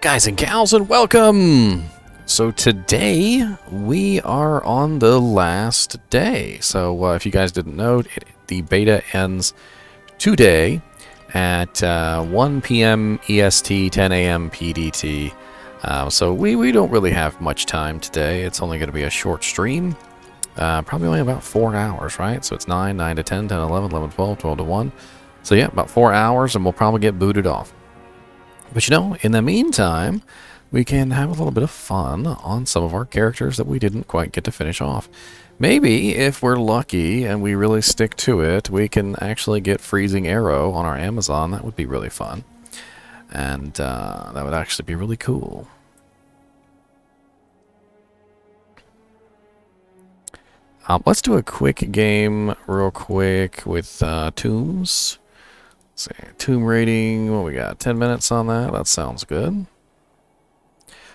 Guys and gals, and welcome! So today, we are on the last day. So if you guys didn't know, the beta ends today at 1 p.m. EST, 10 a.m. PDT. So we don't really have much time today. It's only going to be a short stream. Probably only about 4 hours, right? So it's 9, 9 to 10, 10, 11, 11, 12, 12 to 1. So yeah, about 4 hours, and we'll probably get booted off. But you know, in the meantime, we can have a little bit of fun on some of our characters that we didn't quite get to finish off. Maybe, if we're lucky and we really stick to it, we can actually get Freezing Arrow on our Amazon. That would be really fun. And that would actually be really cool. Let's do a quick game real quick with Tombs. See, tomb rating, what we got? 10 minutes on that? That sounds good.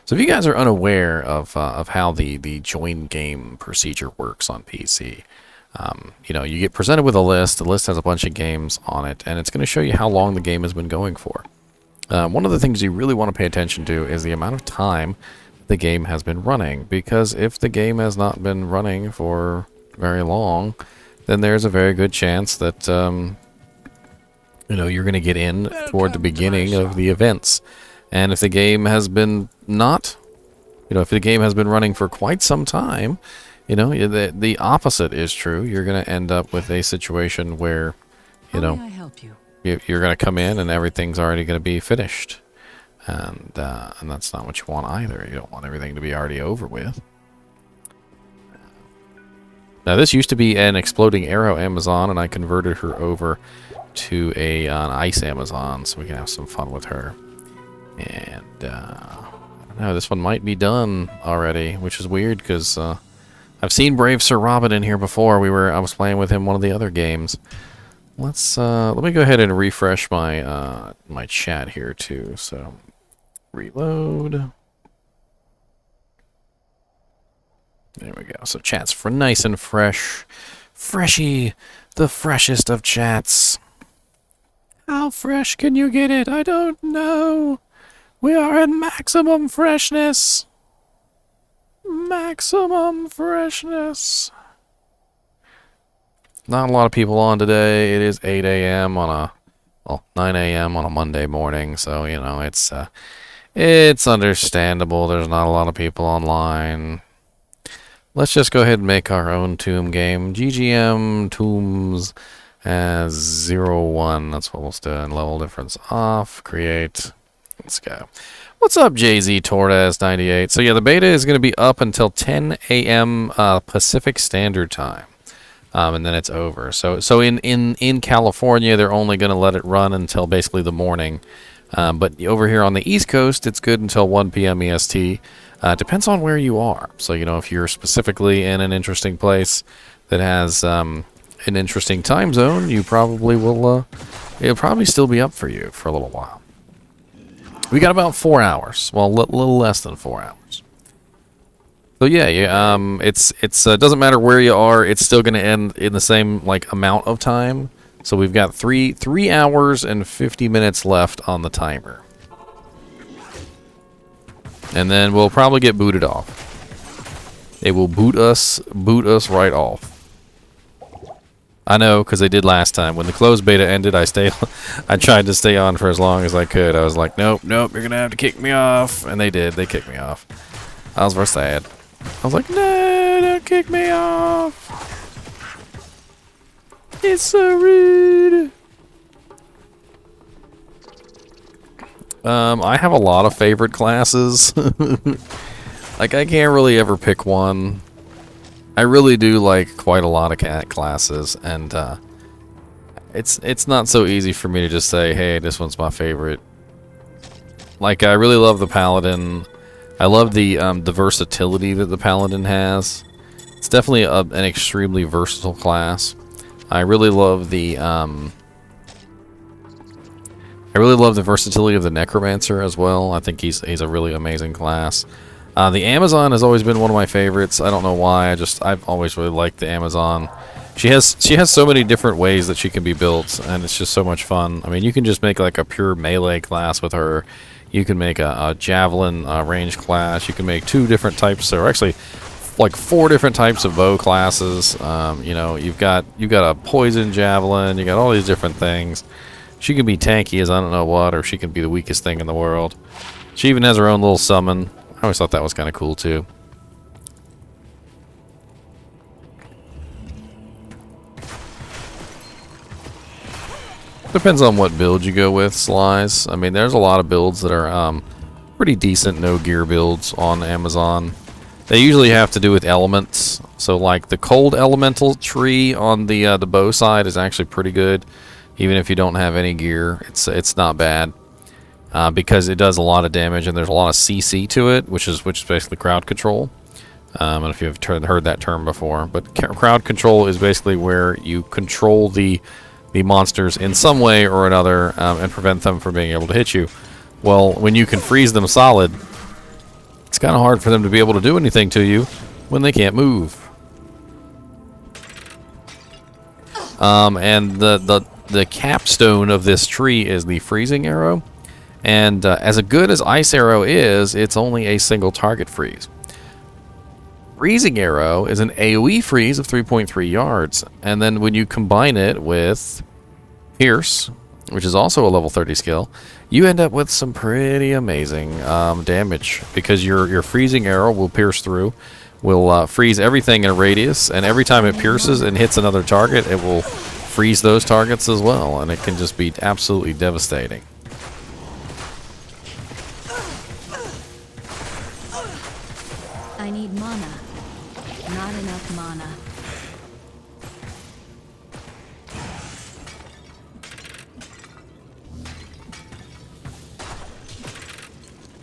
So if you guys are unaware of how the join game procedure works on PC, you know, you get presented with a list. The list has a bunch of games on it, and it's going to show you how long the game has been going for. One of the things you really want to pay attention to is the amount of time the game has been running, because if the game has not been running for very long, then there's a very good chance that you know, you're going to get in toward the beginning of the events. And if the game has been if the game has been running for quite some time, you know, the opposite is true. You're going to end up with a situation where, you know, you're going to come in and everything's already going to be finished. And that's not what you want either. You don't want everything to be already over with. Now, this used to be an Exploding Arrow Amazon, and I converted her over to an Ice Amazon, so we can have some fun with her. And I don't know, this one might be done already, which is weird because I've seen Brave Sir Robin in here before. I was playing with him one of the other games. Let me go ahead and refresh my my chat here too. So reload. There we go. So chat's for nice and fresh, freshy, the freshest of chats. How fresh can you get it? I don't know. We are at maximum freshness. Maximum freshness. Not a lot of people on today. It is 8 a.m. on 9 a.m. on a Monday morning. So, you know, it's understandable. There's not a lot of people online. Let's just go ahead and make our own tomb game. GGM Tombs as 0-1. That's what we'll do. And level difference off. Create. Let's go. What's up, JZ Torres 98? So yeah, the beta is going to be up until 10 a.m. Pacific Standard Time, and then it's over. So in California, they're only going to let it run until basically the morning. But over here on the East Coast, it's good until 1 p.m. EST. Depends on where you are. So you know, if you're specifically in an interesting place that has an interesting time zone, you probably will. It'll probably still be up for you for a little while. We got about 4 hours. Well, a little less than 4 hours. So yeah. It doesn't matter where you are. It's still going to end in the same amount of time. So we've got 3 hours and 50 minutes left on the timer, and then we'll probably get booted off. They will boot us right off. I know, because they did last time. When the closed beta ended, I tried to stay on for as long as I could. I was like, nope, you're going to have to kick me off. And they did. They kicked me off. I was very sad. I was like, no, don't kick me off. It's so rude. I have a lot of favorite classes. I can't really ever pick one. I really do like quite a lot of cat classes, and it's not so easy for me to just say, hey, this one's my favorite. I really love the Paladin. I love the versatility that the Paladin has. It's definitely an extremely versatile class. I really love the versatility of the Necromancer as well. I think he's a really amazing class. The Amazon has always been one of my favorites. I don't know why. I've always really liked the Amazon. She has so many different ways that she can be built, and it's just so much fun. I mean, you can just make a pure melee class with her. You can make a javelin range class. You can make 2 different types, or actually like 4 different types of bow classes. You know, you've got a poison javelin. You got all these different things. She can be tanky as I don't know what, or she can be the weakest thing in the world. She even has her own little summon. I always thought that was kind of cool too. Depends on what build you go with, Slice. I mean, there's a lot of builds that are pretty decent no gear builds on Amazon. They usually have to do with elements. So like the cold elemental tree on the bow side is actually pretty good. Even if you don't have any gear, it's not bad. Because it does a lot of damage and there's a lot of CC to it, which is basically crowd control. I don't know if you've heard that term before, but crowd control is basically where you control the monsters in some way or another and prevent them from being able to hit you. Well, when you can freeze them solid, it's kind of hard for them to be able to do anything to you when they can't move. And the capstone of this tree is the freezing arrow. And as good as ice arrow is, it's only a single target freeze. Freezing arrow is an AoE freeze of 3.3 yards. And then when you combine it with Pierce, which is also a level 30 skill, you end up with some pretty amazing damage. Because your freezing arrow will pierce through, will freeze everything in a radius, and every time it pierces and hits another target, it will freeze those targets as well. And it can just be absolutely devastating. I need mana. Not enough mana.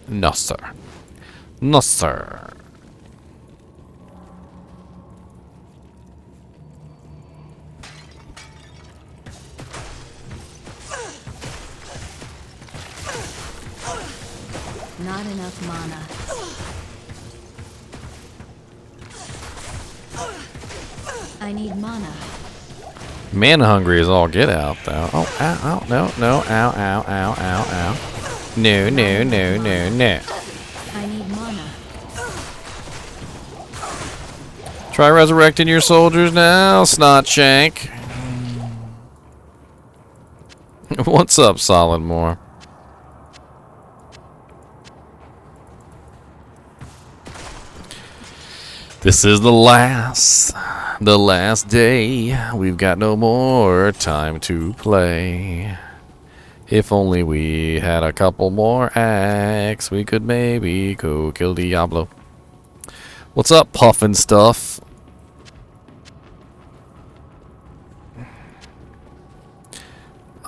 No, sir. No, sir. Not enough mana. I need mana. Mana hungry is all get out, though. Oh, ow, ow, no, no, ow, ow, ow, ow, ow. No, no, no, no, no. I need mana. Try resurrecting your soldiers now, Snot Shank. What's up, Solidmore? This is the last day. We've got no more time to play. If only we had a couple more acts, we could maybe go kill Diablo. What's up, Puffin Stuff?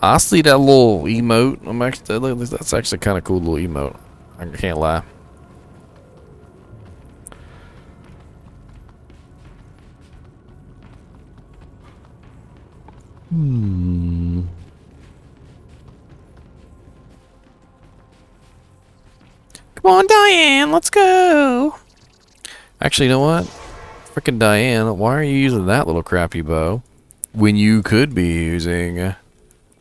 I see that little emote. That's actually kind of cool little emote. I can't lie. Come on, Diane, let's go. Actually, you know what? Frickin' Diane, why are you using that little crappy bow when you could be using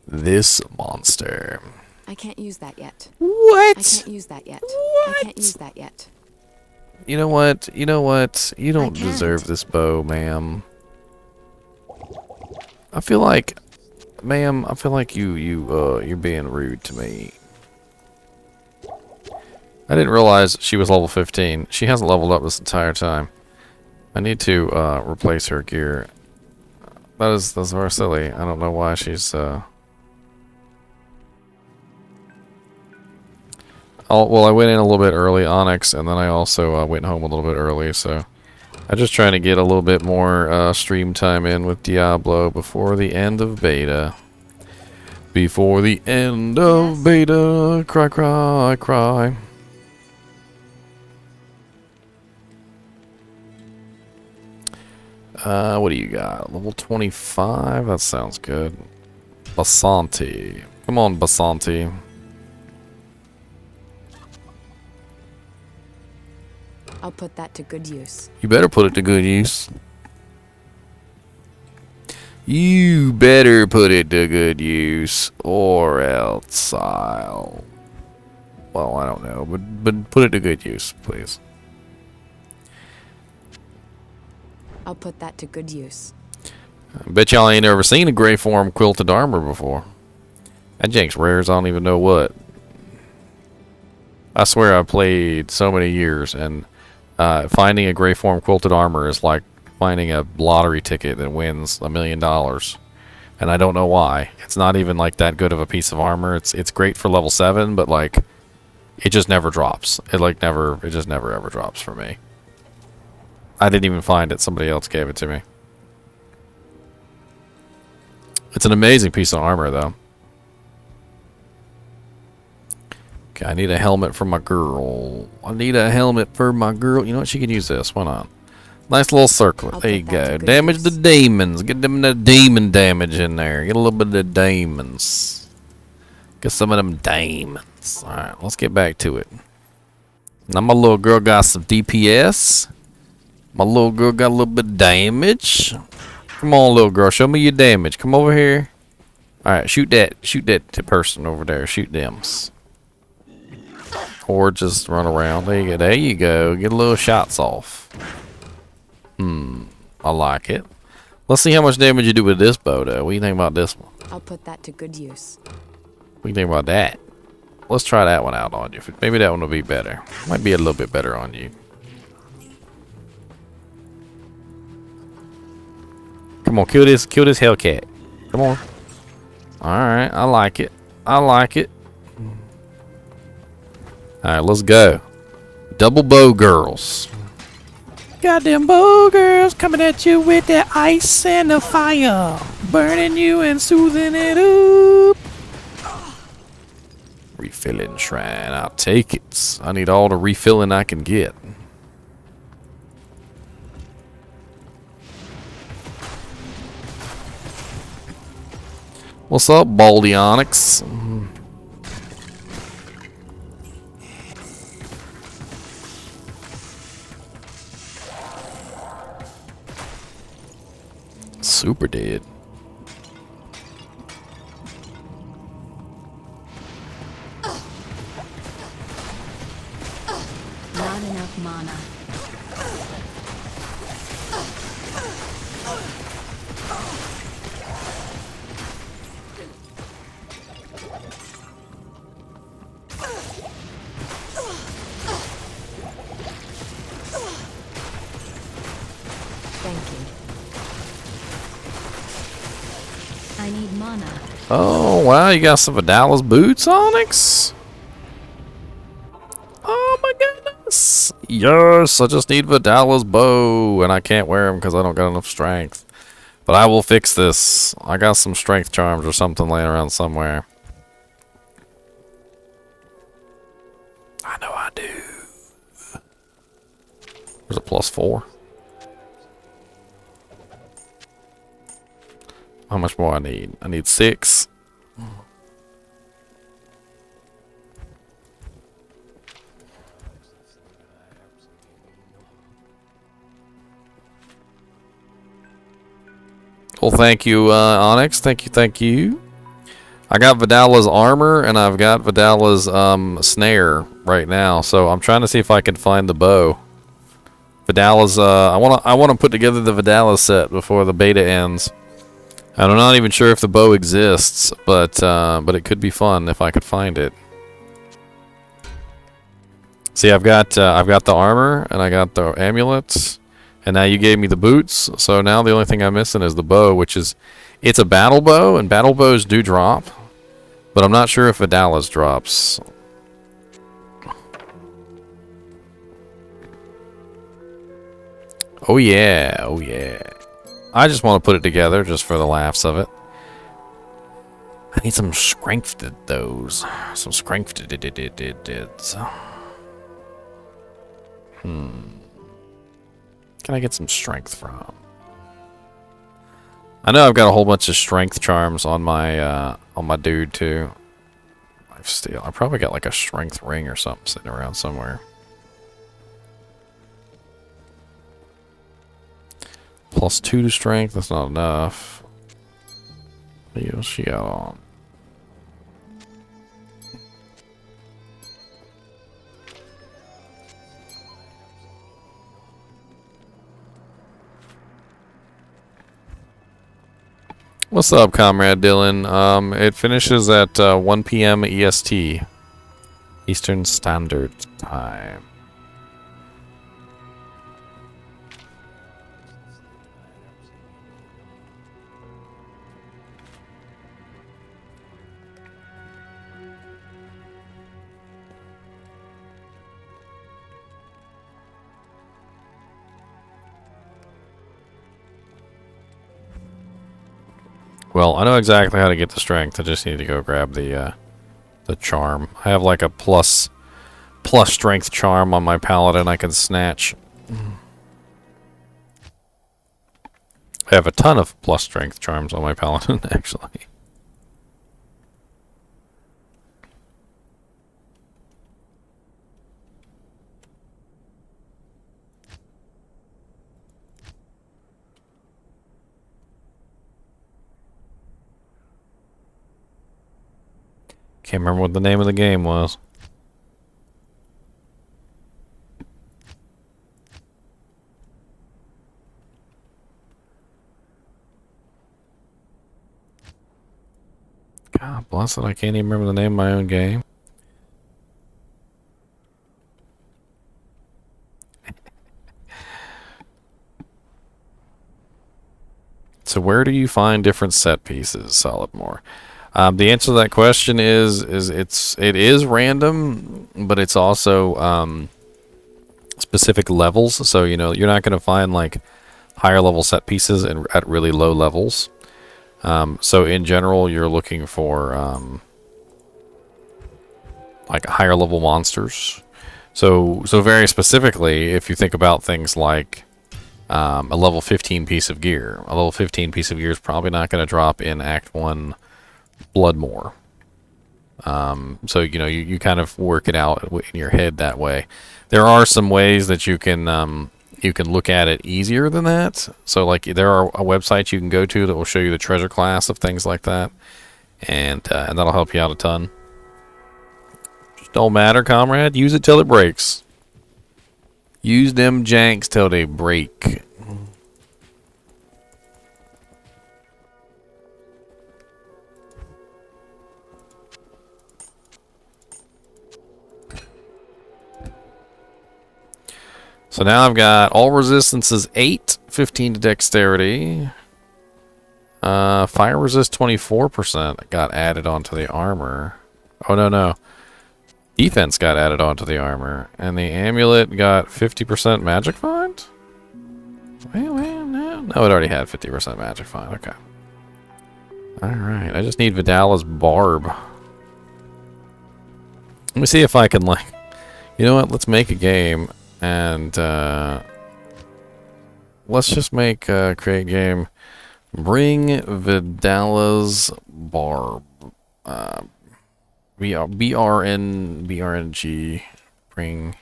this monster? I can't use that yet. What? I can't use that yet. What? I can't use that yet. You know what? You know what? You don't can't. deserve this bow, ma'am. I feel like, ma'am, I feel like you're being rude to me. I didn't realize she was level 15. She hasn't leveled up this entire time. I need to replace her gear. That's very silly. I don't know why she's well, I went in a little bit early, Onyx, and then I also went home a little bit early, so I'm just trying to get a little bit more stream time in with Diablo before the end of beta. Before the end of beta, cry, cry, cry. What do you got? Level 25? That sounds good. Basanti. Come on, Basanti. I'll put that to good use. You better put it to good use. You better put it to good use, or else I'll Well, I don't know, but put it to good use, please. I'll put that to good use. I bet y'all ain't ever seen a gray form quilted armor before. That jank's rare as I don't even know what. I swear I played so many years, and finding a gray form quilted armor is like finding a lottery ticket that wins $1 million. And I don't know why. It's not even like that good of a piece of armor. It's great for level 7, but like it just never drops. It just never ever drops for me. I didn't even find it. Somebody else gave it to me. It's an amazing piece of armor, though. Okay, I need a helmet for my girl. I need a helmet for my girl. You know what? She can use this. Why not? Nice little circlet. There you go. Damage the demons. Get them the demon damage in there. Get a little bit of the demons. Get some of them demons. Alright, let's get back to it. Now my little girl got some DPS. My little girl got a little bit of damage. Come on, little girl. Show me your damage. Come over here. Alright, shoot that person over there. Shoot them. Or just run around. There you go. There you go. Get a little shots off. I like it. Let's see how much damage you do with this bow, though. What do you think about this one? I'll put that to good use. What do you think about that? Let's try that one out on you. Maybe that one will be better. Might be a little bit better on you. Come on, kill this Hellcat. Come on. Alright, I like it. I like it. Alright, let's go. Double bow girls. Got them bow girls coming at you with that ice and the fire. Burning you and soothing it up. Refilling shrine. I'll take it. I need all the refilling I can get. What's up, Baldy Onyx? Super dead. Not enough mana. Thank you. I need mana. Oh, wow, you got some Vidala's boots, Onyx? Oh my goodness. Yes, I just need Vidala's bow, and I can't wear them because I don't got enough strength. But I will fix this. I got some strength charms or something laying around somewhere. I know I do. There's a +4. How much more I need? I need 6. Well, thank you, Onyx. Thank you. I got Vidala's armor, and I've got Vidala's snare right now. So I'm trying to see if I can find the bow. Vidala's. I wanna put together the Vidala set before the beta ends. And I'm not even sure if the bow exists, but it could be fun if I could find it. See, I've got the armor and I got the amulets, and now you gave me the boots. So now the only thing I'm missing is the bow, which is it's a battle bow, and battle bows do drop, but I'm not sure if Vidala's drops. Oh yeah, oh yeah. I just want to put it together just for the laughs of it. I need some strengthed those. Some strengthed. Can I get some strength from? I know I've got a whole bunch of strength charms on my dude too. I probably got like a strength ring or something sitting around somewhere. +2 to strength, that's not enough. What else she got on? What's up, Comrade Dylan? It finishes at 1 p.m. EST, Eastern Standard Time. Well, I know exactly how to get the strength. I just need to go grab the charm. I have like a plus strength charm on my paladin I can snatch. I have a ton of plus strength charms on my paladin, actually. Can't remember what the name of the game was. God bless it, I can't even remember the name of my own game. So where do you find different set pieces, Solidmore? The answer to that question is it is random, but it's also specific levels. So you know you're not going to find like higher level set pieces at really low levels. So in general, you're looking for like higher level monsters. So very specifically, if you think about things like a level 15 piece of gear, a level 15 piece of gear is probably not going to drop in Act 1 Bloodmore. So you know you kind of work it out in your head that way. There are some ways that you can look at it easier than that. So like there are websites you can go to that will show you the treasure class of things like that, and that'll help you out a ton. Just don't matter, comrade. Use it till it breaks. Use them janks till they break. So now I've got all resistances 8, 15 to dexterity. Fire resist 24% got added onto the armor. Oh, no. Defense got added onto the armor. And the amulet got 50% magic find? Well, no, it already had 50% magic find. Okay. Alright, I just need Vidala's barb. Let me see if I can, like... You know what? Let's make a game. And let's just make create game. Bring Vidala's barb. BRNG. Bring.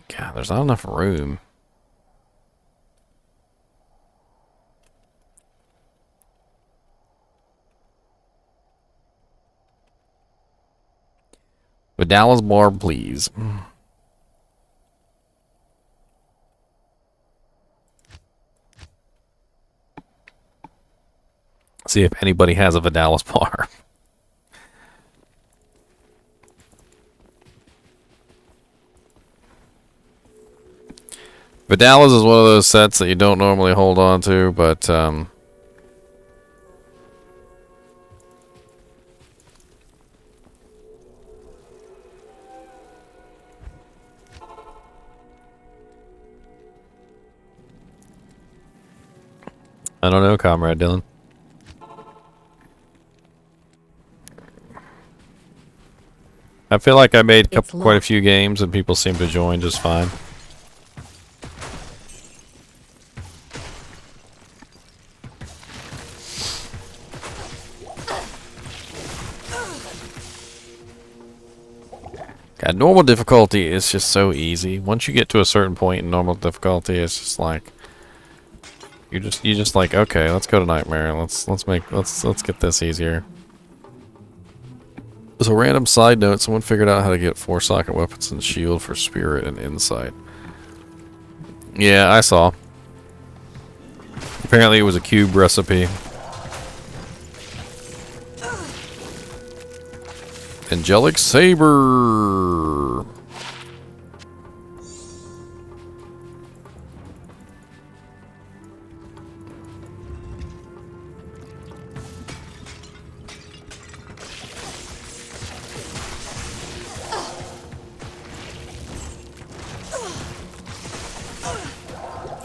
God, there's not enough room. Vidala's barb, please. See if anybody has a Vidala's barb. Vidala's is one of those sets that you don't normally hold on to, but I don't know, Comrade Dylan. I feel like I made quite a few games and people seem to join just fine. God, normal difficulty is just so easy. Once you get to a certain point in normal difficulty, it's just like you just like, okay, let's go to nightmare. Let's get this easier. As a random side note, someone figured out how to get 4-socket weapons and shield for spirit and insight. Yeah, I saw. Apparently it was a cube recipe. Angelic Saber!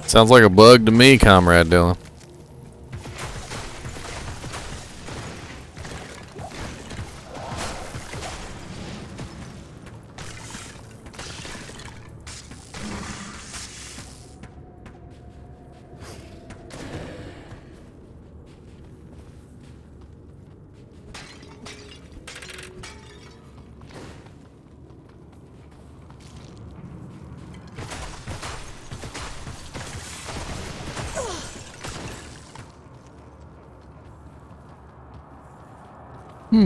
Sounds like a bug to me, Comrade Dylan. I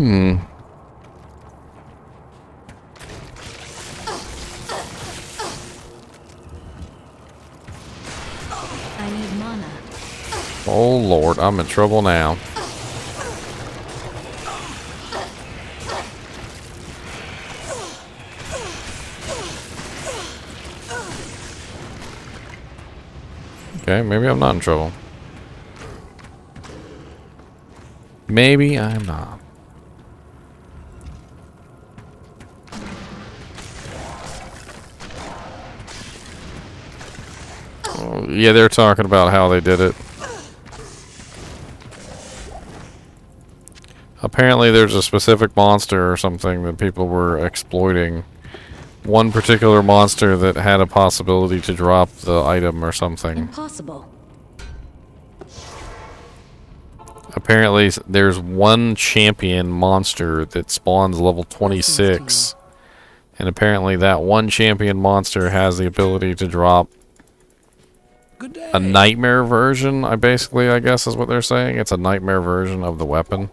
need mana. Oh Lord, I'm in trouble now. Okay, maybe I'm not in trouble. Maybe I'm not. Oh, yeah, they're talking about how they did it. Apparently there's a specific monster or something that people were exploiting. One particular monster that had a possibility to drop the item or something. Impossible. Apparently there's one champion monster that spawns level 26. And apparently that one champion monster has the ability to drop a nightmare version, I guess is what they're saying. It's a nightmare version of the weapon.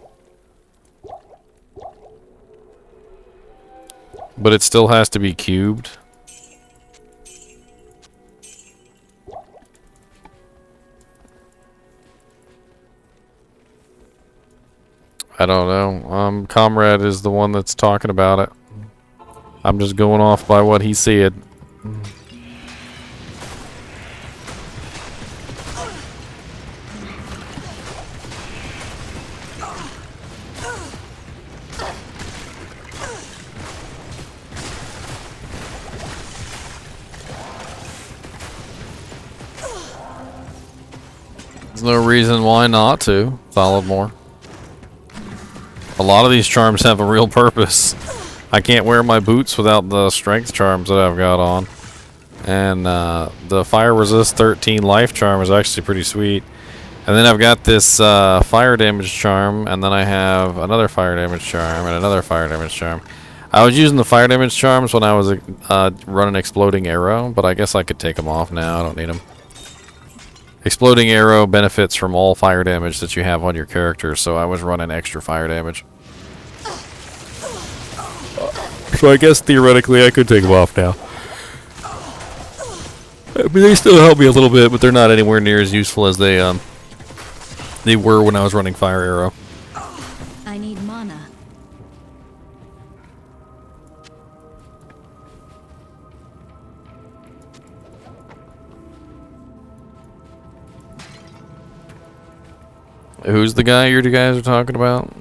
But it still has to be cubed. I don't know. Comrade is the one that's talking about it. I'm just going off by what he said. There's no reason why not to. Solid more. A lot of these charms have a real purpose. I can't wear my boots without the strength charms that I've got on. And the fire resist 13 life charm is actually pretty sweet. And then I've got this fire damage charm, and then I have another fire damage charm, and another fire damage charm. I was using the fire damage charms when I was running exploding arrow, but I guess I could take them off now. I don't need them. Exploding arrow benefits from all fire damage that you have on your character, so I was running extra fire damage. So I guess theoretically I could take them off now. I mean, they still help me a little bit, but they're not anywhere near as useful as they were when I was running fire arrow. I need mana. Who's the guy you guys are talking about?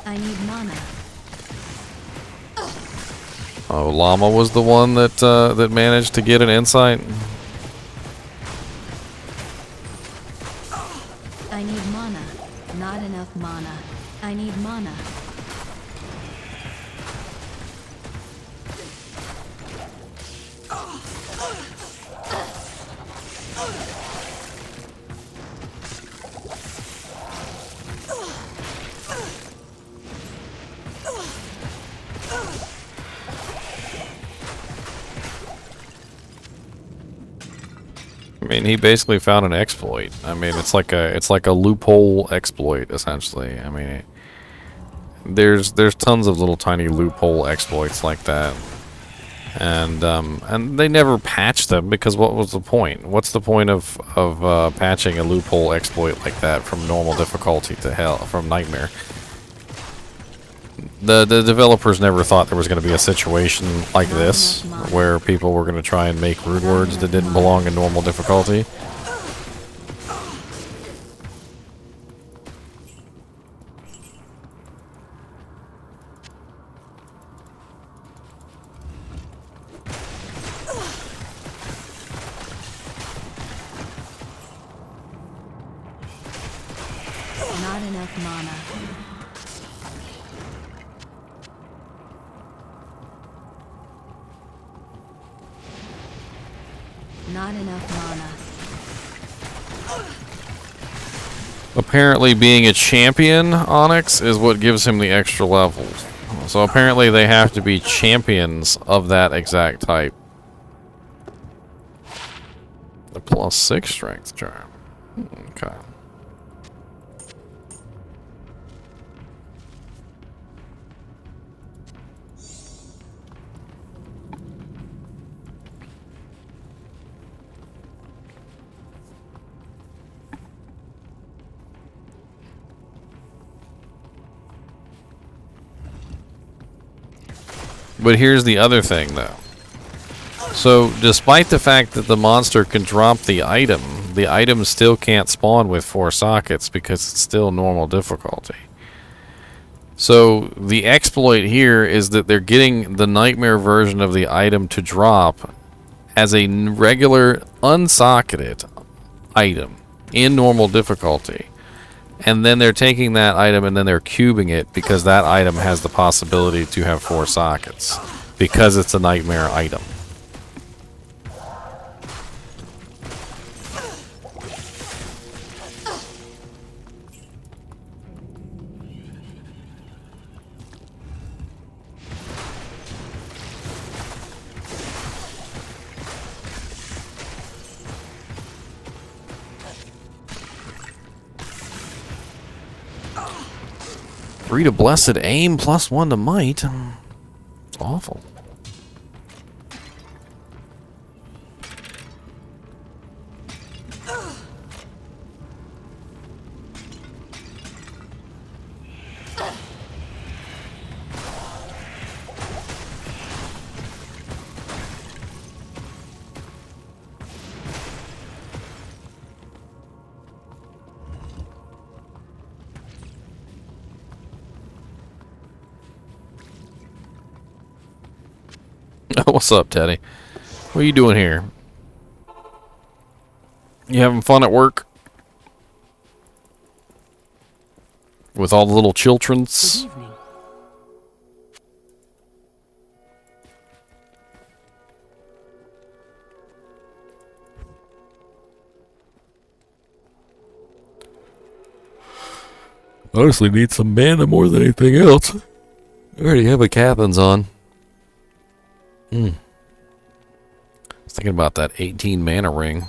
I need mana. Oh, Llama was the one that that managed to get an insight. I need mana. Not enough mana. I need mana. mean, he basically found an exploit. I mean, it's like a loophole exploit essentially. I mean, there's tons of little tiny loophole exploits like that. And they never patched them because what was the point? What's the point of patching a loophole exploit like that from normal difficulty to hell, from nightmare? The developers never thought there was going to be a situation like this where people were going to try and make rune words that didn't belong in normal difficulty. Not enough mana. Not enough mana. Apparently being a champion, Onyx, is what gives him the extra levels. So apparently they have to be champions of that exact type. The +6 strength charm. Okay. But here's the other thing, though. So, despite the fact that the monster can drop the item still can't spawn with 4 sockets because it's still normal difficulty. So, the exploit here is that they're getting the nightmare version of the item to drop as a regular, unsocketed item in normal difficulty. And then they're taking that item and then they're cubing it because that item has the possibility to have 4 sockets. Because it's a nightmare item. Free to blessed aim, +1 to might. It's awful. What's up, Teddy? What are you doing here? You having fun at work? With all the little childrens? Honestly, need some mana more than anything else. I already have a Captain's on. I was thinking about that 18 mana ring.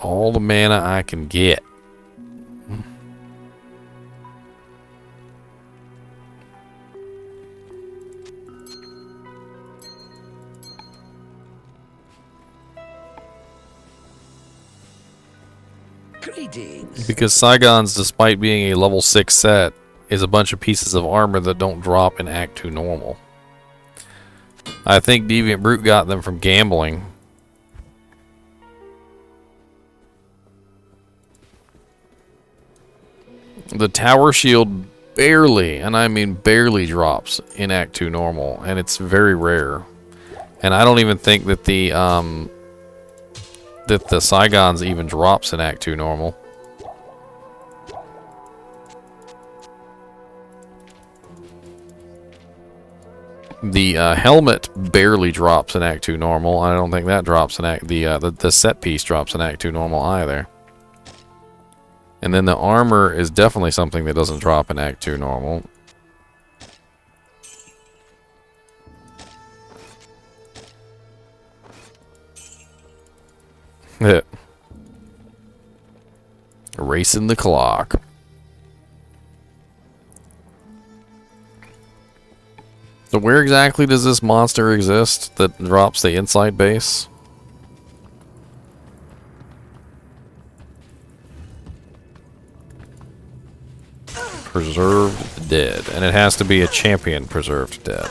All the mana I can get. Greetings. Because Saigons, despite being a level 6 set, is a bunch of pieces of armor that don't drop in Act 2 normal. I think Deviant Brute got them from gambling. The tower shield barely, and I mean barely, drops in Act 2 normal, and it's very rare. And I don't even think that the Saigons even drops in Act 2 normal. The helmet barely drops in Act 2 normal. I don't think that drops in Act... The set piece drops in Act 2 normal either. And then the armor is definitely something that doesn't drop in Act 2 normal. Racing the clock. So where exactly does this monster exist that drops the inside base? Preserved dead. And it has to be a champion preserved dead.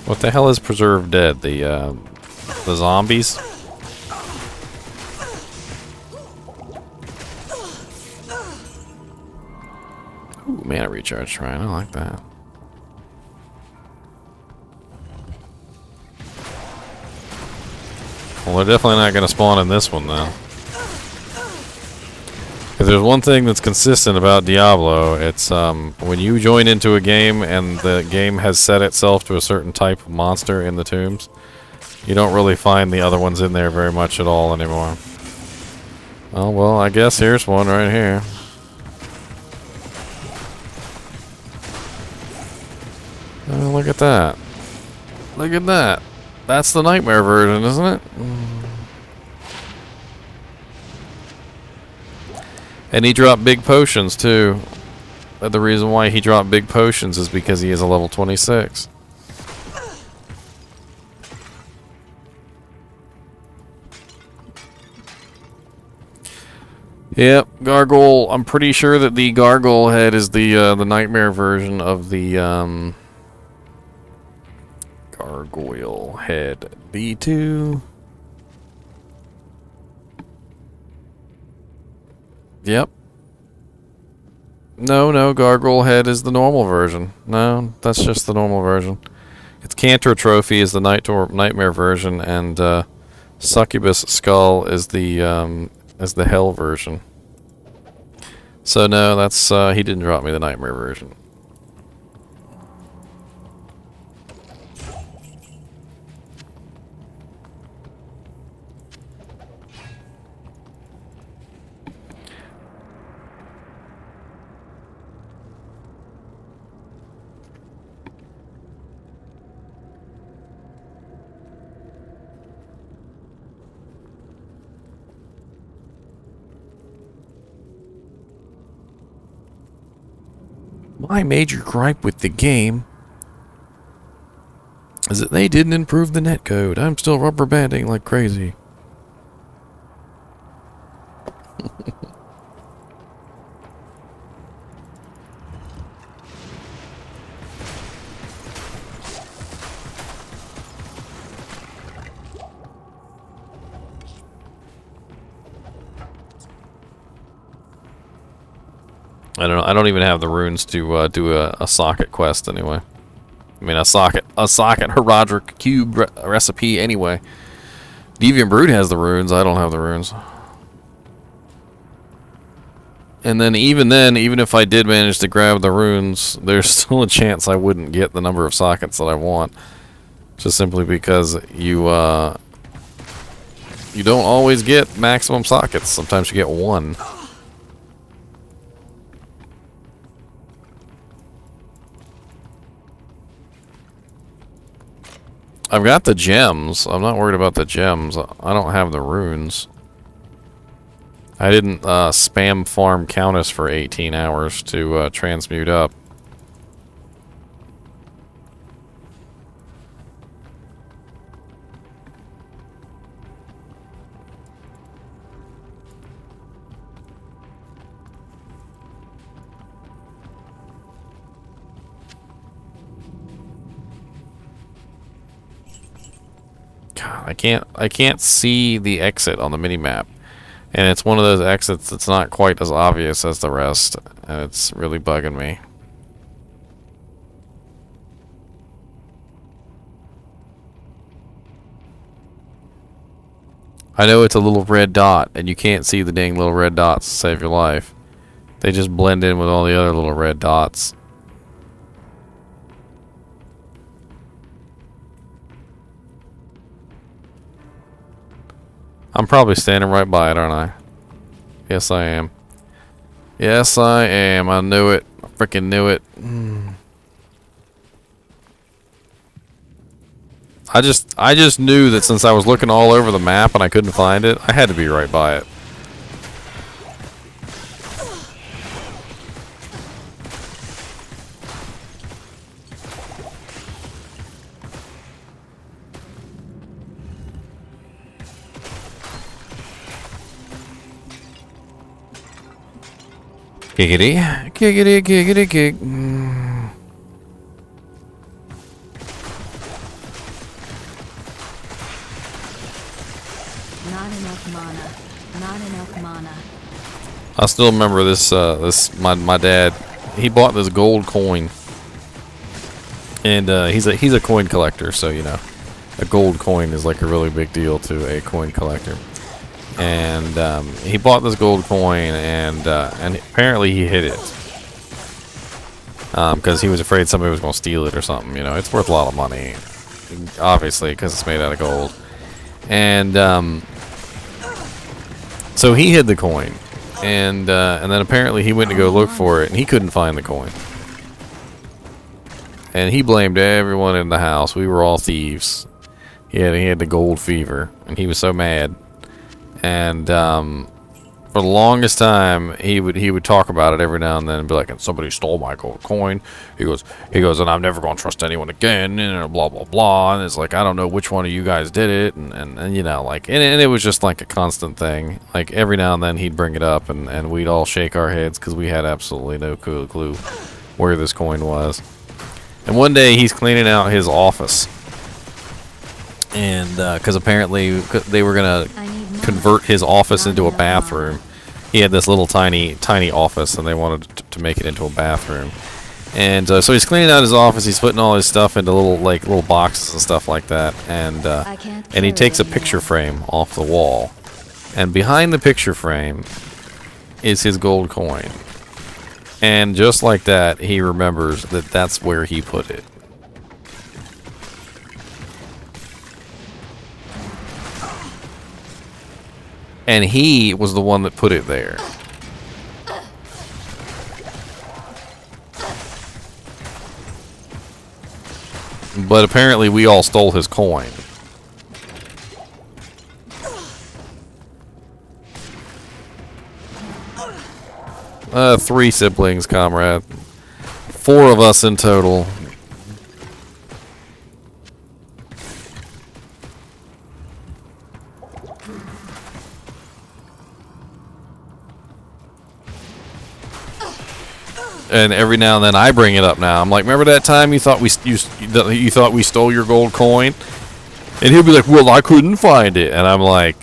What the hell is preserved dead? The zombies? Ooh, mana recharge shrine. I like that. Well, they're definitely not going to spawn in this one, though. If there's one thing that's consistent about Diablo, it's when you join into a game and the game has set itself to a certain type of monster in the tombs, you don't really find the other ones in there very much at all anymore. Oh, well, I guess here's one right here. Oh, look at that. Look at that. That's the nightmare version, isn't it? And he dropped big potions, too. The reason why he dropped big potions is because he is a level 26. Yep, Gargoyle. I'm pretty sure that the Gargoyle head is the nightmare version of the Gargoyle head B2. Yep. No, Gargoyle head is the normal version. No, that's just the normal version. It's Cantor Trophy is the nightmare version, and Succubus Skull is the hell version. So no, that's he didn't drop me the nightmare version. My major gripe with the game is that they didn't improve the netcode. I'm still rubber banding like crazy. I don't know. I don't even have the runes to do a socket quest anyway. I mean, a socket Herodric cube recipe anyway. Deviant Brood has the runes. I don't have the runes. And then, even if I did manage to grab the runes, there's still a chance I wouldn't get the number of sockets that I want. Just simply because you don't always get maximum sockets. Sometimes you get one. I've got the gems. I'm not worried about the gems. I don't have the runes. I didn't spam farm Countess for 18 hours to transmute up. I can't see the exit on the minimap. And it's one of those exits that's not quite as obvious as the rest, and it's really bugging me. I know it's a little red dot, and you can't see the dang little red dots to save your life. They just blend in with all the other little red dots. I'm probably standing right by it, aren't I? Yes, I am. Yes, I am. I knew it. I freaking knew it. I just knew that since I was looking all over the map and I couldn't find it, I had to be right by it. Giggity, giggity, giggity, gig. Not enough mana. Not enough mana. I still remember this. My dad, he bought this gold coin, and he's a coin collector, so you know, a gold coin is like a really big deal to a coin collector. And he bought this gold coin, and apparently he hid it because he was afraid somebody was going to steal it or something. You know, it's worth a lot of money, obviously, because it's made out of gold. And so he hid the coin, and then apparently he went to go look for it, and he couldn't find the coin. And he blamed everyone in the house. We were all thieves. He had the gold fever, and he was so mad. And for the longest time, he would talk about it every now and then and be like, "And somebody stole my gold coin." He goes, "And I'm never gonna trust anyone again," and blah blah blah. And it's like, I don't know which one of you guys did it, and you know, like, and it was just like a constant thing. Like every now and then he'd bring it up, and we'd all shake our heads because we had absolutely no clue where this coin was. And one day he's cleaning out his office, and because apparently they were gonna convert his office into a bathroom. He had this little tiny office, and they wanted to make it into a bathroom. And so he's cleaning out his office. He's putting all his stuff into little boxes and stuff like that. And he takes a picture frame off the wall, and behind the picture frame is his gold coin. And just like that, he remembers that that's where he put it. And he was the one that put it there. But apparently we all stole his coin. Three siblings, comrade. 4 of us in total. And every now and then I bring it up now. I'm like, remember that time you thought we stole your gold coin? And he'll be like, well, I couldn't find it. And I'm like,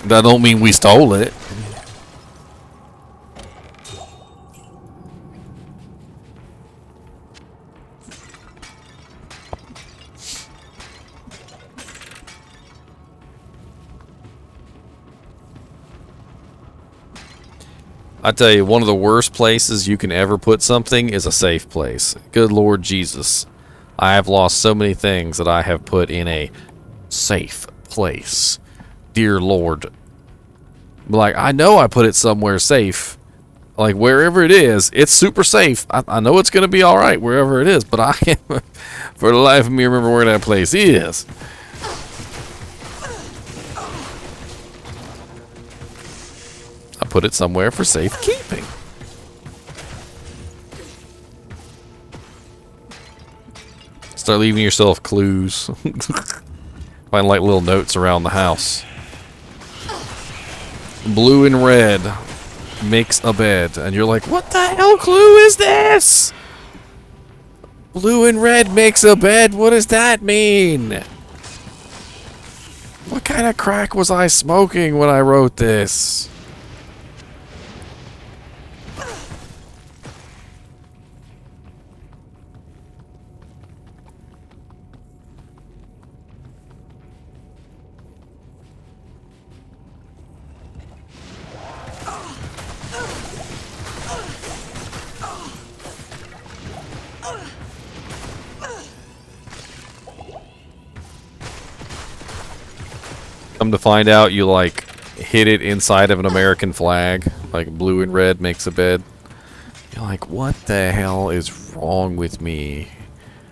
that don't mean we stole it. I tell you, one of the worst places you can ever put something is a safe place. Good Lord Jesus. I have lost so many things that I have put in a safe place. Dear Lord. Like, I know I put it somewhere safe. Like, wherever it is, it's super safe. I know it's going to be alright wherever it is, but I can't, for the life of me, remember where that place is. I put it somewhere for safekeeping. Start leaving yourself clues. Find like little notes around the house. Blue and red makes a bed. And you're like, what the hell clue is this? Blue and red makes a bed? What does that mean? What kind of crack was I smoking when I wrote this? Come to find out, you like hid it inside of an American flag, like blue and red makes a bed. You're like, what the hell is wrong with me?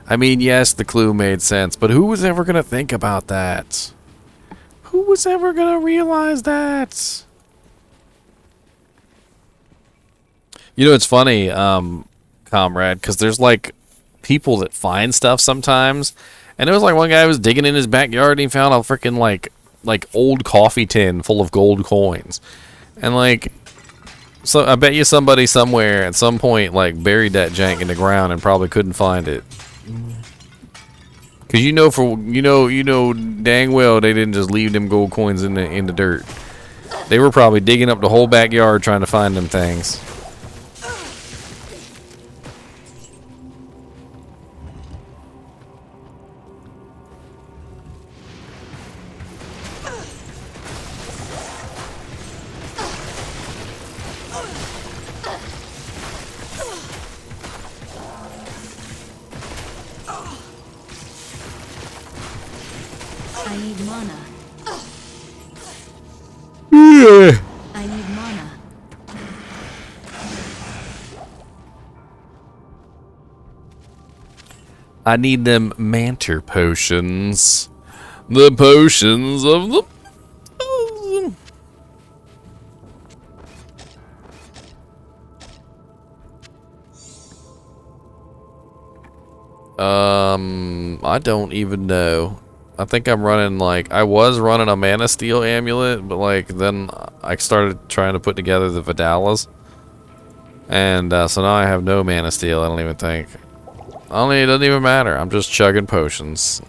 I mean, yes, the clue made sense, but who was ever gonna think about that? Who was ever gonna realize that? You know, it's funny, comrade, because there's like people that find stuff sometimes, and there was like one guy who was digging in his backyard and he found a freaking like old coffee tin full of gold coins, and like, so I bet you somebody somewhere at some point like buried that jank in the ground and probably couldn't find it. Cause you know dang well they didn't just leave them gold coins in the dirt. They were probably digging up the whole backyard trying to find them things. I need mana. Yeah. I need mana. I need them manter potions. The potions of the... I don't even know. I think I'm running like... I was running a Mana Steel amulet, but like then I started trying to put together the Vidalas. And so now I have no Mana Steel, I don't even think. It doesn't even matter. I'm just chugging potions.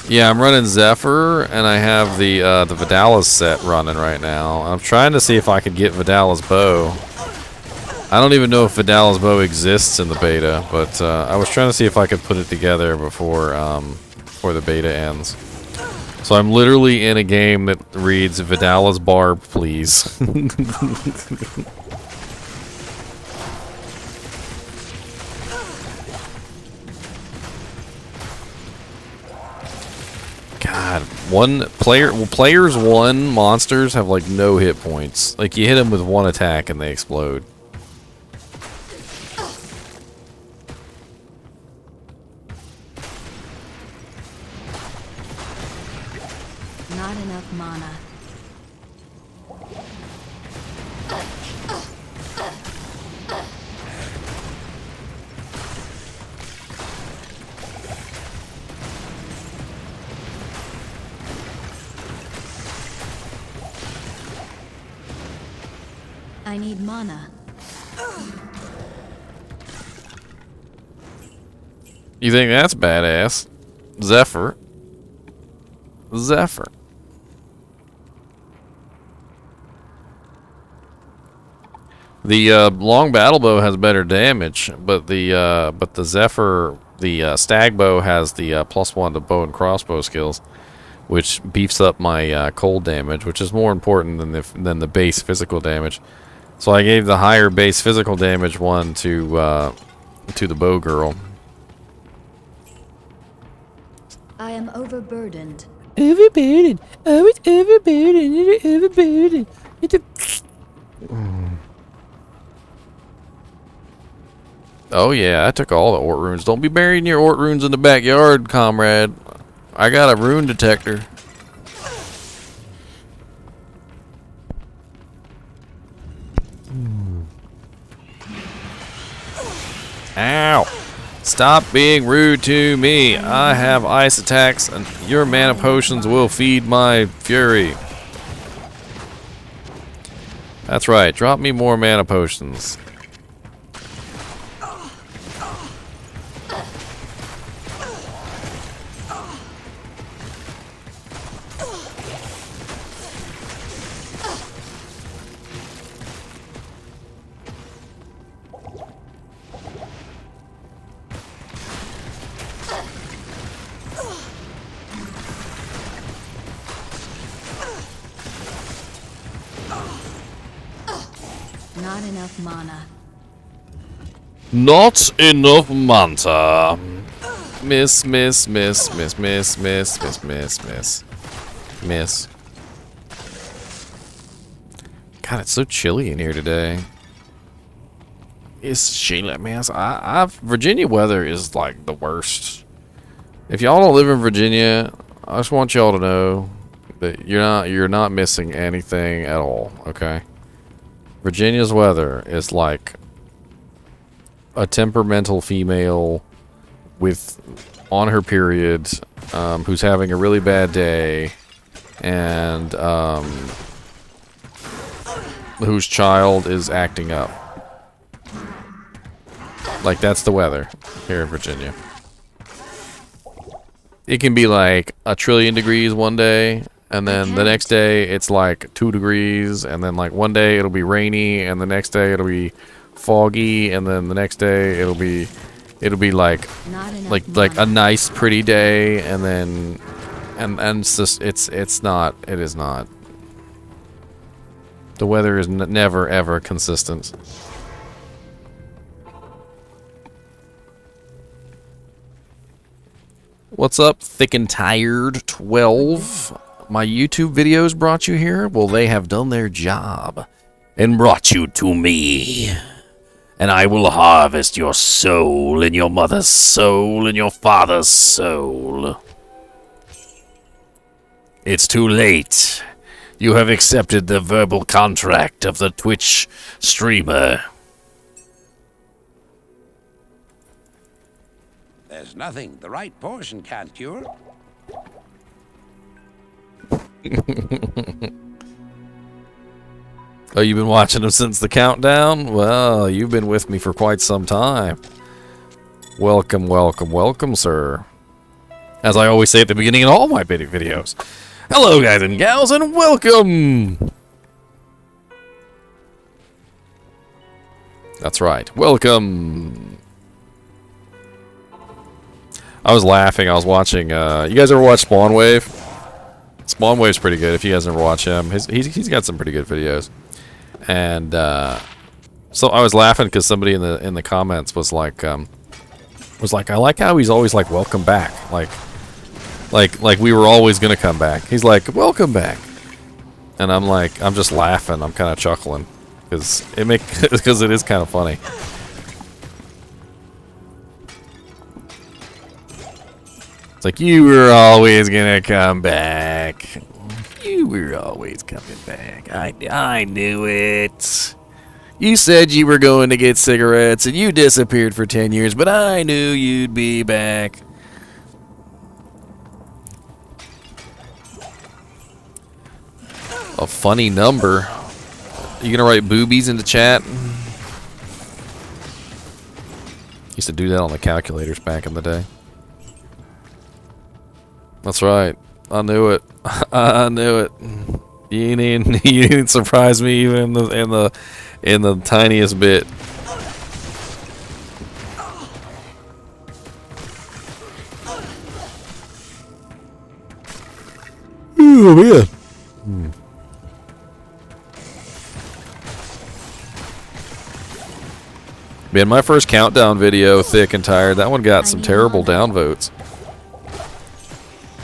Yeah, I'm running Zephyr, and I have the Vidalas set running right now. I'm trying to see if I could get Vidalas bow. I don't even know if Vidalas bow exists in the beta, but I was trying to see if I could put it together before the beta ends. So I'm literally in a game that reads Vidalas barb, please. God, players 1 monsters have like no hit points. Like you hit them with one attack and they explode. Not enough mana. I need mana. You think that's badass? Zephyr. Zephyr. The long battle bow has better damage, but the Zephyr, the stag bow has the +1 to bow and crossbow skills, which beefs up my cold damage, which is more important than the base physical damage. So I gave the higher base physical damage one to the bow girl. I am overburdened. Overburdened. Oh, it's overburdened. It's overburdened. It's a... Oh yeah, I took all the Ort runes. Don't be burying your Ort runes in the backyard, comrade. I got a rune detector. Ow! Stop being rude to me. I have ice attacks and your mana potions will feed my fury. That's right. Drop me more mana potions. Not enough mana. Not enough manta. Miss, miss, miss, miss, miss, miss, miss, miss, miss. Miss. God, it's so chilly in here today. It's chilly, man. Virginia weather is like the worst. If y'all don't live in Virginia, I just want y'all to know that you're not missing anything at all, okay? Virginia's weather is like a temperamental female with on her period, who's having a really bad day, and whose child is acting up. Like, that's the weather here in Virginia. It can be like 1,000,000,000,000 degrees one day, and then the next day it's like 2 degrees, and then like one day it'll be rainy, and the next day it'll be foggy, and then the next day it'll be like a nice pretty day, and then it's just it is not. The weather is never ever consistent. What's up, Thick and Tired 12? My YouTube videos brought you here? Well, they have done their job and brought you to me. And I will harvest your soul and your mother's soul and your father's soul. It's too late. You have accepted the verbal contract of the Twitch streamer. There's nothing the right portion can't cure. Oh, you've been watching them since the countdown? Well, you've been with me for quite some time. Welcome, welcome, welcome, sir. As I always say at the beginning of all my videos. Hello, guys and gals, and welcome! That's right, welcome! I was laughing, I was watching, you guys ever watch Spawn Wave? Spawn Wave's pretty good if you guys never watch him. He's got some pretty good videos. And, so I was laughing because somebody in the comments was like, I like how he's always like, welcome back. Like we were always gonna come back. He's like, welcome back. And I'm like, I'm just laughing, I'm kind of chuckling. Because it is kind of funny. It's like, you were always gonna come back. You were always coming back. I knew it. You said you were going to get cigarettes and you disappeared for 10 years, but I knew you'd be back. A funny number. You gonna write boobies in the chat? Used to do that on the calculators back in the day. That's right. I knew it. I knew it. You didn't surprise me even in the tiniest bit. Oh man. Man, my first countdown video, Thick and Tired, that one got some terrible downvotes.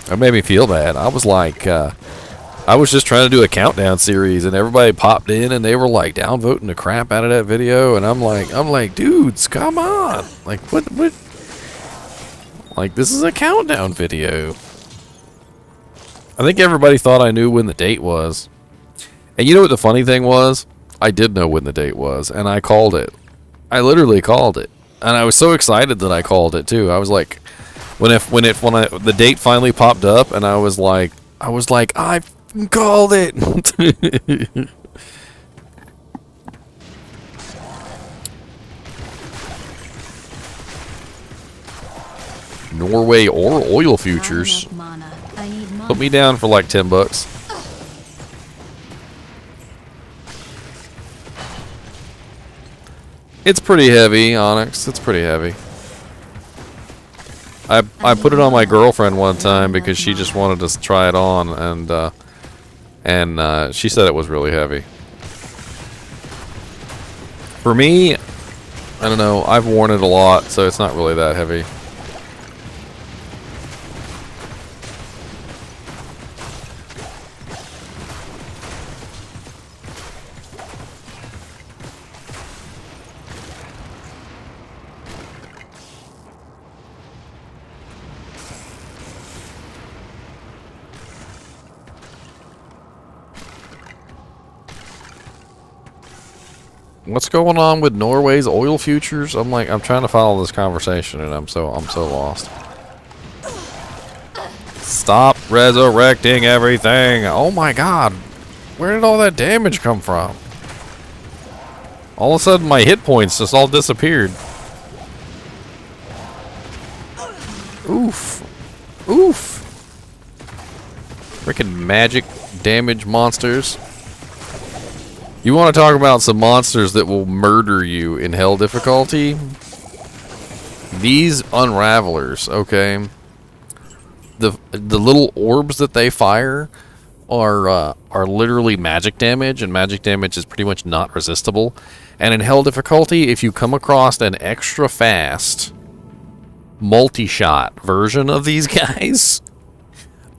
That made me feel bad. I was like, I was just trying to do a countdown series, and everybody popped in, and they were like downvoting the crap out of that video, and I'm like, dudes, come on, like what? Like, this is a countdown video. I think everybody thought I knew when the date was, and you know what the funny thing was? I did know when the date was, and I called it. I literally called it, and I was so excited that I called it too. I was like, when the date finally popped up, and I was like, I called it. Norway or oil futures. Put me down for like $10. It's pretty heavy, Onyx. It's pretty heavy. I put it on my girlfriend one time because she just wanted to try it on, and she said it was really heavy. For me, I don't know. I've worn it a lot, so it's not really that heavy. What's going on with Norway's oil futures? I'm trying to follow this conversation and I'm so lost. Stop resurrecting everything. Oh my god. Where did all that damage come from? All of a sudden my hit points just all disappeared. Oof. Oof. Freaking magic damage monsters. You want to talk about some monsters that will murder you in hell difficulty? These unravelers, okay? The little orbs that they fire are literally magic damage, and magic damage is pretty much not resistible. And in hell difficulty, if you come across an extra fast multi-shot version of these guys,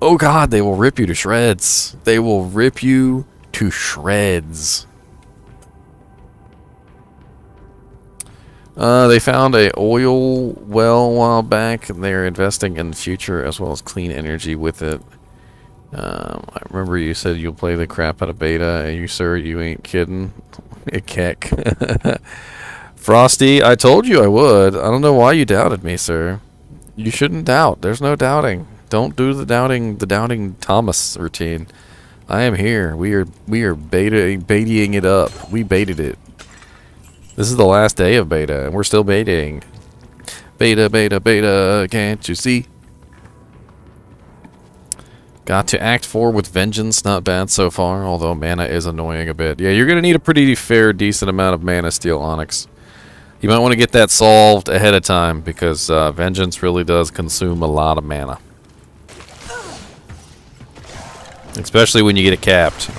oh god, they will rip you to shreds. They will rip you to shreds. They found a oil well a while back, and they're investing in the future as well as clean energy with it. I remember you said you'll play the crap out of beta. You, sir, you ain't kidding. Keck. Frosty, I told you I would. I don't know why you doubted me, sir. You shouldn't doubt. There's no doubting. Don't do the doubting Thomas routine. I am here. We are baiting it up. We baited it. This is the last day of beta, and we're still baiting. Beta, beta, beta, can't you see? Got to Act 4 with Vengeance, not bad so far, although mana is annoying a bit. Yeah, you're going to need a pretty fair, decent amount of mana steel Onyx. You might want to get that solved ahead of time, because Vengeance really does consume a lot of mana. Especially when you get it capped.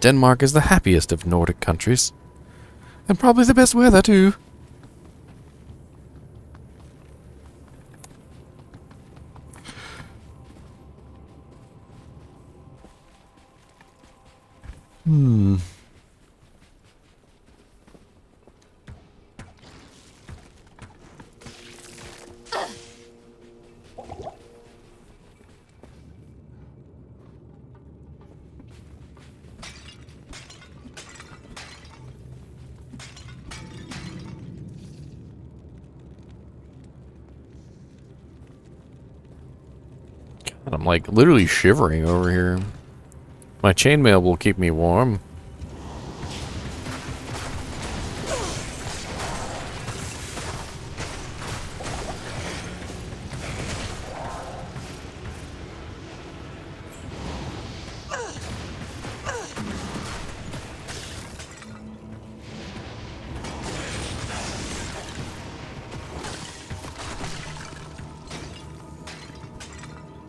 Denmark is the happiest of Nordic countries. And probably the best weather, too. I'm like literally shivering over here. My chainmail will keep me warm.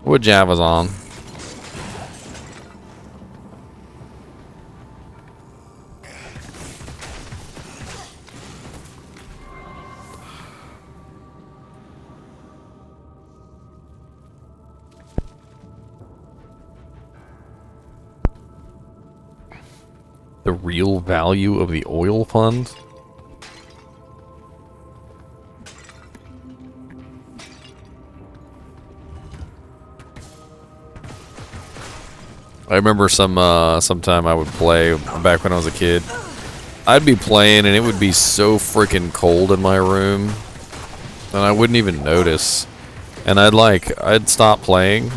What Java's on? The real value of the oil fund? I remember sometime I would play back when I was a kid. I'd be playing and it would be so freaking cold in my room, and I wouldn't even notice. And I'd stop playing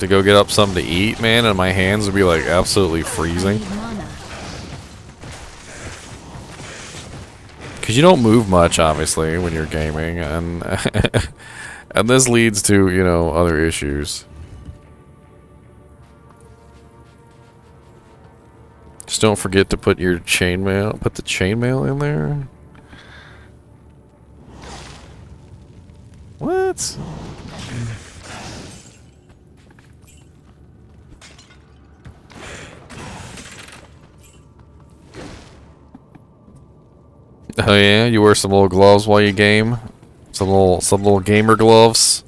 to go get up something to eat, man, and my hands would be like absolutely freezing. Because you don't move much, obviously, when you're gaming, and and this leads to, you know, other issues. Just don't forget to put your chainmail, put the chainmail in there. What? Oh yeah, you wear some little gloves while you game? Some little gamer gloves?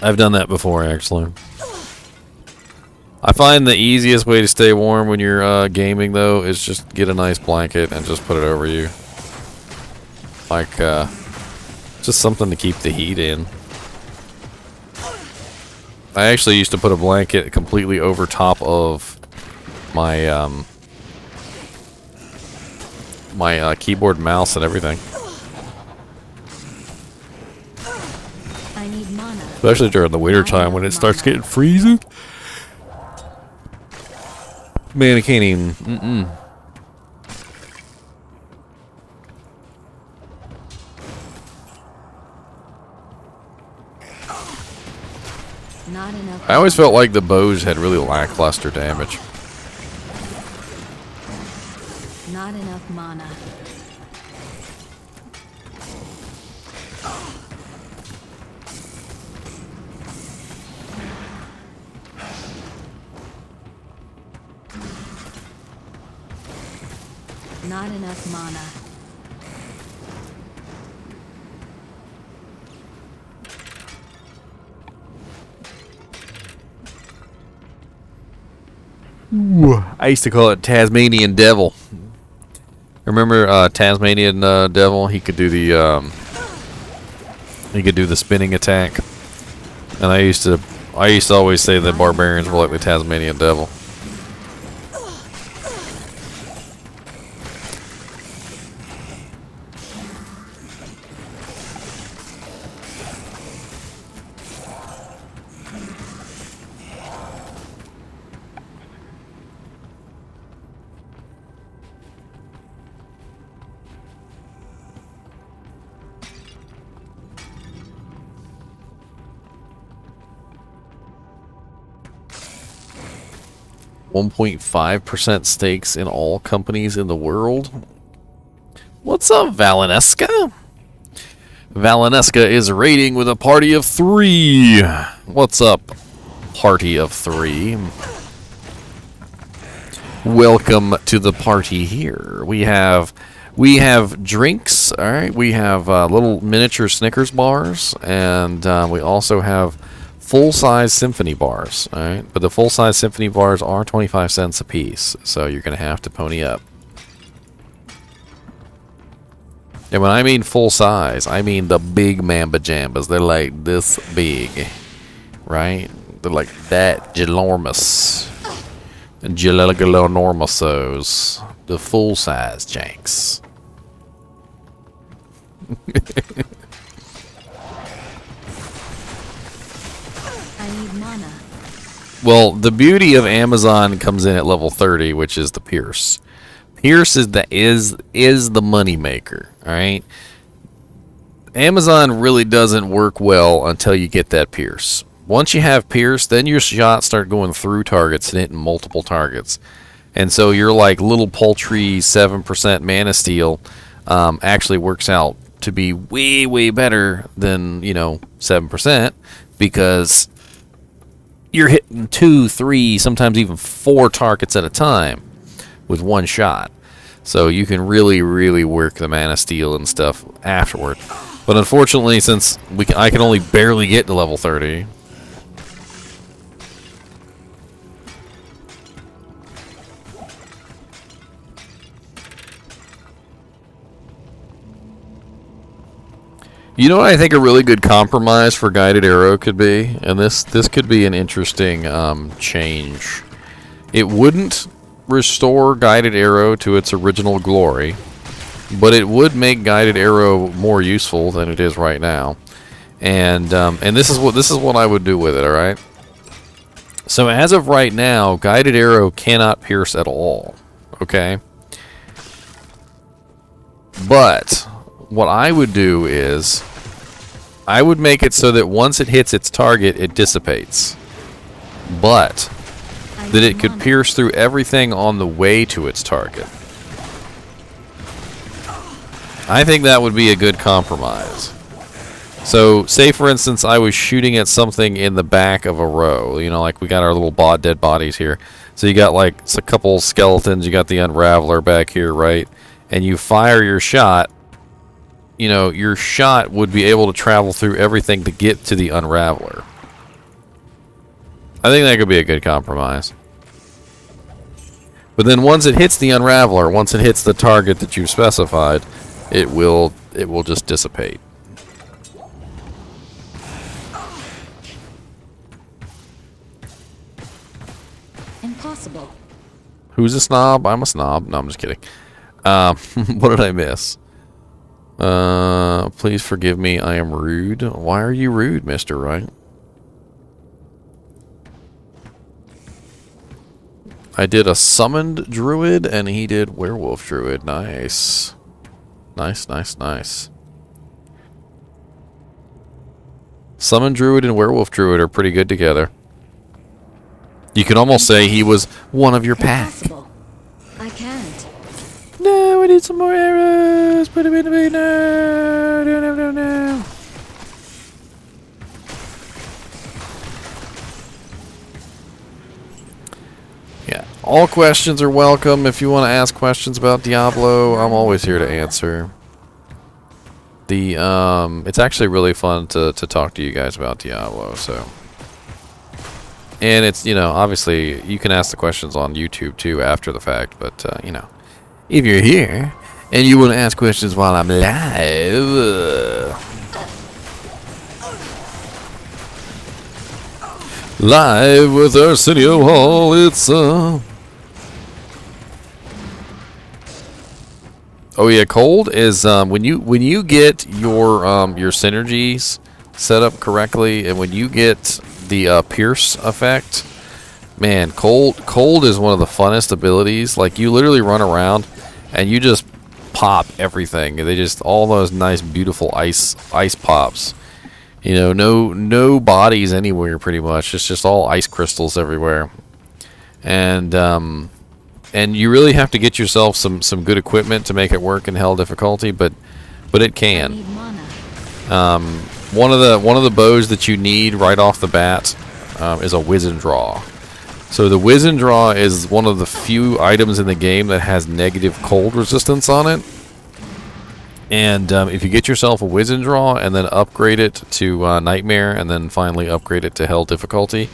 I've done that before, actually. I find the easiest way to stay warm when you're gaming, though, is just get a nice blanket and just put it over you. Like, Just something to keep the heat in. I actually used to put a blanket completely over top of my keyboard, mouse, and everything. I need mana. Especially during the winter time when it starts getting freezing. Man, I can't even. Not enough. I always felt like the bows had really lackluster damage. Not enough mana. Not enough mana. I used to call it Tasmanian Devil. Remember Tasmanian Devil? He could do the spinning attack. And I used to always say that barbarians were like the Tasmanian Devil. .5% stakes in all companies in the world. What's up, Valenesca? Valenesca is raiding with a party of 3. What's up, party of 3? Welcome to the party here. We have drinks. All right, we have little miniature Snickers bars, and we also have full-size symphony bars. All right, but the full-size symphony bars are 25 cents a piece, so you're gonna have to pony up. And when I mean full-size, I mean the big mamba jambas. They're like this big, right? They're like that ginormous. Ginormosos. The full-size janks. I need mana. Well, the beauty of Amazon comes in at level 30, which is the Pierce. Pierce is the money maker, all right? Amazon really doesn't work well until you get that Pierce. Once you have Pierce, then your shots start going through targets and hitting multiple targets. And so your like little paltry 7% mana steal actually works out to be way, way better than, 7%, because you're hitting 2, 3, sometimes even 4 targets at a time with one shot. So you can really, really work the mana steal and stuff afterward. But unfortunately, since I can only barely get to level 30. You know what I think a really good compromise for Guided Arrow could be? And this could be an interesting change. It wouldn't restore Guided Arrow to its original glory, but it would make Guided Arrow more useful than it is right now. And this is what I would do with it, alright? So as of right now, Guided Arrow cannot pierce at all. Okay? But what I would do is I would make it so that once it hits its target, it dissipates. But that it could pierce through everything on the way to its target. I think that would be a good compromise. So, say for instance I was shooting at something in the back of a row. Like we got our little dead bodies here. So you got like a couple skeletons, you got the Unraveler back here, right? And you fire your shot. Your shot would be able to travel through everything to get to the Unraveler. I think that could be a good compromise. But then once it hits the Unraveler, once it hits the target that you've specified, it will just dissipate. Impossible. Who's a snob? I'm a snob. No, I'm just kidding. What did I miss? Please forgive me. I am rude. Why are you rude, Mr. Right? I did a summoned druid, and he did werewolf druid. Nice. Nice, nice, nice. Summoned druid and werewolf druid are pretty good together. You can almost say he was one of your pack. Impossible. I can't. No, I need some more arrows. Put them in the bin. No, no, no, no, no. Yeah. All questions are welcome. If you want to ask questions about Diablo, I'm always here to answer. It's actually really fun to talk to you guys about Diablo, so. And it's, you know, obviously you can ask the questions on YouTube too after the fact, but you know, if you're here and you want to ask questions while I'm live, live with Arsenio Hall, it's oh yeah, cold is when you get your synergies set up correctly, and when you get the pierce effect, man, cold is one of the funnest abilities. Like, you literally run around and you just pop everything. They just, all those nice beautiful ice pops. You know, no bodies anywhere pretty much. It's just all ice crystals everywhere. And you really have to get yourself some good equipment to make it work in hell difficulty, but it I can. need mana. One of the bows that you need right off the bat is a Wizen Draw. So the Wizen Draw is one of the few items in the game that has negative cold resistance on it. And if you get yourself a Wizen Draw and then upgrade it to Nightmare and then finally upgrade it to Hell difficulty,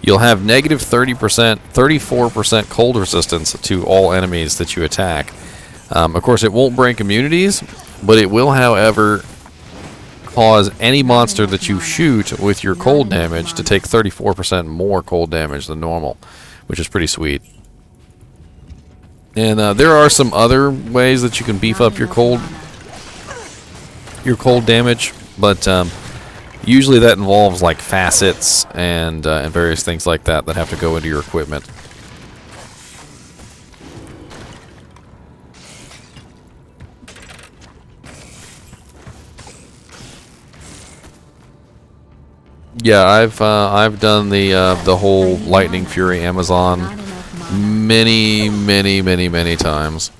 you'll have negative 30%, 34% cold resistance to all enemies that you attack. Of course, it won't break immunities, but it will, however, cause any monster that you shoot with your cold damage to take 34% more cold damage than normal, which is pretty sweet. And there are some other ways that you can beef up your cold damage, but usually that involves like facets and various things like that have to go into your equipment. Yeah, I've done the whole Lightning Fury Amazon Not enough mana. many times.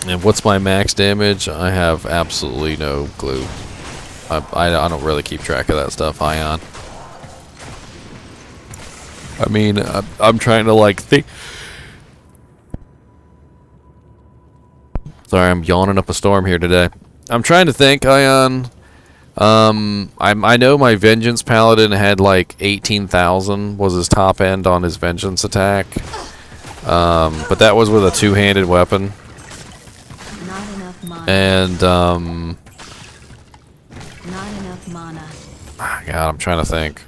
And what's my max damage? I have absolutely no clue. I don't really keep track of that stuff, Ion. I mean, I'm trying to like think. Sorry, I'm yawning up a storm here today. I'm trying to think, Ion. I know my Vengeance Paladin had like 18,000 was his top end on his Vengeance attack. But that was with a two-handed weapon. Not enough mana. And Not enough mana. God, I'm trying to think.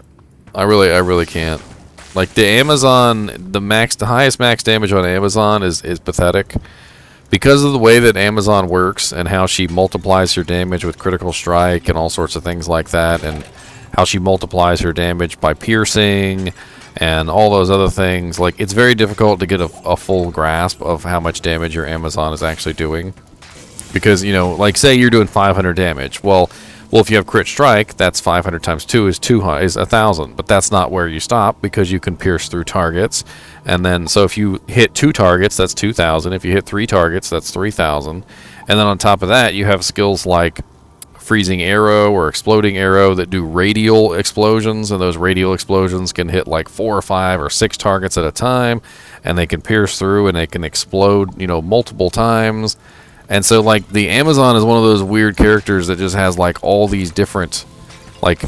I really can't. Like the Amazon, the highest max damage on Amazon is pathetic. Because of the way that Amazon works and how she multiplies her damage with critical strike and all sorts of things like that, and how she multiplies her damage by piercing and all those other things, like, it's very difficult to get a full grasp of how much damage your Amazon is actually doing. Because, you know, like, say you're doing 500 damage. Well, if you have crit strike, that's 500 times 2 is 1,000. But that's not where you stop, because you can pierce through targets. And then, so if you hit 2 targets, that's 2,000. If you hit 3 targets, that's 3,000. And then on top of that, you have skills like freezing arrow or exploding arrow that do radial explosions. And those radial explosions can hit like 4 or 5 or 6 targets at a time. And they can pierce through and they can explode, you know, multiple times. And so, like, the Amazon is one of those weird characters that just has, like, all these different, like,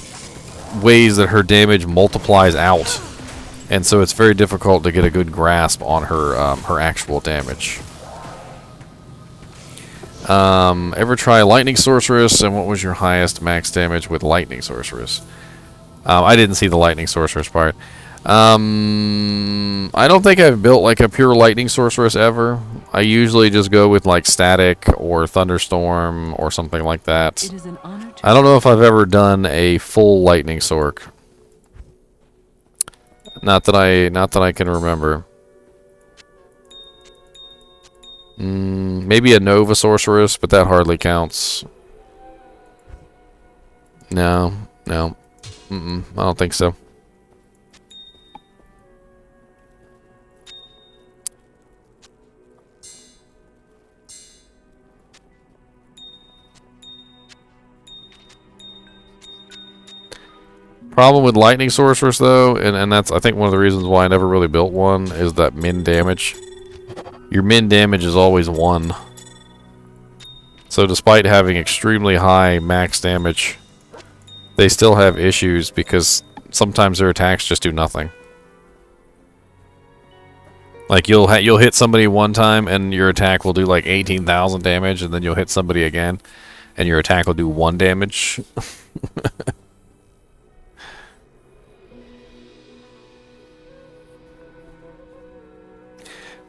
ways that her damage multiplies out. And so it's very difficult to get a good grasp on her her actual damage. Ever try Lightning Sorceress, and what was your highest max damage with Lightning Sorceress? I didn't see the lightning sorceress part. I don't think I've built like a pure lightning sorceress ever. I usually just go with like static or thunderstorm or something like that. It is an honor to I don't know if I've ever done a full lightning sorc. Not that I can remember. Maybe a Nova sorceress, but that hardly counts. No, no. I don't think so. Problem with lightning sorceress though, and that's I think one of the reasons why I never really built one, is that min damage. Your min damage is always 1. So despite having extremely high max damage, they still have issues because sometimes their attacks just do nothing. Like you'll hit somebody one time and your attack will do like 18,000 damage, and then you'll hit somebody again and your attack will do 1 damage.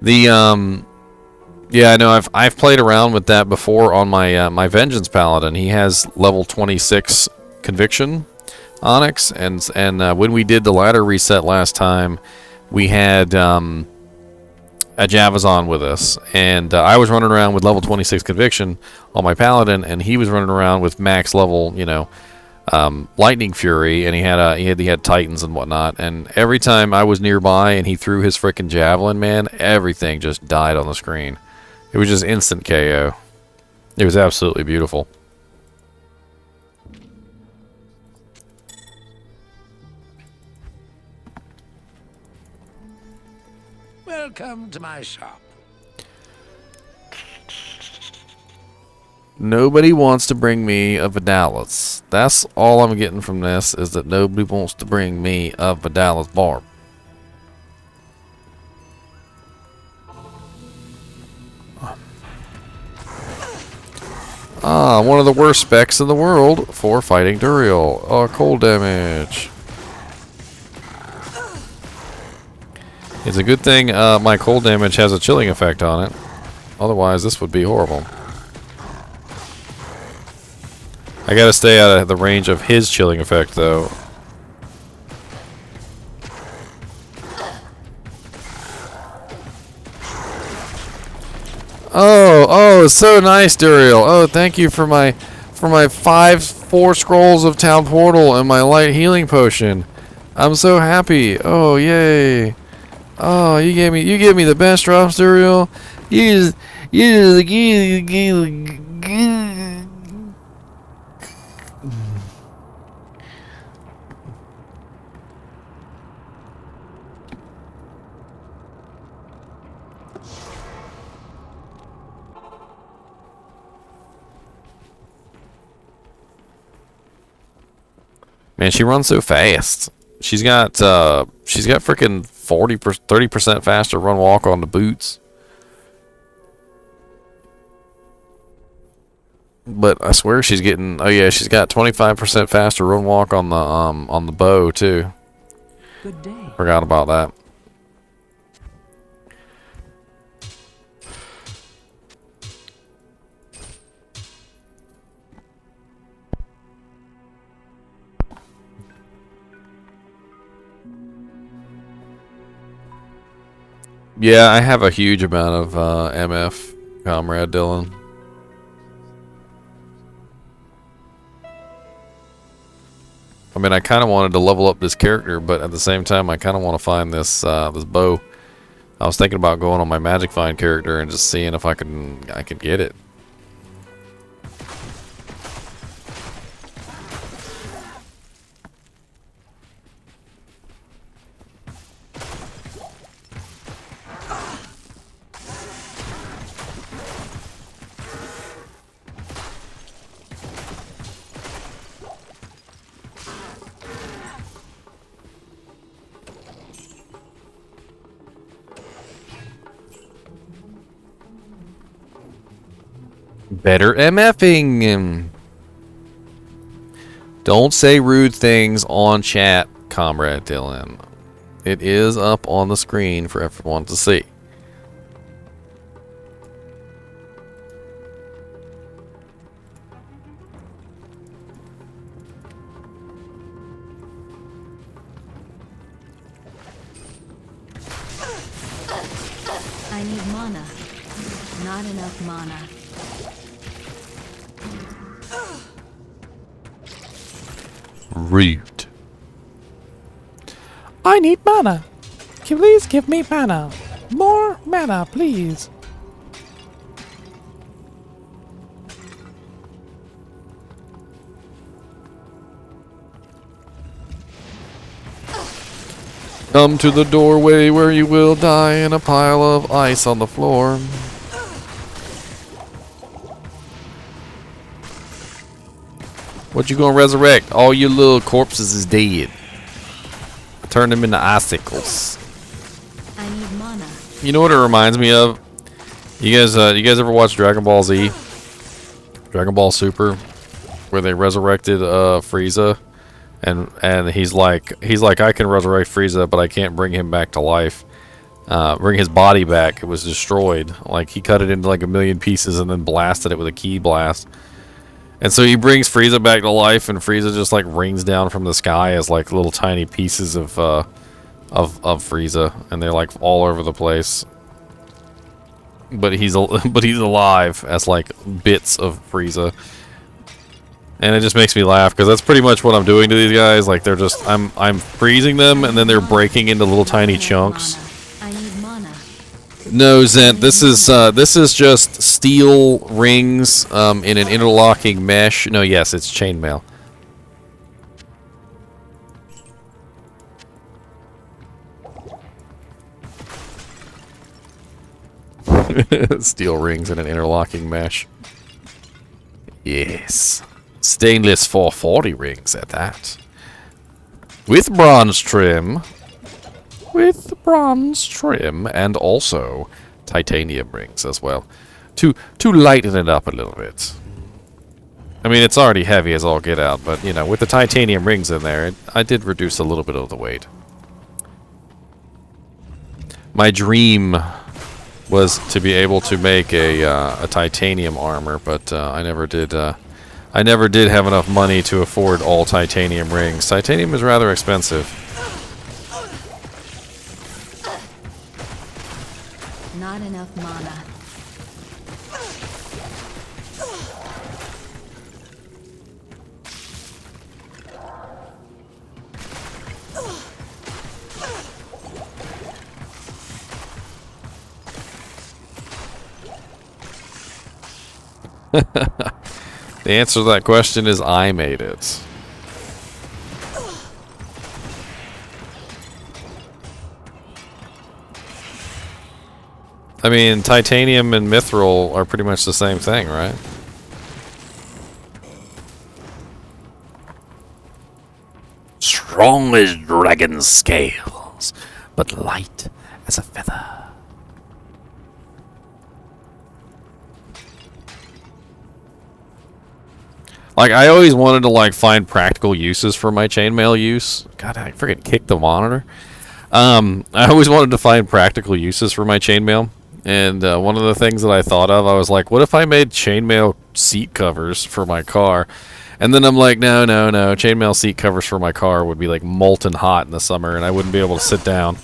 Yeah, I know I've played around with that before on my my Vengeance Paladin. He has level 26 Conviction Onyx, and when we did the ladder reset last time, we had a Javazon with us, and I was running around with level 26 Conviction on my Paladin, and he was running around with max level, you know, Lightning Fury, and he had Titans and whatnot. And every time I was nearby and he threw his frickin' javelin, man, everything just died on the screen. It was just instant KO. It was absolutely beautiful. Welcome to my shop. Nobody wants to bring me a Vidalis. That's all I'm getting from this, is that nobody wants to bring me a Vidalis barb. Ah, one of the worst specs in the world for fighting Duriel. Oh, cold damage. It's a good thing my cold damage has a chilling effect on it. Otherwise, this would be horrible. I gotta stay out of the range of his chilling effect, though. Oh, so nice, Duriel. Oh, thank you for my 4 scrolls of Town Portal and my light healing potion. I'm so happy. Oh, yay. Oh, you gave me the best drops, Duriel. You just Man, she runs so fast. She's got freaking 30% faster run walk on the boots. But I swear she's getting, oh yeah, she's got 25% faster run walk on the bow too. Good day. Forgot about that. Yeah, I have a huge amount of MF, Comrade Dylan. I mean, I kind of wanted to level up this character, but at the same time, I kind of want to find this this bow. I was thinking about going on my Magic Find character and just seeing if I could get it. Better MFing. Don't say rude things on chat, Comrade Dylan. It is up on the screen for everyone to see. I need mana. Not enough mana. Rude. I need mana. Please give me mana. More mana, please. Come to the doorway where you will die in a pile of ice on the floor. What you gonna resurrect? All your little corpses is dead. Turn them into icicles. I need mana. You know what it reminds me of? You guys ever watch Dragon Ball Z? Dragon Ball Super, where they resurrected Frieza, and he's like I can resurrect Frieza, but I can't bring him back to life. Bring his body back. It was destroyed. Like he cut it into like a million pieces and then blasted it with a ki blast. And so he brings Frieza back to life, and Frieza just like rains down from the sky as like little tiny pieces of Frieza, and they're like all over the place. But he's alive as like bits of Frieza, and it just makes me laugh because that's pretty much what I'm doing to these guys. Like they're just I'm freezing them, and then they're breaking into little tiny chunks. I need mana. No, Zent, this is just steel rings in an interlocking mesh. No, yes, it's chainmail. Steel rings in an interlocking mesh. Yes. Stainless 440 rings at that. With bronze trim. With bronze trim and also titanium rings as well. To lighten it up a little bit. I mean, it's already heavy as all get out, but you know, with the titanium rings in there, I did reduce a little bit of the weight. My dream was to be able to make a titanium armor, but I never did. I never did have enough money to afford all titanium rings. Titanium is rather expensive. Not enough mana. The answer to that question is I made it. I mean, titanium and mithril are pretty much the same thing, right? Strong as dragon scales, but light as a feather. Like, I always wanted to, like, find practical uses for my chainmail use. God, I freaking kicked the monitor. I always wanted to find practical uses for my chainmail. And one of the things that I thought of, I was like, what if I made chainmail seat covers for my car? And then I'm like, no. Chainmail seat covers for my car would be, like, molten hot in the summer, and I wouldn't be able to sit down.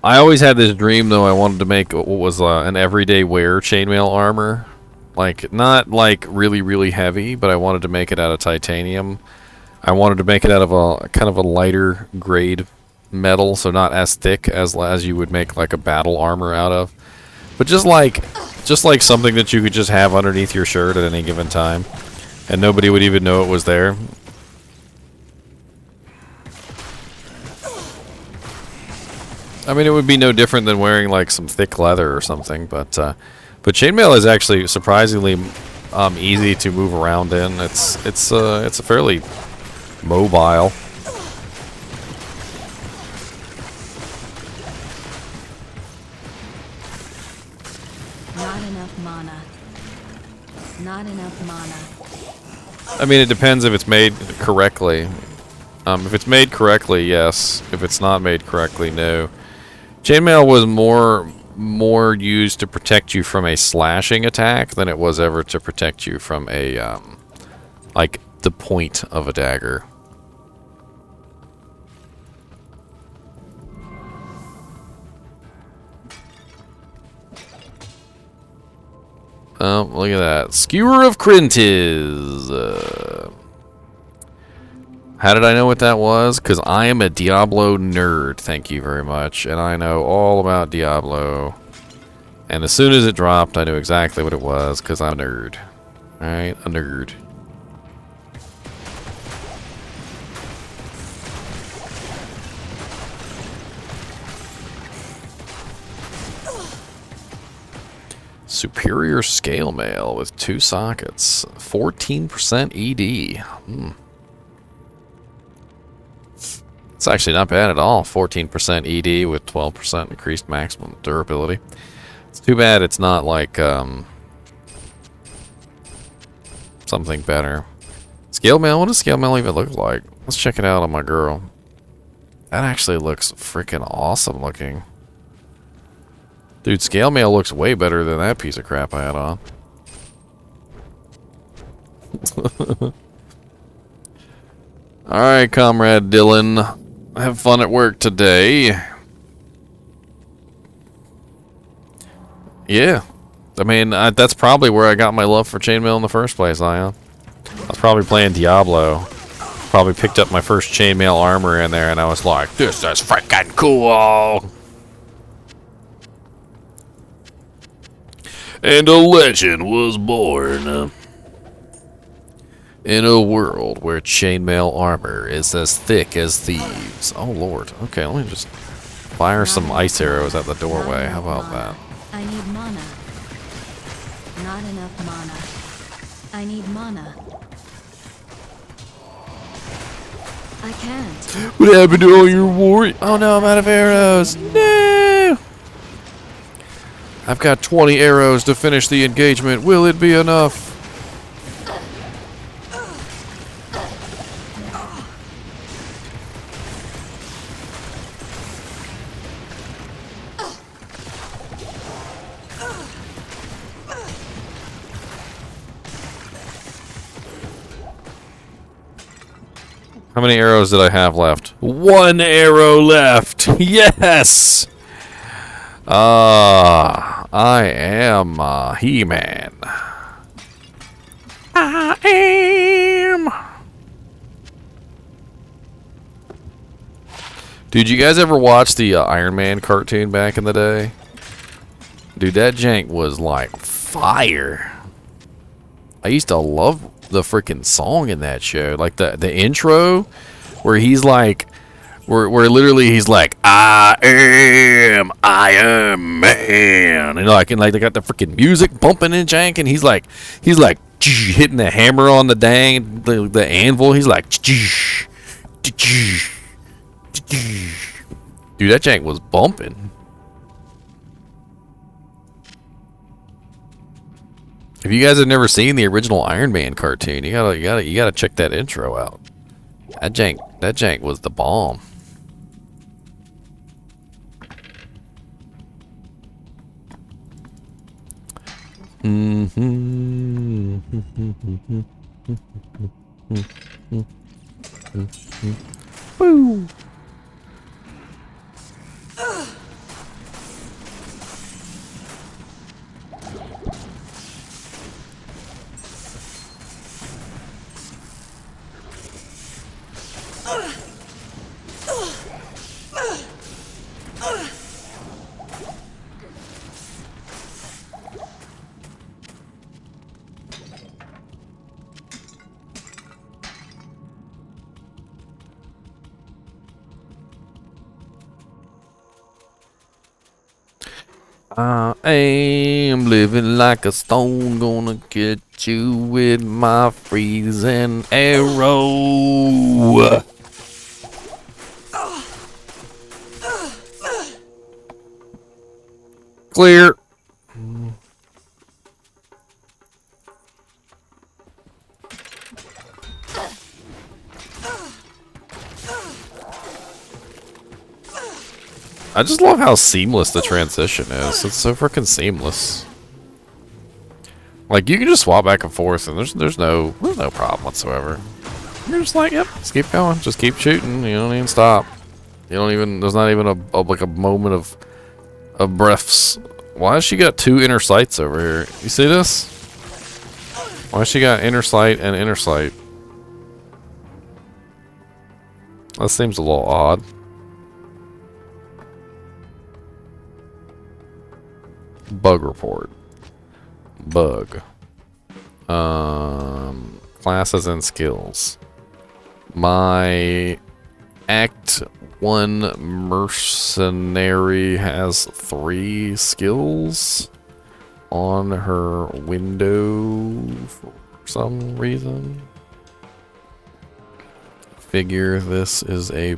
I always had this dream, though. I wanted to make what was an everyday wear chainmail armor. Like, not like really heavy, but I wanted to make it out of titanium. I wanted to make it out of a kind of a lighter grade metal, so not as thick as you would make like a battle armor out of. But just like something that you could just have underneath your shirt at any given time, and nobody would even know it was there. I mean, it would be no different than wearing like some thick leather or something, but chainmail is actually surprisingly easy to move around in. It's a fairly mobile. Not enough mana. Not enough mana. I mean, it depends if it's made correctly. If it's made correctly, yes. If it's not made correctly, no. Chainmail was more used to protect you from a slashing attack than it was ever to protect you from a like the point of a dagger. Look at that. Skewer of Crintiz. How did I know what that was? Because I am a Diablo nerd, thank you very much. And I know all about Diablo. And as soon as it dropped, I knew exactly what it was, because I'm a nerd. Alright, a nerd. Superior scale mail with 2 sockets. 14% ED. It's actually not bad at all. 14% ED with 12% increased maximum durability. It's too bad it's not like something better. Scale mail? What does scale mail even look like? Let's check it out on my girl. That actually looks freaking awesome looking. Dude, scale mail looks way better than that piece of crap I had on. Alright, Comrade Dylan. Have fun at work today. Yeah. I mean, that's probably where I got my love for chainmail in the first place, Ion. I was probably playing Diablo. Probably picked up my first chainmail armor in there, and I was like, this is freaking cool! And a legend was born. In a world where chainmail armor is as thick as thieves. Oh lord. Okay, let me just fire some ice arrows at the doorway. How about that? I need mana. Not enough mana. I need mana. I can't. What happened to all your war? Oh no, I'm out of arrows. No! I've got 20 arrows to finish the engagement. Will it be enough? How many arrows did I have left? 1 arrow left! Yes! I am He-Man. I am. Dude, you guys ever watch the Iron Man cartoon back in the day? Dude, that jank was like fire. I used to love the freaking song in that show, like the intro, where he's like, where literally he's like, I am man, and like they got the freaking music bumping and janking. He's like hitting the hammer on the the anvil. He's like, dude, that jank was bumping. If you guys have never seen the original Iron Man cartoon, you gotta check that intro out. That jank was the bomb. Woo. I am living like a stone, gonna get you with my freezing arrow. Clear. I just love how seamless the transition is. It's so freaking seamless. Like you can just swap back and forth, and there's no problem whatsoever. You're just like, yep, just keep going, just keep shooting. You don't even stop. You don't even. There's not even like a moment of breaths. Why has she got two inner sights over here? You see this? Why has she got inner sight and inner sight? That seems a little odd. Bug report. Bug. Classes and skills. My Act 1 mercenary has 3 skills on her window for some reason. Figure this is a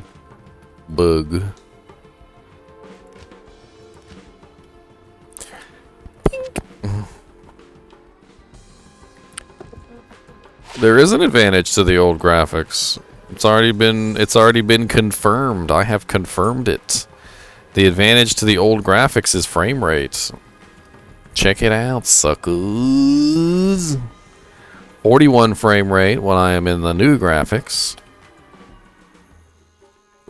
bug. There is an advantage to the old graphics. It's already been confirmed. I have confirmed it. The advantage to the old graphics is frame rate. Check it out, suckers. 41 frame rate when I am in the new graphics.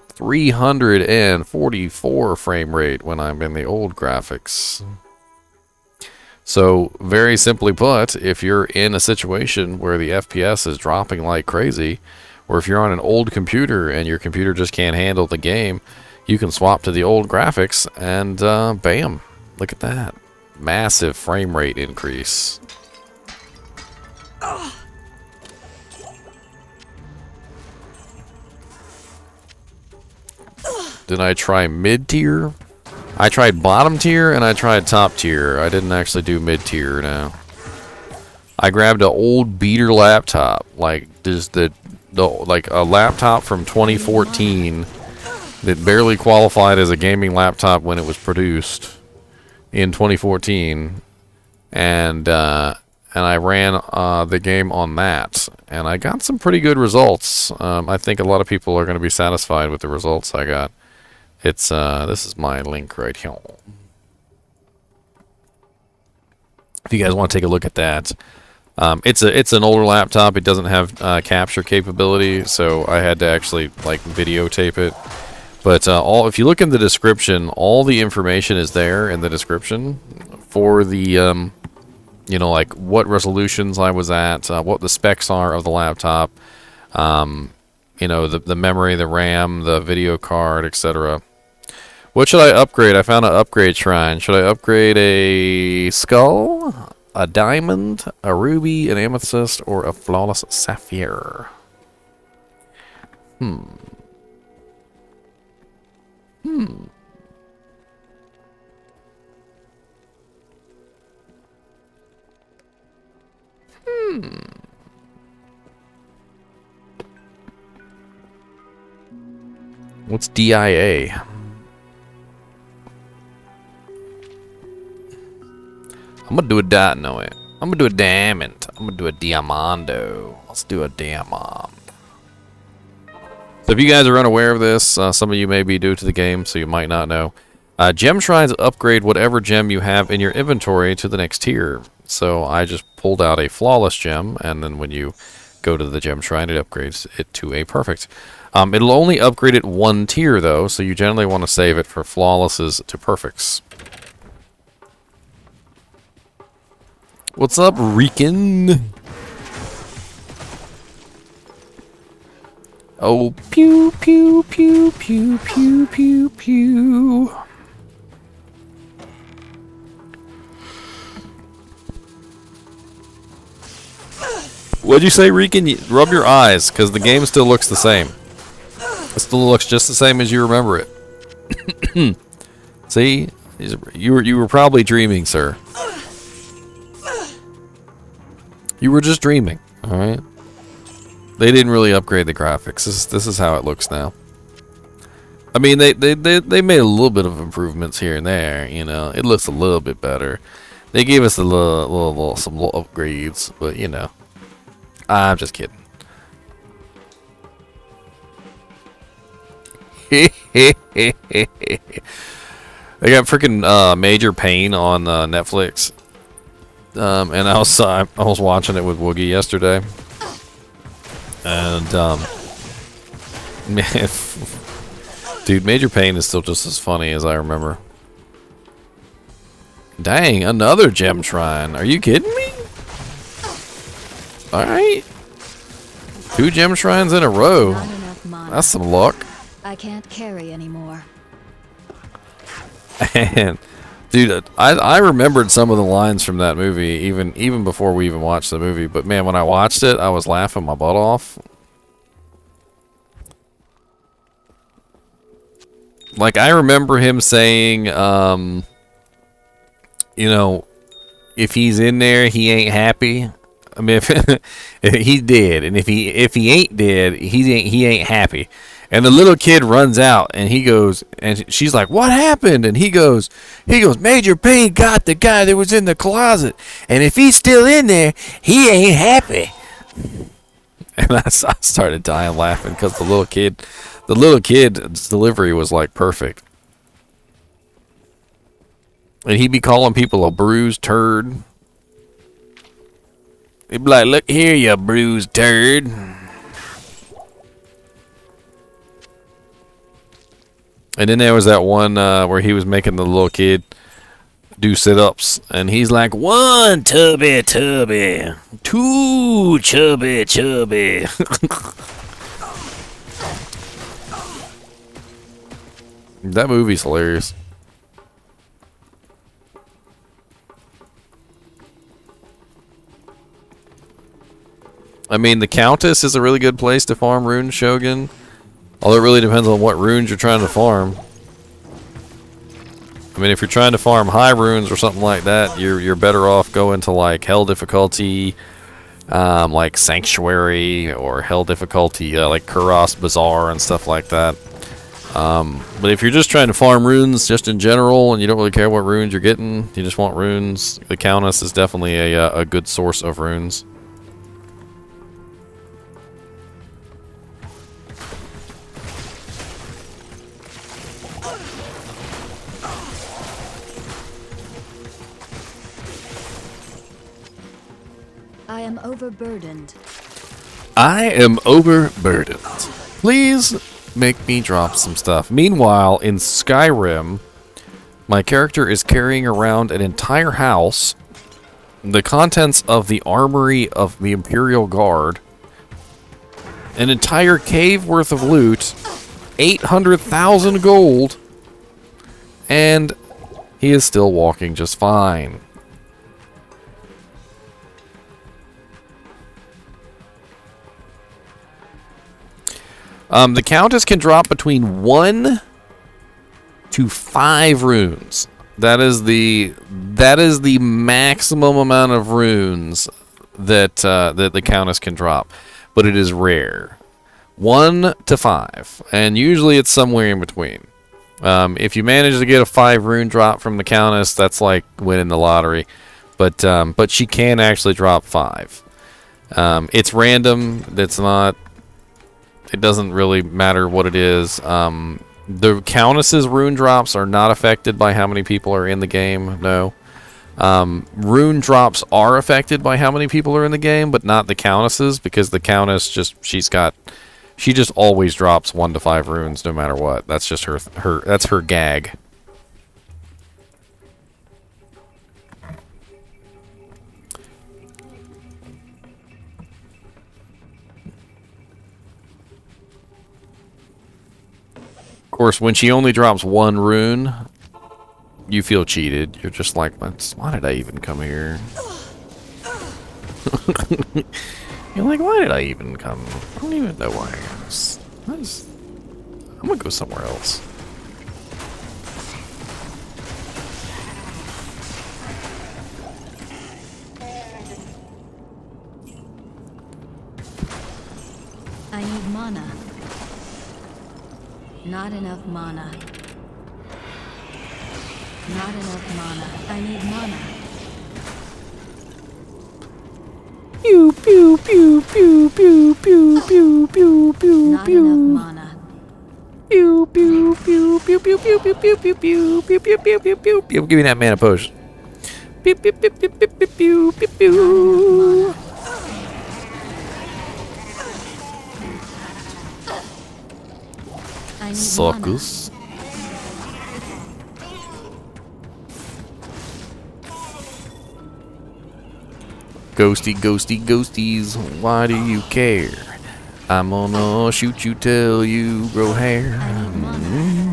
344 frame rate when I'm in the old graphics. So, very simply put, if you're in a situation where the FPS is dropping like crazy, or if you're on an old computer and your computer just can't handle the game, you can swap to the old graphics and bam, look at that. Massive frame rate increase. Did I try mid-tier? I tried bottom tier and I tried top tier. I didn't actually do mid tier now. I grabbed an old beater laptop, like just like a laptop from 2014 that barely qualified as a gaming laptop when it was produced in 2014, and I ran the game on that, and I got some pretty good results. I think a lot of people are going to be satisfied with the results I got. It's this is my link right here. If you guys want to take a look at that, it's an older laptop. It doesn't have capture capability, so I had to actually like videotape it. But if you look in the description, all the information is there in the description for the you know, like what resolutions I was at, what the specs are of the laptop, you know, the memory, the RAM, the video card, etc. What should I upgrade? I found an upgrade shrine. Should I upgrade a skull, a diamond, a ruby, an amethyst, or a flawless sapphire? What's DIA? I'm gonna do a I'm gonna do a diamond. I'm gonna do a diamando. Let's do a diamond. So if you guys are unaware of this, some of you may be new to the game, so you might not know. Gem shrines upgrade whatever gem you have in your inventory to the next tier. So I just pulled out a flawless gem, and then when you go to the gem shrine, it upgrades it to a perfect. It'll only upgrade it 1 tier, though, so you generally want to save it for flawlesses to perfects. What's up, Rican? Oh, pew, pew, pew, pew, pew, pew, pew. What'd you say, Rican? Rub your eyes, because the game still looks the same. It still looks just the same as you remember it. See? You were probably dreaming, sir. You were just dreaming. All right. They didn't really upgrade the graphics. This is how it looks now. I mean, they made a little bit of improvements here and there. You know, it looks a little bit better. They gave us some little upgrades, but you know, I'm just kidding. They got freaking Major Pain on Netflix, and I was watching it with Woogie yesterday, and man, dude, Major Pain is still just as funny as I remember. Dang, another gem shrine. Are you kidding me? Alright. 2 gem shrines in a row. Not enough mana. That's some luck. I can't carry anymore. And dude, I remembered some of the lines from that movie even before we even watched the movie, but man, when I watched it, I was laughing my butt off. Like, I remember him saying, you know, if he's in there, he ain't happy. I mean, if he's dead, and if he ain't dead, he ain't happy. And the little kid runs out, and he goes, and she's like, "What happened?" And he goes, "Major Payne got the guy that was in the closet, and if he's still in there, he ain't happy." And I started dying laughing because the little kid's delivery was like perfect. And he'd be calling people a bruised turd. He'd be like, "Look here, you bruised turd." And then there was that one where he was making the little kid do sit-ups. And he's like, "1 tubby tubby, 2 chubby chubby." That movie's hilarious. I mean, the Countess is a really good place to farm runes, Shogun. Although it really depends on what runes you're trying to farm. I mean, if you're trying to farm high runes or something like that, you're better off going to like hell difficulty, like Sanctuary, or hell difficulty like Kuros Bazaar and stuff like that. But if you're just trying to farm runes just in general and you don't really care what runes you're getting, you just want runes, the Countess is definitely a good source of runes. I am overburdened. I am overburdened. Please make me drop some stuff. Meanwhile, in Skyrim, my character is carrying around an entire house, the contents of the armory of the Imperial Guard, an entire cave worth of loot, 800,000 gold, and he is still walking just fine. The Countess can drop between 1 to 5 runes. That is the maximum amount of runes that the Countess can drop, but it is rare. 1 to 5, and usually it's somewhere in between. If you manage to get a 5 rune drop from the Countess, that's like winning the lottery. But she can actually drop 5. It's random. It's not. It doesn't really matter what it is. The Countess's rune drops are not affected by how many people are in the game. No. Rune drops are affected by how many people are in the game, but not the Countess's, because the Countess she just always drops 1 to 5 runes no matter what. That's just that's her gag. Of course, when she only drops 1 rune, you feel cheated. You're just like, why did I even come here? You're like, why did I even come? I don't even know why I was. I'm gonna go somewhere else. I need mana. Not enough mana. Not enough mana. I need mana. Pew pew pew pew pew pew pew pew pew Not enough pew. mana. Pew pew pew pew pew pew pew pew pew pew pew pew pew pew pew pew. Give me that mana potion. Pew pew pew pew pew pew pew pew pew. I need Suckers. Ghosty, ghosty, ghosties, why do you care? I'm gonna shoot you till you grow hair. I need mana.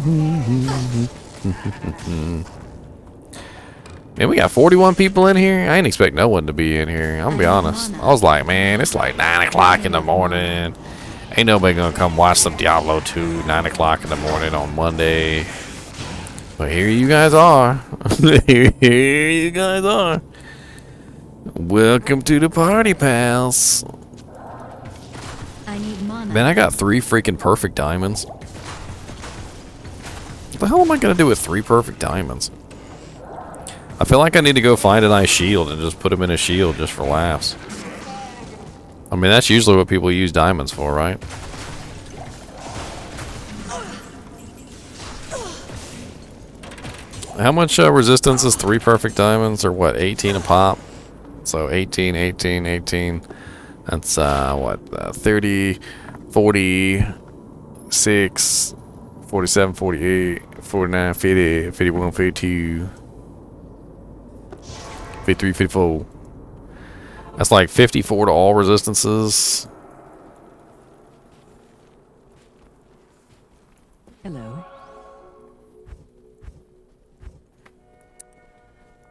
Man, we got 41 people in here. I ain't expect no one to be in here. I'm gonna be honest. I was like, man, it's like 9 o'clock in the morning. Ain't nobody gonna come watch some Diablo 2 9 o'clock in the morning on Monday. But here you guys are. Here you guys are. Welcome to the party, pals. I need mana. Man, I got 3 freaking perfect diamonds. What the hell am I gonna do with 3 perfect diamonds? I feel like I need to go find a nice shield and just put them in a shield just for laughs. I mean, that's usually what people use diamonds for, right? How much resistance is 3 perfect diamonds? Or what, 18 a pop? So 18, 18, 18. That's, what, 30, 46, 47, 48, 49, 50, 51, 52, 53, 54. That's like 54 to all resistances. Hello.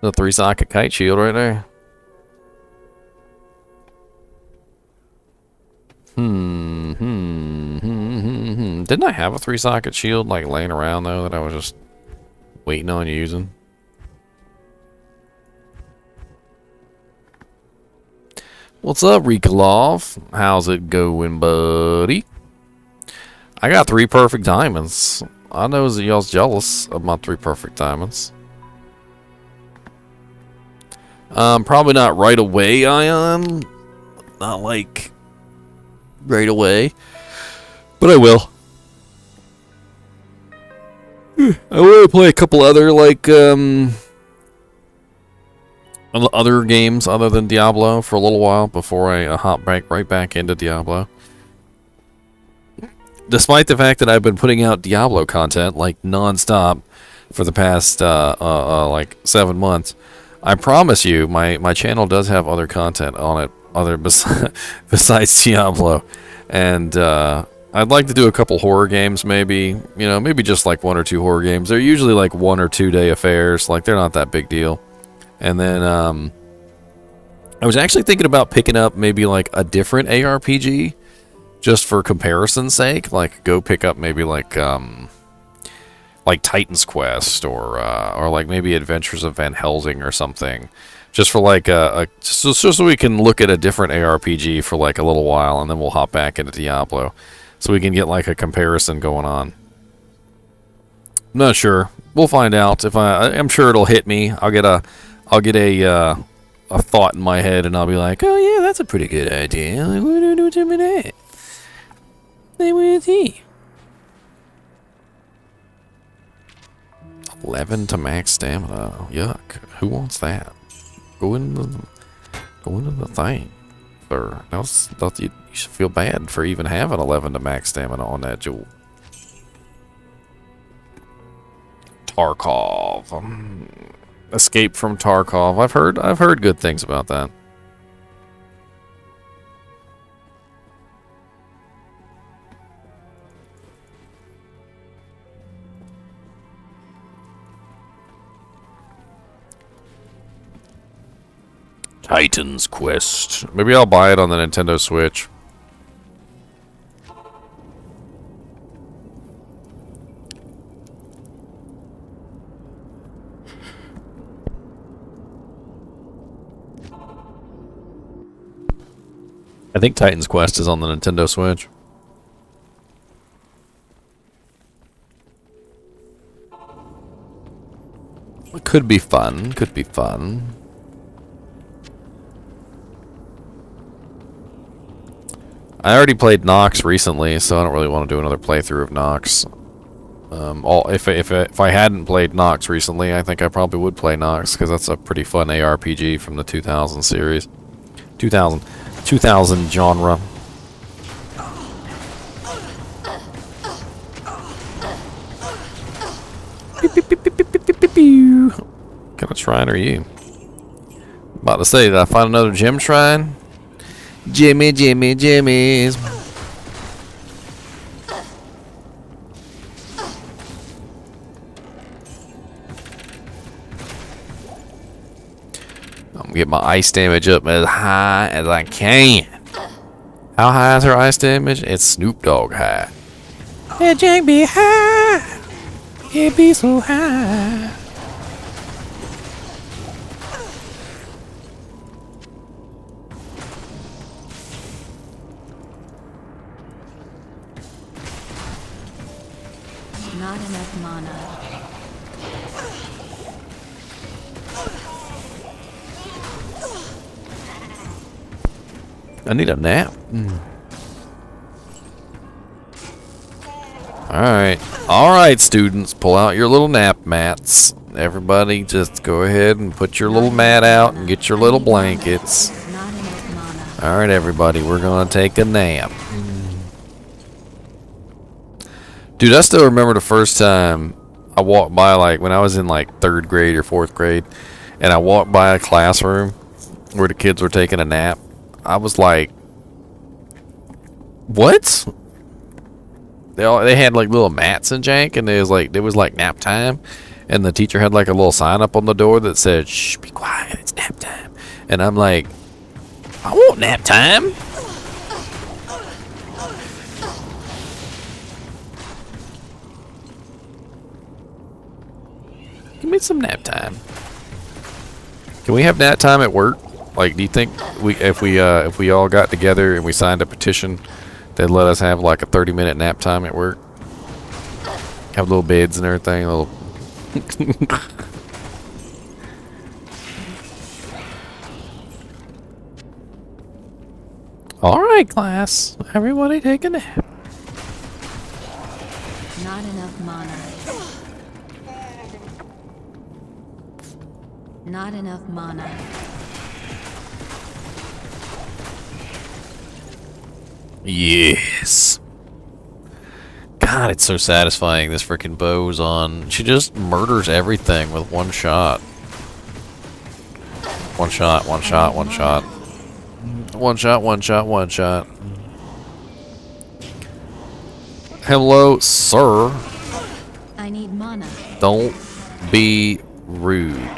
The 3-socket kite shield right there. Didn't I have a 3-socket shield like laying around though that I was just waiting on using? What's up, Rikolov? How's it going, buddy? I got 3 perfect diamonds. I know that y'all's jealous of my 3 perfect diamonds. Probably not right away, Ion. Not like right away. But I will. I will play a couple other, like, other games other than Diablo for a little while before I hop right back into Diablo. Despite the fact that I've been putting out Diablo content like non-stop for the past like 7 months, I promise you my channel does have other content on it besides Diablo, and I'd like to do a couple horror games, maybe, you know, maybe just like 1 or 2 horror games. They're usually like 1 or 2 day affairs, like they're not that big deal. And then I was actually thinking about picking up maybe like a different ARPG just for comparison's sake. Like go pick up maybe like Titan's Quest or like maybe Adventures of Van Helsing or something. Just for like so we can look at a different ARPG for like a little while, and then we'll hop back into Diablo, so we can get like a comparison going on. I'm not sure. We'll find out. If I'm sure it'll hit me. I'll get a thought in my head, and I'll be like, oh yeah, that's a pretty good idea. Like, what do I do with that? They with he. 11 to max stamina. Yuck. Who wants that? Go into the thing. Sir. You should feel bad for even having 11 to max stamina on that jewel. Tarkov. Escape from Tarkov. I've heard good things about that. Titan's Quest. Maybe I'll buy it on the Nintendo Switch. I think Titan's Quest is on the Nintendo Switch. Could be fun. Could be fun. I already played Nox recently, so I don't really want to do another playthrough of Nox. If I hadn't played Nox recently, I think I probably would play Nox because that's a pretty fun ARPG from the 2000 series. 2000 genre. What kind of shrine are you? About to say, did I find another gem shrine? Jimmies. I'm gonna get my ice damage up as high as I can. How high is her ice damage? It's Snoop Dogg high. That jank be high. It be so high. Not enough mana. I need a nap. Alright, students, pull out your little nap mats. Everybody just go ahead and put your little mat out and get your little blankets. Not enough mana. Alright, everybody, we're gonna take a nap. Dude, I still remember the first time I walked by, like, when I was in, like, 3rd grade or 4th grade, and I walked by a classroom where the kids were taking a nap. I was like, what? They had, like, little mats and jank, and it was like nap time, and the teacher had, like, a little sign up on the door that said, shh, be quiet, it's nap time. And I'm like, I want nap time. Give me some nap time. Can we have nap time at work? Like, do you think if we all got together and we signed a petition, they'd let us have like a 30-minute nap time at work? Have little beds and everything. Little. All right, class. Everybody take a nap. Not enough mana. Not enough mana. Yes. God, it's so satisfying. This freaking bow's on. She just murders everything with one shot. One shot. One shot. One shot. One shot. One shot. One shot. Hello, sir. I need mana. Don't be rude.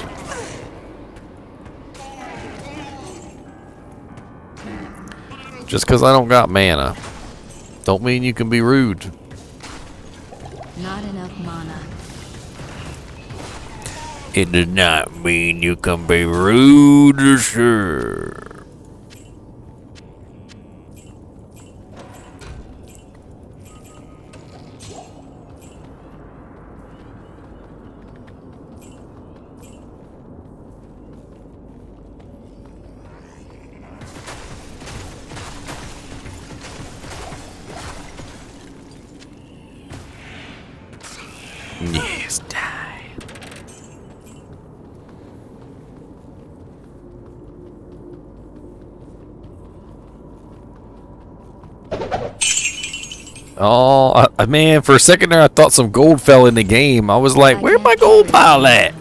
Just because I don't got mana, don't mean you can be rude. Not enough mana. It does not mean you can be rude, sir. Yes, die. Oh, man, for a second there I thought some gold fell in the game. I was like, where'd my gold pile at?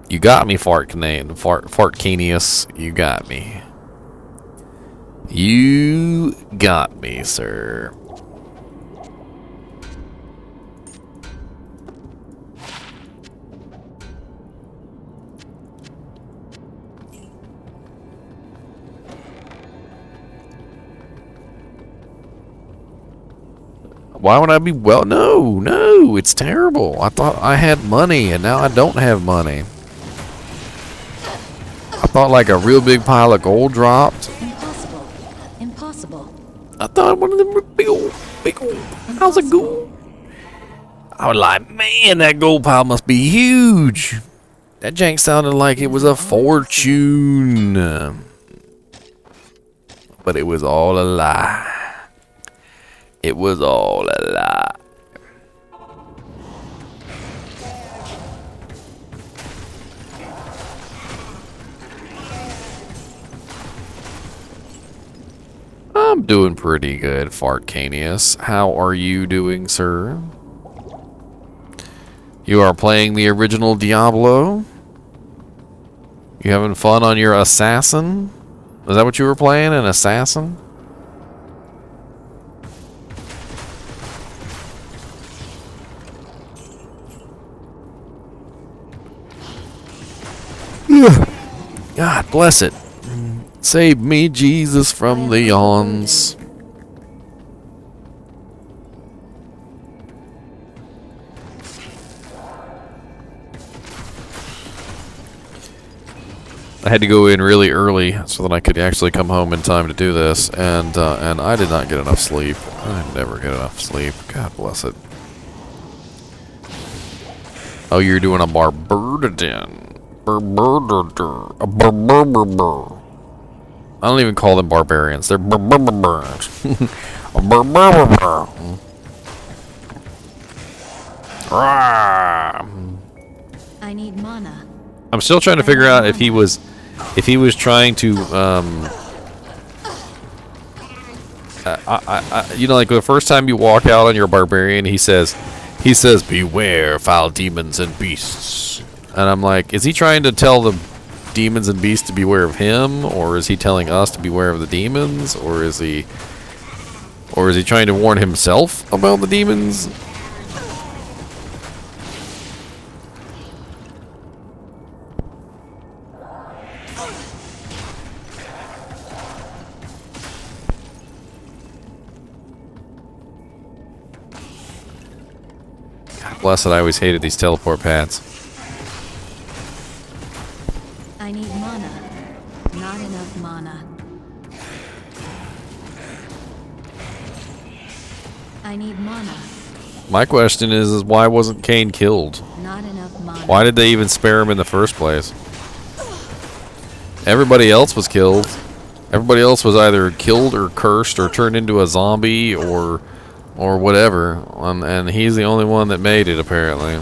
You got me, Fartkenius. You got me. You got me, sir. Why would I be well? No, it's terrible. I thought I had money and now I don't have money. I thought like a real big pile of gold dropped. Impossible. Impossible. I thought one of them were big old piles of gold. I was like, man, that gold pile must be huge. That jank sounded like it was a fortune. But it was all a lie. It was all a lie. I'm doing pretty good, Fartcanius. How are you doing, sir? You are playing the original Diablo? You having fun on your assassin? Is that what you were playing, an assassin? God bless it. Save me, Jesus, from the yawns. I had to go in really early so that I could actually come home in time to do this, and I did not get enough sleep. I never get enough sleep. God bless it. Oh, you're doing a barbarian. I don't even call them barbarians. They're barbarians. I need mana. I'm still trying to figure out if he was trying to you know, like the first time you walk out on your barbarian, he says beware foul demons and beasts. And I'm like, is he trying to tell the demons and beasts to beware of him, or is he telling us to beware of the demons, or is he trying to warn himself about the demons? God bless it, I always hated these teleport pads. I need mana. Not enough mana. I need mana. My question is why wasn't Cain killed? Not enough mana. Why did they even spare him in the first place? Everybody else was killed. Everybody else was either killed or cursed or turned into a zombie or whatever. And he's the only one that made it, apparently.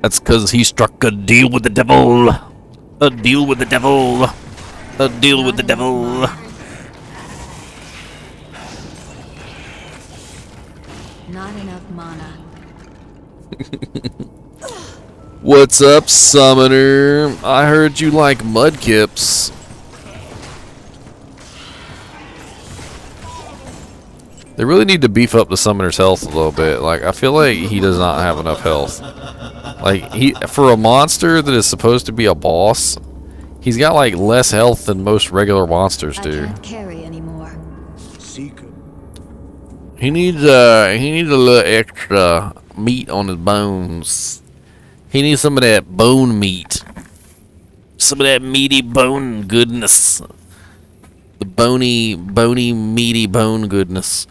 That's because he struck a deal with the devil. A deal with the devil. A deal with the devil. Not enough mana. What's up, summoner? I heard you like mudkips. They really need to beef up the summoner's health a little bit. Like, I feel like he does not have enough health. Like, for a monster that is supposed to be a boss, he's got like less health than most regular monsters do. I can't carry anymore. Seeker. He needs a little extra meat on his bones. He needs some of that bone meat. Some of that meaty bone goodness. The bony, meaty bone goodness.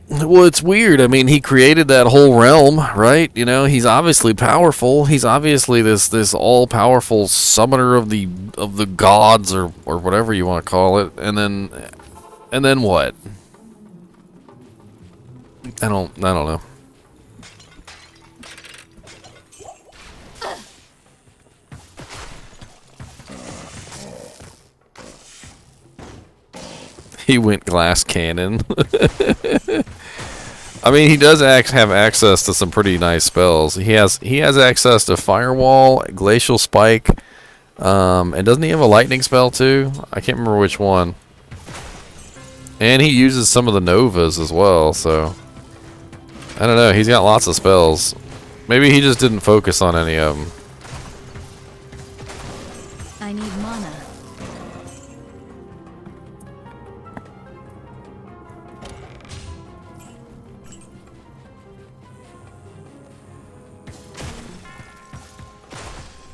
Well, it's weird. I mean, he created that whole realm, right? You know, he's obviously powerful. He's obviously this all-powerful summoner of the gods or whatever you want to call it. And then what? I don't know. He went glass cannon. I mean, he does have access to some pretty nice spells. He has access to Firewall, Glacial Spike, and doesn't he have a lightning spell too? I can't remember which one. And he uses some of the Novas as well, so I don't know. He's got lots of spells. Maybe he just didn't focus on any of them. I need mana.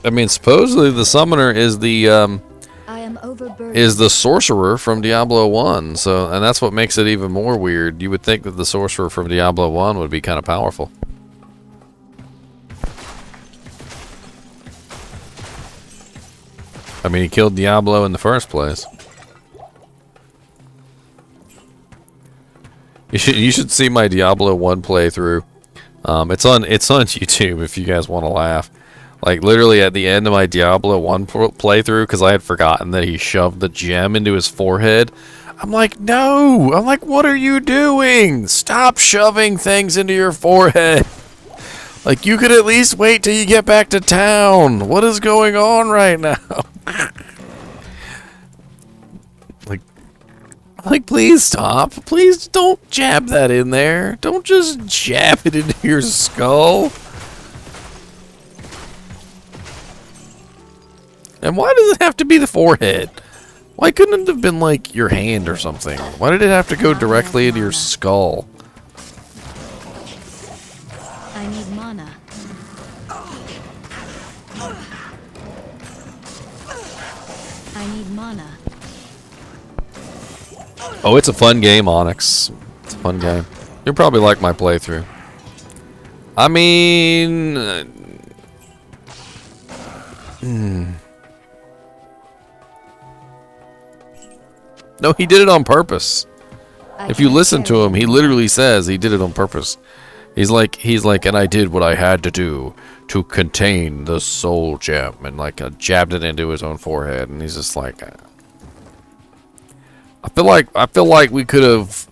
I mean, supposedly the summoner is the I am overburdened. sorcerer from Diablo 1. So, and that's what makes it even more weird. You would think that the sorcerer from Diablo 1 would be kind of powerful. I mean, he killed Diablo in the first place. You should see my Diablo 1 playthrough. It's on YouTube if you guys want to laugh. Like literally at the end of my Diablo 1 playthrough, because I had forgotten that he shoved the gem into his forehead. I'm like, no! I'm like, what are you doing? Stop shoving things into your forehead. Like, you could at least wait till you get back to town. What is going on right now? Like, please stop. Please don't jab that in there. Don't just jab it into your skull. And why does it have to be the forehead? Why couldn't it have been, like, your hand or something? Why did it have to go directly into your skull? I need mana. I need mana. Oh, it's a fun game, Onyx. It's a fun game. You'll probably like my playthrough. I mean... No, he did it on purpose. If you listen to him, he literally says he did it on purpose. He's like, and I did what I had to do to contain the soul gem, and like jabbed it into his own forehead, and he's just like, I feel like we could have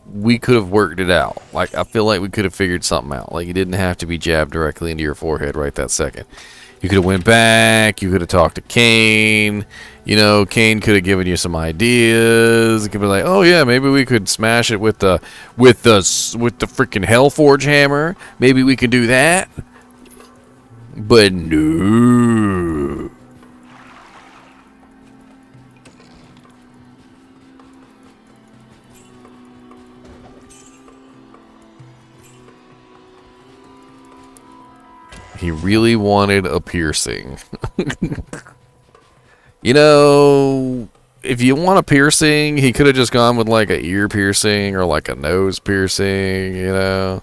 worked it out. Like I feel like we could have figured something out. Like you didn't have to be jabbed directly into your forehead right that second. You could have went back. You could have talked to Cain. You know, Cain could have given you some ideas. It could be like, oh yeah, maybe we could smash it with the freaking Hellforge hammer. Maybe we could do that. But no. He really wanted a piercing. You know, if you want a piercing, he could have just gone with like an ear piercing or like a nose piercing, you know.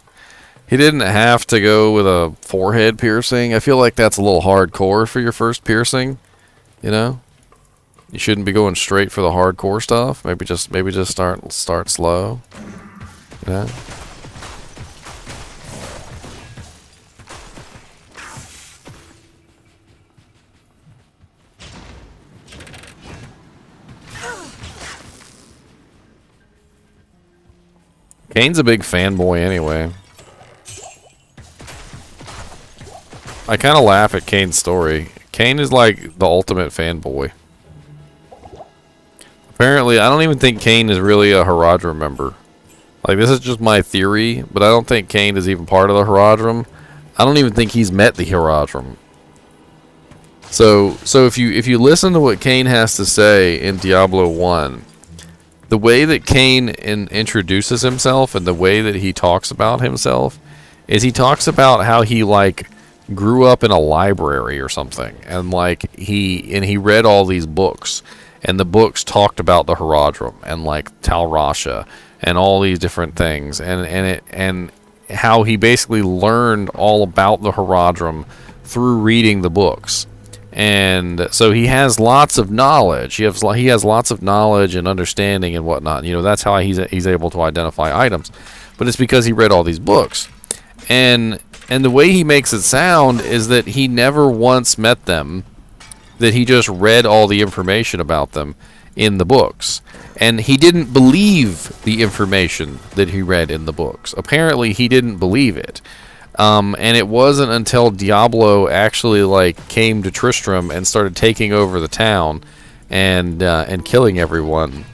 He didn't have to go with a forehead piercing. I feel like that's a little hardcore for your first piercing, you know. You shouldn't be going straight for the hardcore stuff. Maybe just start slow. You know? Kane's a big fanboy anyway. I kind of laugh at Kane's story. Kane is like the ultimate fanboy. Apparently, I don't even think Kane is really a Haradrim member. Like, this is just my theory, but I don't think Kane is even part of the Haradrim. I don't even think he's met the Haradrim. So if you listen to what Kane has to say in Diablo 1, the way that Cain introduces himself and the way that he talks about himself is he talks about how he like grew up in a library or something, and like he read all these books, and the books talked about the Haradrim and like Tal Rasha and all these different things, and how he basically learned all about the Haradrim through reading the books. And so he has lots of knowledge. He has lots of knowledge and understanding and whatnot. You know, that's how he's able to identify items. But it's because he read all these books. And the way he makes it sound is that he never once met them, that he just read all the information about them in the books. And he didn't believe the information that he read in the books. Apparently, he didn't believe it. And it wasn't until Diablo actually like came to Tristram and started taking over the town and killing everyone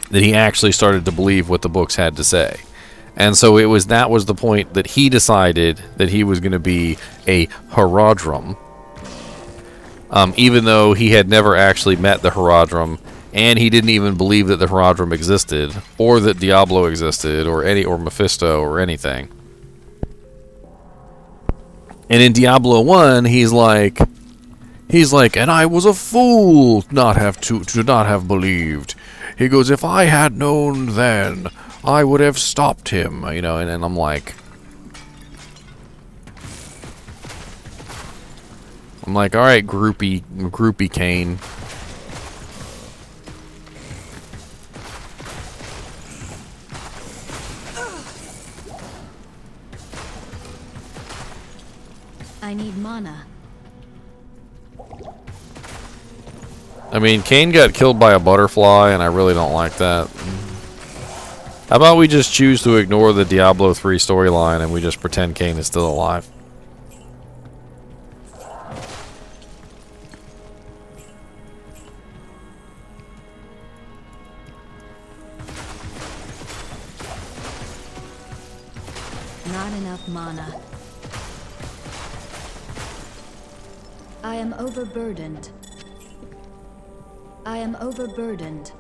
that he actually started to believe what the books had to say. And so that was the point that he decided that he was going to be a Haradrim, even though he had never actually met the Haradrim, and he didn't even believe that the Haradrim existed, or that Diablo existed, or Mephisto or anything. And in Diablo 1, he's like, He's like, and I was a fool not have to not have believed. He goes, if I had known then, I would have stopped him, you know, and I'm like, all right, groupie Kane. I need mana. I mean, Kane got killed by a butterfly, and I really don't like that. How about we just choose to ignore the Diablo 3 storyline, and we just pretend Kane is still alive? Not enough mana. I am overburdened. I am overburdened.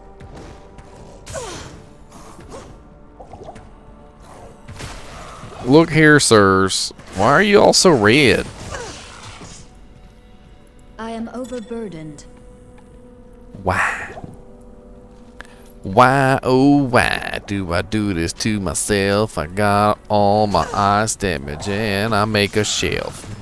Look here, sirs. Why are you all so red? I am overburdened. Why? Why, oh why do I do this to myself? I got all my ice damage and I make a shelf.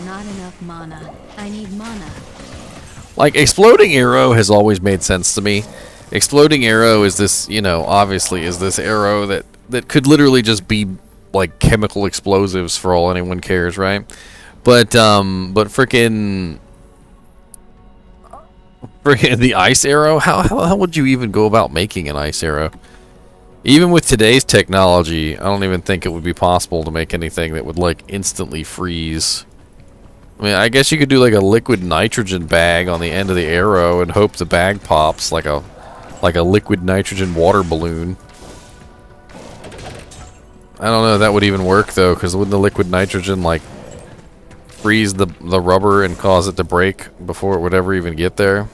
Not enough mana. I need mana. Like, Exploding Arrow has always made sense to me. Exploding Arrow is this, you know, obviously is this arrow that could literally just be like chemical explosives for all anyone cares, right? But frickin' the ice arrow, how would you even go about making an ice arrow? Even with today's technology, I don't even think it would be possible to make anything that would like instantly freeze. I mean, I guess you could do like a liquid nitrogen bag on the end of the arrow and hope the bag pops like a liquid nitrogen water balloon. I don't know if that would even work though, because wouldn't the liquid nitrogen like freeze the rubber and cause it to break before it would ever even get there?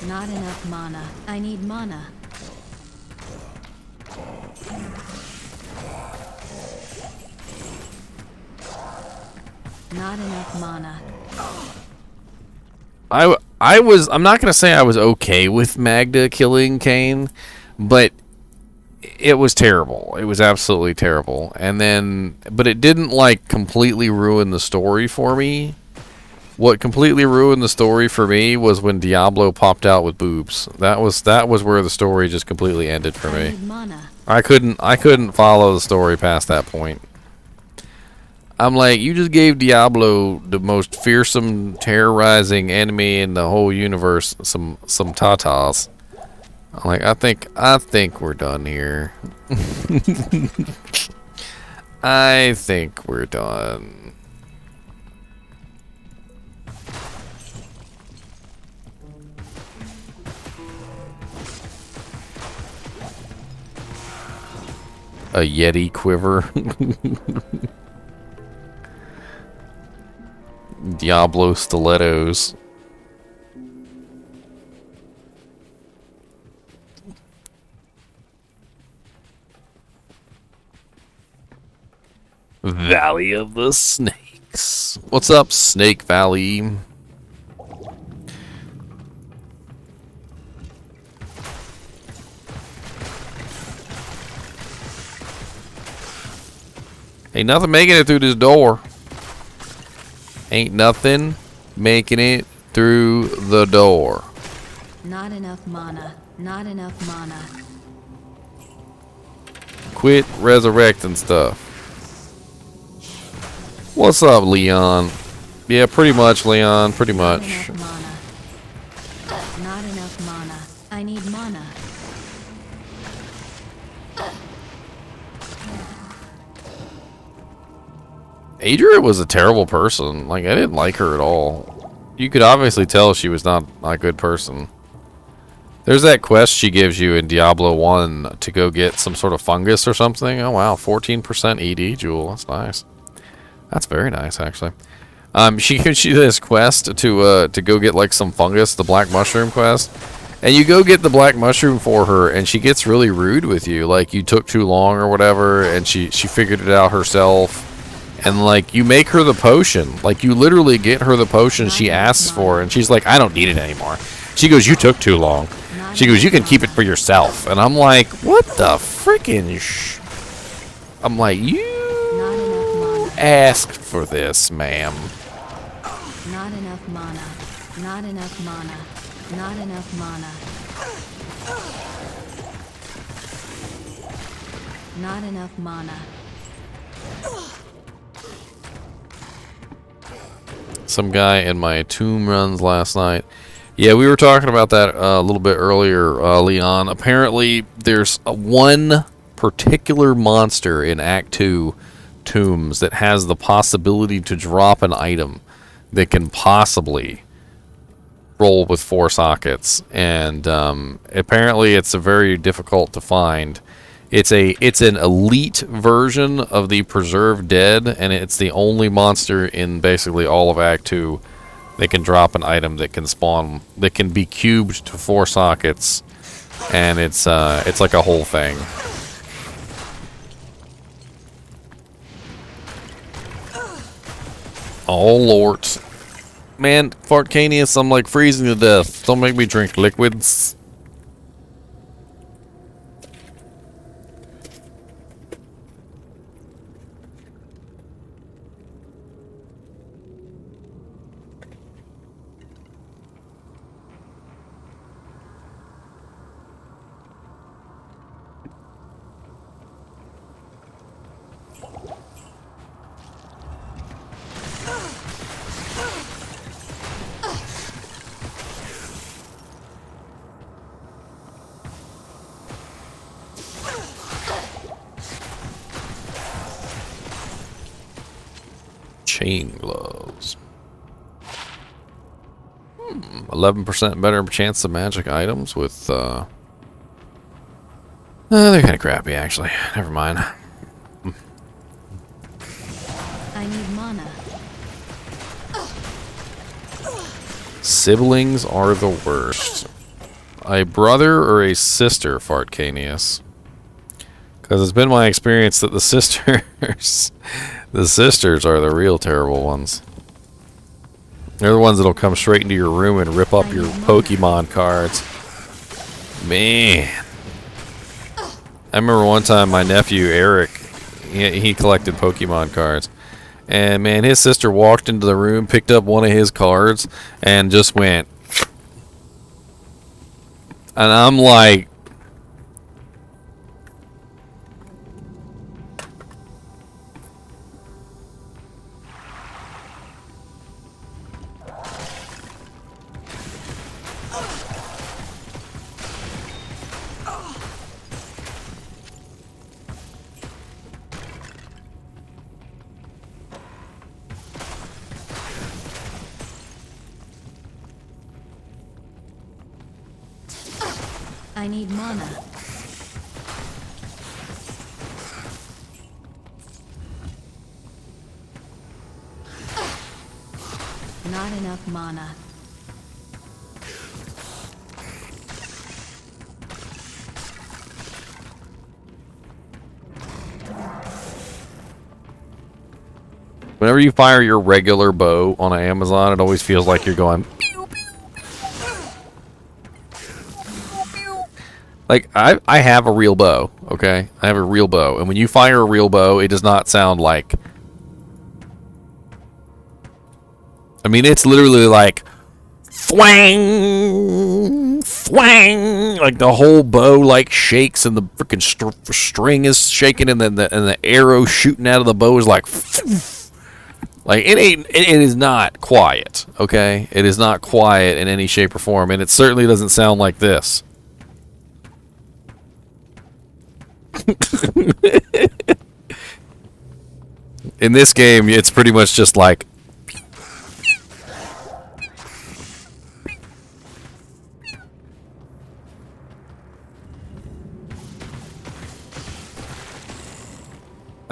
Not enough mana. I need mana. Not enough mana. I'm not gonna say I was okay with Magda killing Kane, but it was terrible. It was absolutely terrible. And then, but it didn't like completely ruin the story for me. What completely ruined the story for me was when Diablo popped out with boobs. That was where the story just completely ended for I me. need mana. I couldn't follow the story past that point. I'm like, you just gave Diablo, the most fearsome, terrorizing enemy in the whole universe, some tatas. I'm like, I think we're done here. I think we're done. A Yeti quiver. Diablo stilettos. Valley of the Snakes. What's up, Snake Valley? Ain't nothing making it through this door. Ain't nothing making it through the door. Not enough mana. Not enough mana. Quit resurrecting stuff. What's up, Leon? Yeah, pretty much, Leon. Pretty Not much. enough mana. Not enough mana. I need mana. Adria was a terrible person. Like, I didn't like her at all. You could obviously tell she was not a good person. There's that quest she gives you in Diablo 1 to go get some sort of fungus or something. Oh, wow. 14% ED jewel. That's nice. That's very nice, actually. She gives you this quest to go get like some fungus, the black mushroom quest. And you go get the black mushroom for her, and she gets really rude with you. Like, you took too long or whatever, and she figured it out herself. And, like, you make her the potion. Like, you literally get her the potion she asks for, and she's like, I don't need it anymore. She goes, you took too long. She goes, you can keep it for yourself. And I'm like, what the frickin' I'm like, you asked for this, ma'am. Not enough mana. Not enough mana. Not enough mana. Not enough mana. Some guy in my tomb runs last night. Yeah, we were talking about that a little bit earlier, Leon. Apparently, there's one particular monster in Act 2 Tombs that has the possibility to drop an item that can possibly roll with 4 sockets, and apparently it's a very difficult to find. It's an elite version of the Preserved Dead, and it's the only monster in basically all of Act 2 that can drop an item that can spawn, that can be cubed to 4 sockets, and it's like a whole thing. Oh Lord. Man, Fartcanius, I'm like freezing to death. Don't make me drink liquids. Chain gloves. 11% better chance of magic items with, they're kind of crappy, actually. Never mind. I need mana. Siblings are the worst. A brother or a sister, Fartcanius? Because it's been my experience that the sisters... the sisters are the real terrible ones. They're the ones that'll come straight into your room and rip up your Pokemon cards. Man. I remember one time my nephew, Eric, he collected Pokemon cards. And, man, his sister walked into the room, picked up one of his cards, and just went... And I'm like... I need mana. Not enough mana. Whenever you fire your regular bow on Amazon, it always feels like you're going... Like, I have a real bow, okay? I have a real bow. And when you fire a real bow, it does not sound like... I mean, it's literally like... Thwang! Thwang! Like, the whole bow, like, shakes, and the freaking string is shaking, and then the arrow shooting out of the bow is like... Like, it is not quiet, okay? It is not quiet in any shape or form, and it certainly doesn't sound like this. In this game, it's pretty much just like...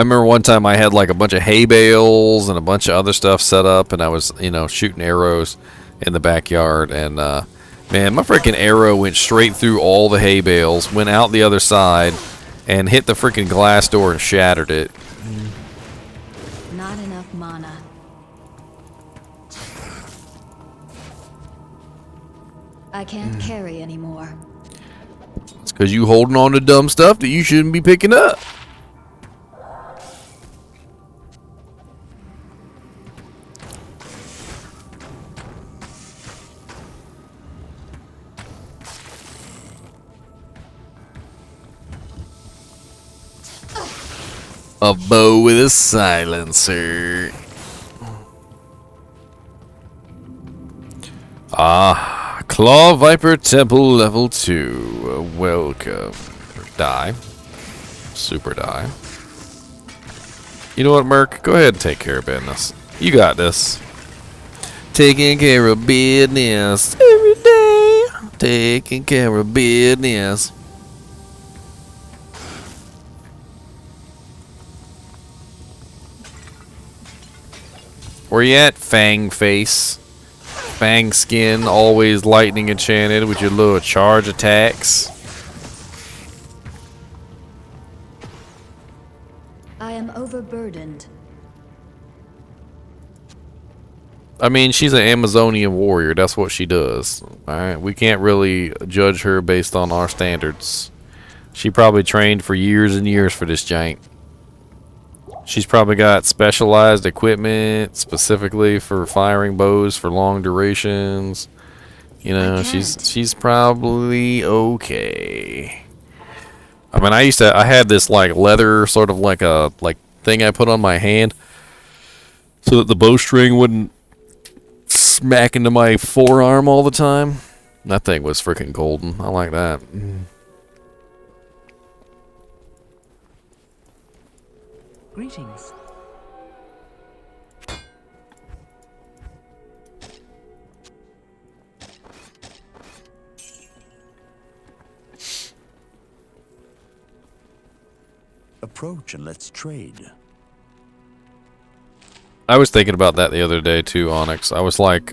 remember one time I had like a bunch of hay bales and a bunch of other stuff set up, and I was, shooting arrows in the backyard, and man, my freaking arrow went straight through all the hay bales, went out the other side, and hit the freaking glass door and shattered it. Not enough mana. I can't carry anymore. It's because you holding on to dumb stuff that you shouldn't be picking up. A bow with a silencer. Ah, Claw Viper Temple level 2. Welcome. Die. Super die. You know what, Merc? Go ahead and take care of business. You got this. Taking care of business every day. Taking care of business. Where you at, Fang Face? Fang Skin, always lightning enchanted with your little charge attacks. I am overburdened. I mean, she's an Amazonian warrior. That's what she does. Alright, we can't really judge her based on our standards. She probably trained for years and years for this jank. She's probably got specialized equipment specifically for firing bows for long durations. You know, she's probably okay. I mean, I had this like leather sort of like a thing I put on my hand so that the bowstring wouldn't smack into my forearm all the time. That thing was freaking golden. I like that. Greetings. Approach and let's trade. I was thinking about that the other day too, Onyx. I was like,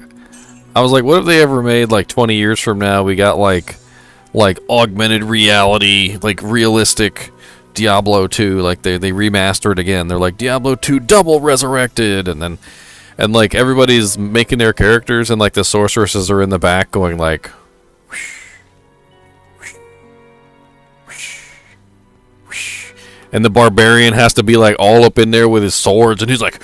what if they ever made like 20 years from now we got like augmented reality, like realistic Diablo 2, like they remaster it again. They're like Diablo 2 double resurrected, and like everybody's making their characters, and like the sorceresses are in the back going like and the barbarian has to be like all up in there with his swords, and he's like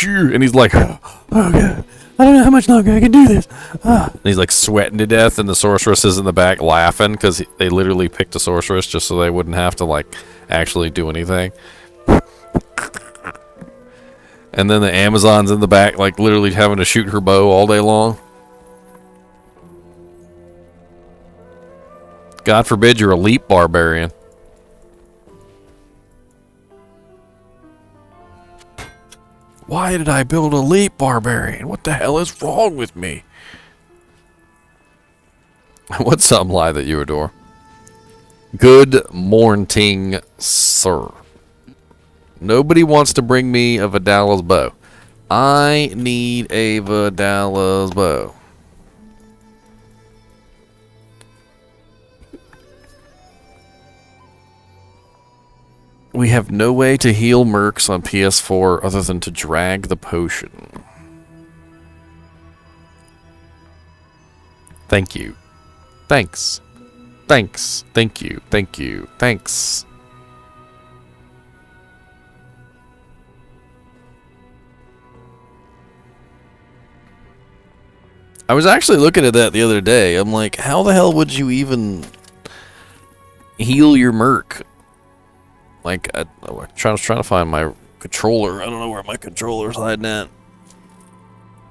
and he's like, oh god, I don't know how much longer I can do this. And he's like sweating to death, and the sorceress is in the back laughing because they literally picked a sorceress just so they wouldn't have to like actually do anything. And then the Amazon's in the back like literally having to shoot her bow all day long. God forbid you're a leap barbarian. Why did I build a leap barbarian? What the hell is wrong with me? What's some lie that you adore? Good morning, sir. Nobody wants to bring me a Vidala's bow. I need a Vidala's bow. We have no way to heal mercs on PS4 other than to drag the potion. Thank you. Thanks. Thanks. Thank you. Thank you. Thanks. I was actually looking at that the other day. I'm like, how the hell would you even heal your merc? Like, I was trying to find my controller. I don't know where my controller's hiding at.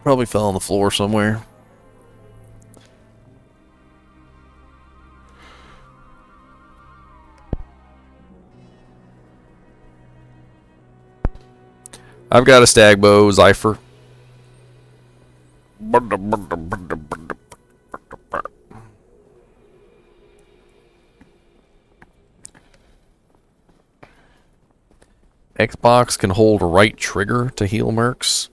Probably fell on the floor somewhere. I've got a stag bow, Zypher. Xbox can hold right trigger to heal mercs.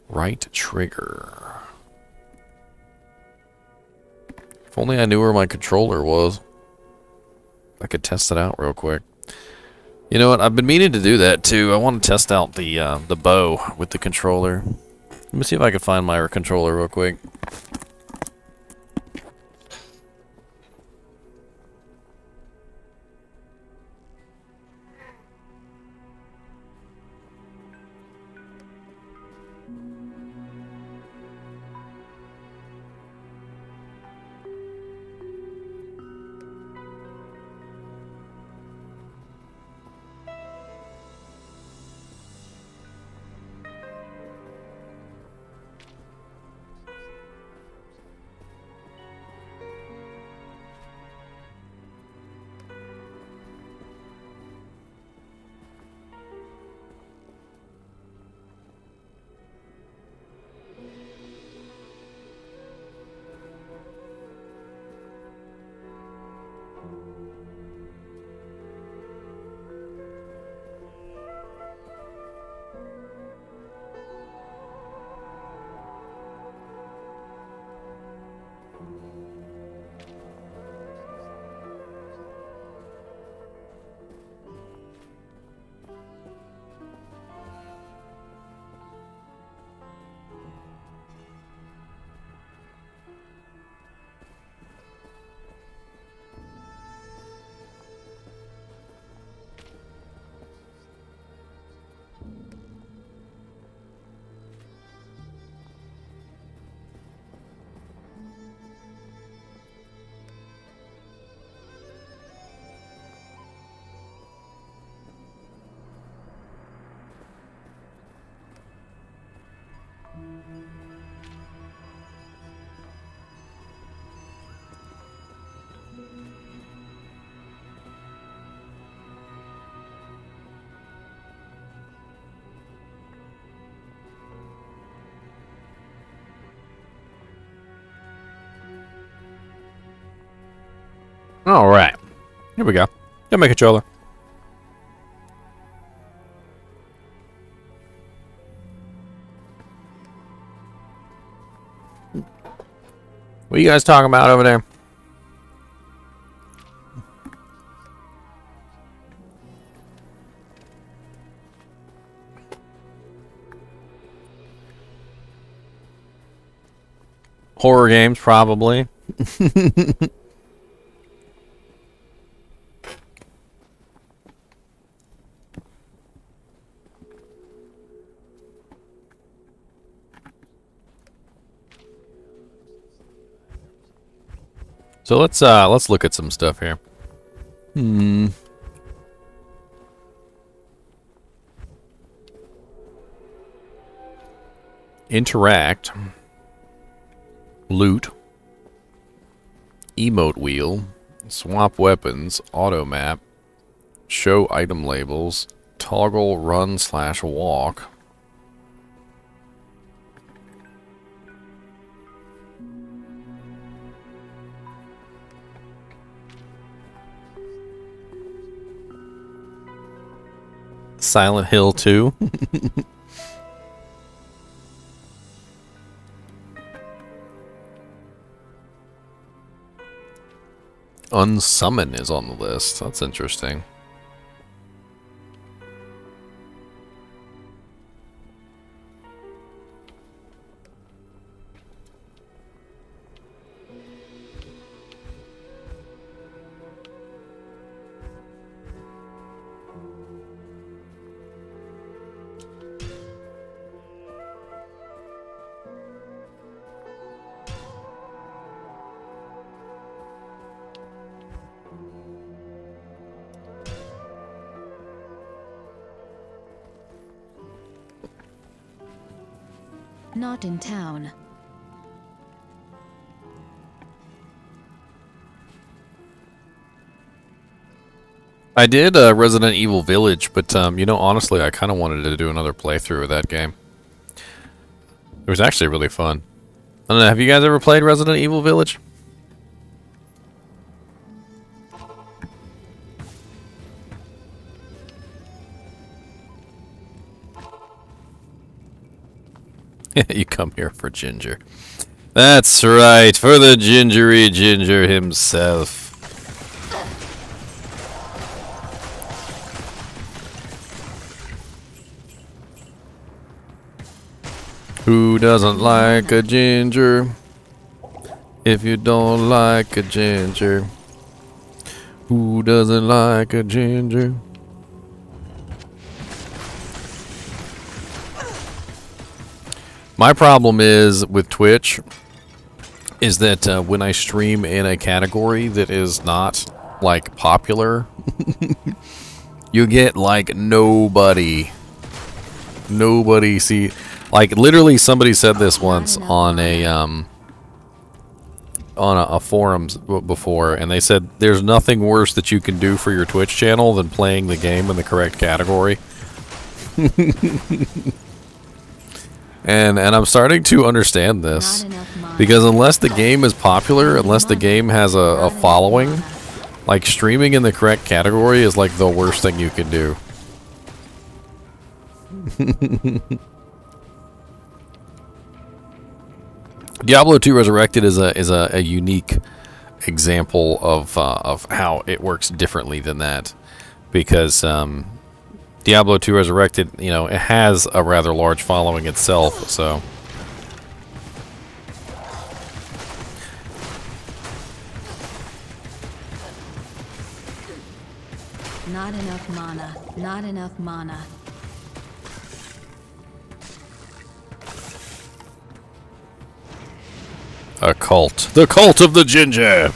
Right trigger. If only I knew where my controller was. I could test it out real quick. You know what? I've been meaning to do that too. I want to test out the bow with the controller. Let me see if I can find my controller real quick. All right, here we go. Got my controller. What are you guys talking about over there? Horror games, probably. So let's look at some stuff here. Interact. Loot. Emote wheel. Swap weapons. Auto map. Show item labels. Toggle run/walk. Silent Hill 2. Unsummon is on the list. That's interesting. Not in town. I did Resident Evil Village, but you know, honestly, I kind of wanted to do another playthrough of that game. It was actually really fun. I don't know, have you guys ever played Resident Evil Village? You come here for Ginger. That's right, for the gingery Ginger himself. Who doesn't like a ginger? If you don't like a ginger, who doesn't like a ginger? My problem is with Twitch is that when I stream in a category that is not like popular, you get like nobody see, like literally somebody said this once on a forums before, and they said there's nothing worse that you can do for your Twitch channel than playing the game in the correct category. And I'm starting to understand this, because unless the game is popular, unless the game has a following, like streaming in the correct category is like the worst thing you can do. Diablo 2 Resurrected is a unique example of how it works differently than that, because Diablo 2 Resurrected, you know, it has a rather large following itself, so. Not enough mana. Not enough mana. A cult. The cult of the ginger!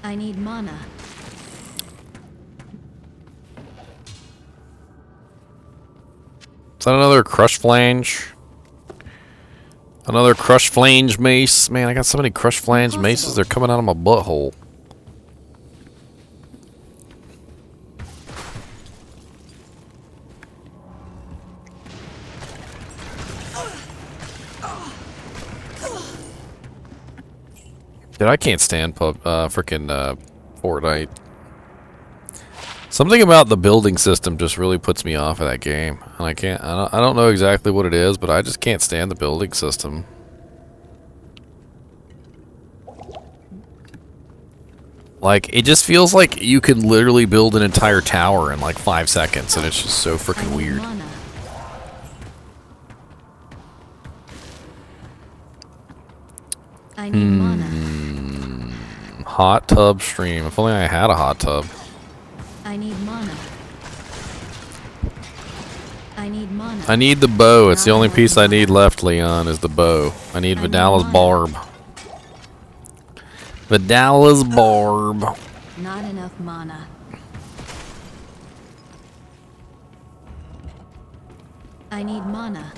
I need mana. Is that another crush flange? Another crush flange mace? Man, I got so many crush flange maces, they're coming out of my butthole. Dude, I can't stand frickin' Fortnite. Something about the building system just really puts me off of that game, and I don't know exactly what it is, but I just can't stand the building system. Like, it just feels like you can literally build an entire tower in like 5 seconds, and it's just so frickin' weird. Mana. I need mana. Hot tub stream. If only I had a hot tub. I need mana. I need mana. I need the bow. It's the only piece I need left, Leon, is the bow. I need Vidala's barb. Vidala's barb. Not enough mana. I need mana.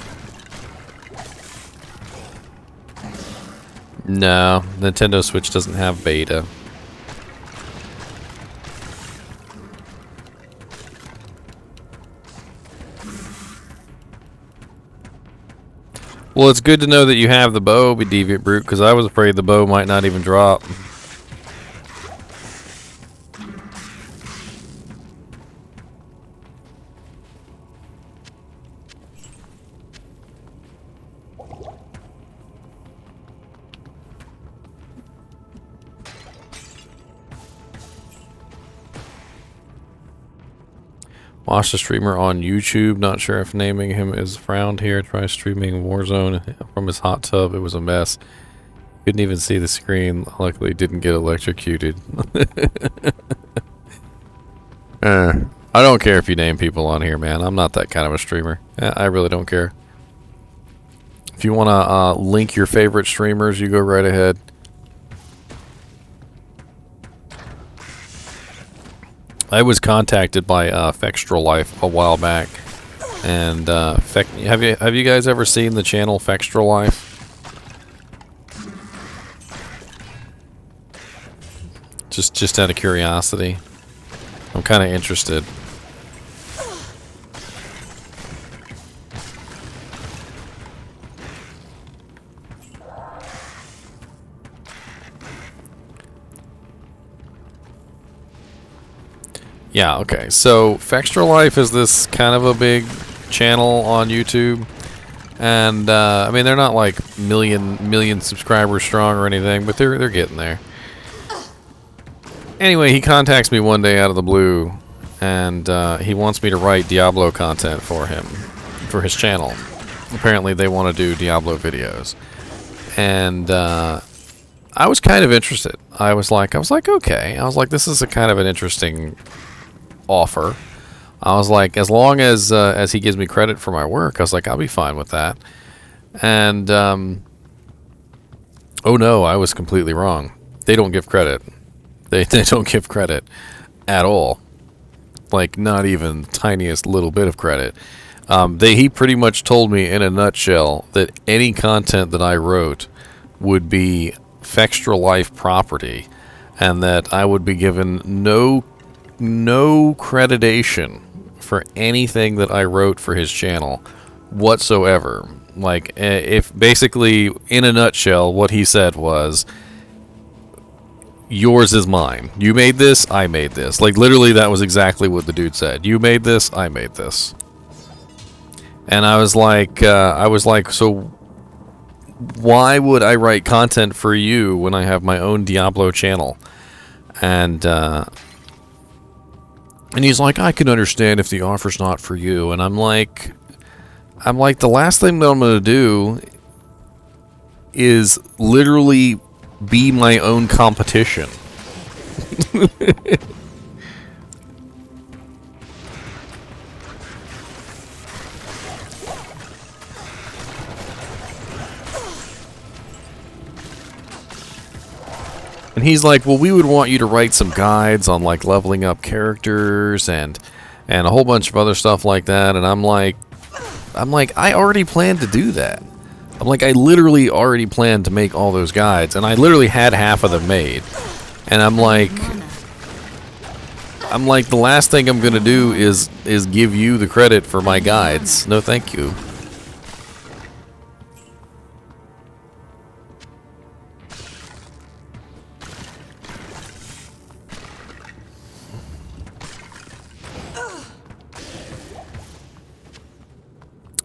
No, Nintendo Switch doesn't have beta. Well, it's good to know that you have the bow, be Deviant Brute, because I was afraid the bow might not even drop. Watch the streamer on YouTube. Not sure if naming him is frowned here. Try streaming Warzone from his hot tub. It was a mess. Couldn't even see the screen. Luckily, didn't get electrocuted. I don't care if you name people on here, man. I'm not that kind of a streamer. I really don't care. If you want to link your favorite streamers, you go right ahead. I was contacted by Fextral Life a while back, and have you guys ever seen the channel Fextral Life? Just out of curiosity, I'm kind of interested. Yeah, okay. So, Fextra Life is this kind of a big channel on YouTube. And, I mean, they're not like million subscribers strong or anything, but they're getting there. Anyway, he contacts me one day out of the blue, and he wants me to write Diablo content for him, for his channel. Apparently, they want to do Diablo videos. And, I was kind of interested. I was like, okay. I was like, this is a kind of an interesting offer. I was like, as long as he gives me credit for my work, I was like, I'll be fine with that. And oh no, I was completely wrong. They don't give credit. They don't give credit at all. Like, not even tiniest little bit of credit. He pretty much told me in a nutshell that any content that I wrote would be Fextra Life property, and that I would be given no creditation for anything that I wrote for his channel whatsoever. Like, if basically, in a nutshell, what he said was, yours is mine. You made this, I made this. Like, literally, that was exactly what the dude said. You made this, I made this. And I was like, so why would I write content for you when I have my own Diablo channel? And he's like, I can understand if the offer's not for you. And I'm like, the last thing that I'm going to do is literally be my own competition. And he's like, well, we would want you to write some guides on like leveling up characters and a whole bunch of other stuff like that. And I'm like, I already planned to do that. I'm like, I literally already planned to make all those guides, and I literally had half of them made. And I'm like, the last thing I'm gonna do is give you the credit for my guides. No, thank you.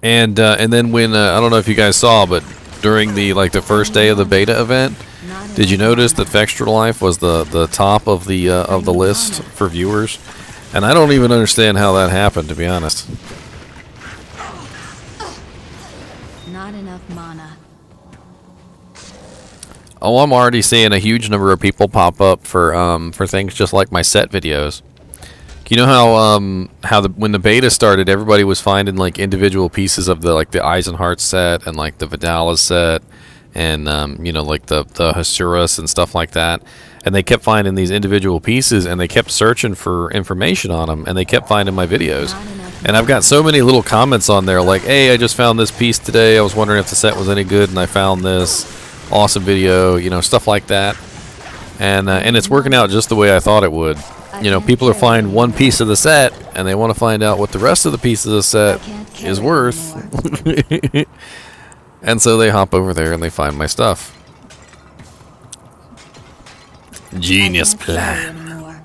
And then when I don't know if you guys saw, but during the first day of the beta event, did you notice that Fextra Life was the top of the list for viewers? And I don't even understand how that happened, to be honest. Not enough mana. Oh, I'm already seeing a huge number of people pop up for things just like my set videos. You know how when the beta started, everybody was finding like individual pieces of the Eisenhart set and like the Vidala set and you know, like the Hasuras and stuff like that, and they kept finding these individual pieces and they kept searching for information on them, and they kept finding my videos. And I've got so many little comments on there like, hey, I just found this piece today, I was wondering if the set was any good and I found this awesome video, you know, stuff like that. And it's working out just the way I thought it would. You know, people are finding one piece of the set, and they want to find out what the rest of the pieces of the set is worth. And so they hop over there and they find my stuff. Genius plan.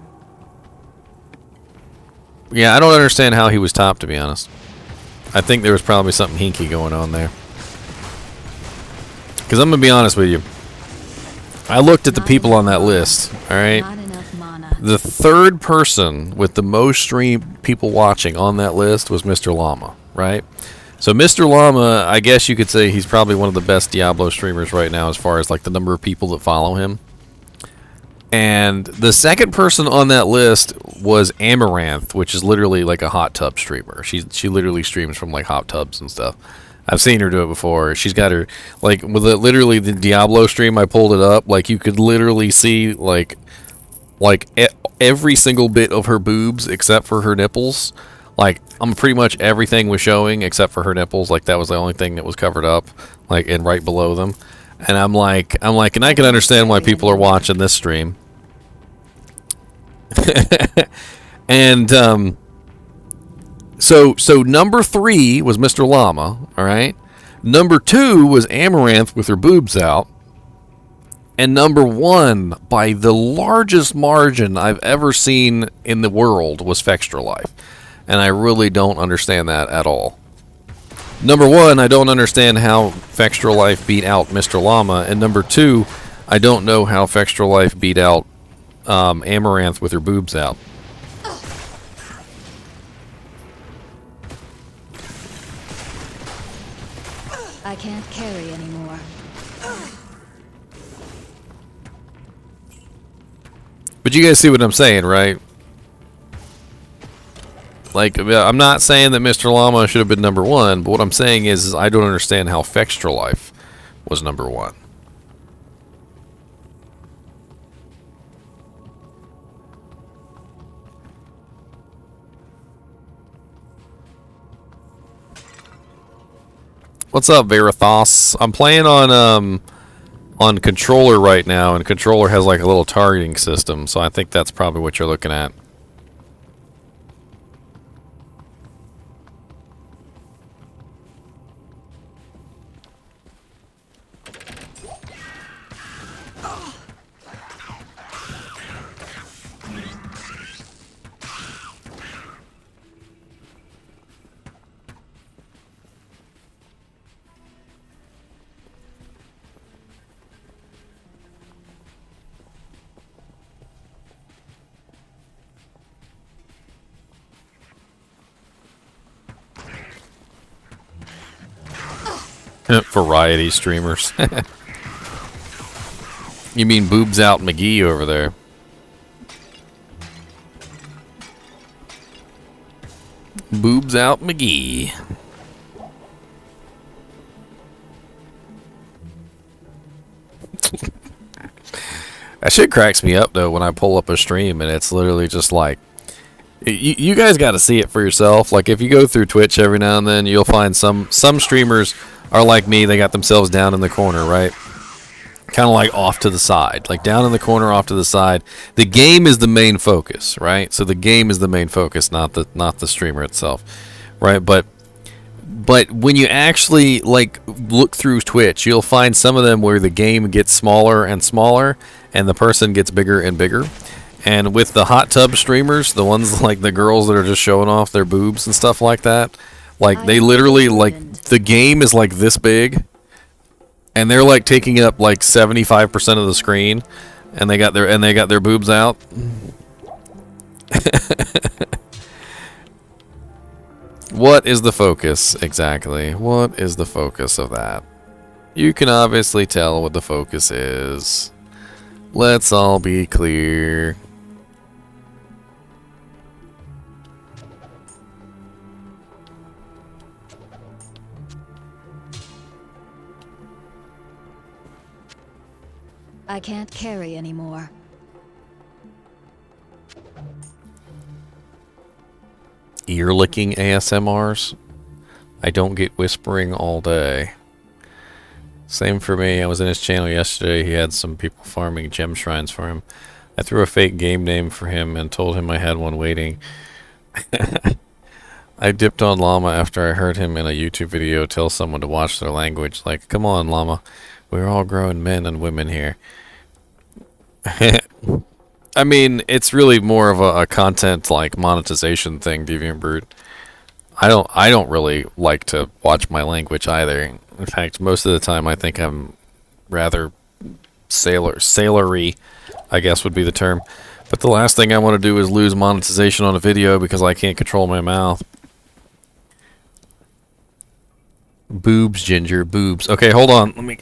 Yeah, I don't understand how he was top, to be honest. I think there was probably something hinky going on there. Because I'm going to be honest with you. I looked at the people on that list, alright? The third person with the most stream people watching on that list was Mr. Llama, right? So Mr. Llama, I guess you could say he's probably one of the best Diablo streamers right now as far as like the number of people that follow him. And the second person on that list was Amaranth, which is literally like a hot tub streamer. She literally streams from like hot tubs and stuff. I've seen her do it before. She's got her, like, with literally the Diablo stream, I pulled it up, like you could literally see like every single bit of her boobs except for her nipples. Like, pretty much everything was showing except for her nipples. Like, that was the only thing that was covered up, like, and right below them. And I'm like, and I can understand why people are watching this stream. And so number 3 was Mr. Llama, all right? Number 2 was Amaranth with her boobs out. And number one, by the largest margin I've ever seen in the world, was Fextra Life. And I really don't understand that at all. Number one, I don't understand how Fextra Life beat out Mr. Llama. And number two, I don't know how Fextra Life beat out Amaranth with her boobs out. I can't carry anymore. But you guys see what I'm saying, right? Like, I'm not saying that Mr. Llama should have been number one, but what I'm saying is I don't understand how Fextra Life was number one. What's up, Verathos? I'm playing on controller right now, and controller has like a little targeting system, so I think that's probably what you're looking at. Variety streamers. You mean Boobs Out McGee over there? Boobs Out McGee. That shit cracks me up though when I pull up a stream and it's literally just like, you guys got to see it for yourself. Like if you go through Twitch every now and then, you'll find some streamers are like me. They got themselves down in the corner, right? Kind of like off to the side, like down in the corner, off to the side. The game is the main focus, right? So the game is the main focus, not the streamer itself, right? But when you actually like look through Twitch, you'll find some of them where the game gets smaller and smaller, and the person gets bigger and bigger. And with the hot tub streamers, the ones like the girls that are just showing off their boobs and stuff like that, like they literally like the game is like this big, and they're like taking up like 75% of the screen, and they got their boobs out. What is the focus exactly? What is the focus of that? You can obviously tell what the focus is. Let's all be clear. I can't carry anymore. Ear licking ASMRs? I don't get whispering all day. Same for me. I was in his channel yesterday. He had some people farming gem shrines for him. I threw a fake game name for him and told him I had one waiting. I dipped on Llama after I heard him in a YouTube video tell someone to watch their language. Like, come on, Llama. We're all grown men and women here. I mean, it's really more of a content like monetization thing, Deviant Brute. I don't really like to watch my language either. In fact, most of the time I think I'm rather sailory, I guess would be the term. But the last thing I want to do is lose monetization on a video because I can't control my mouth. Boobs, Ginger, boobs. Okay, hold on. Let me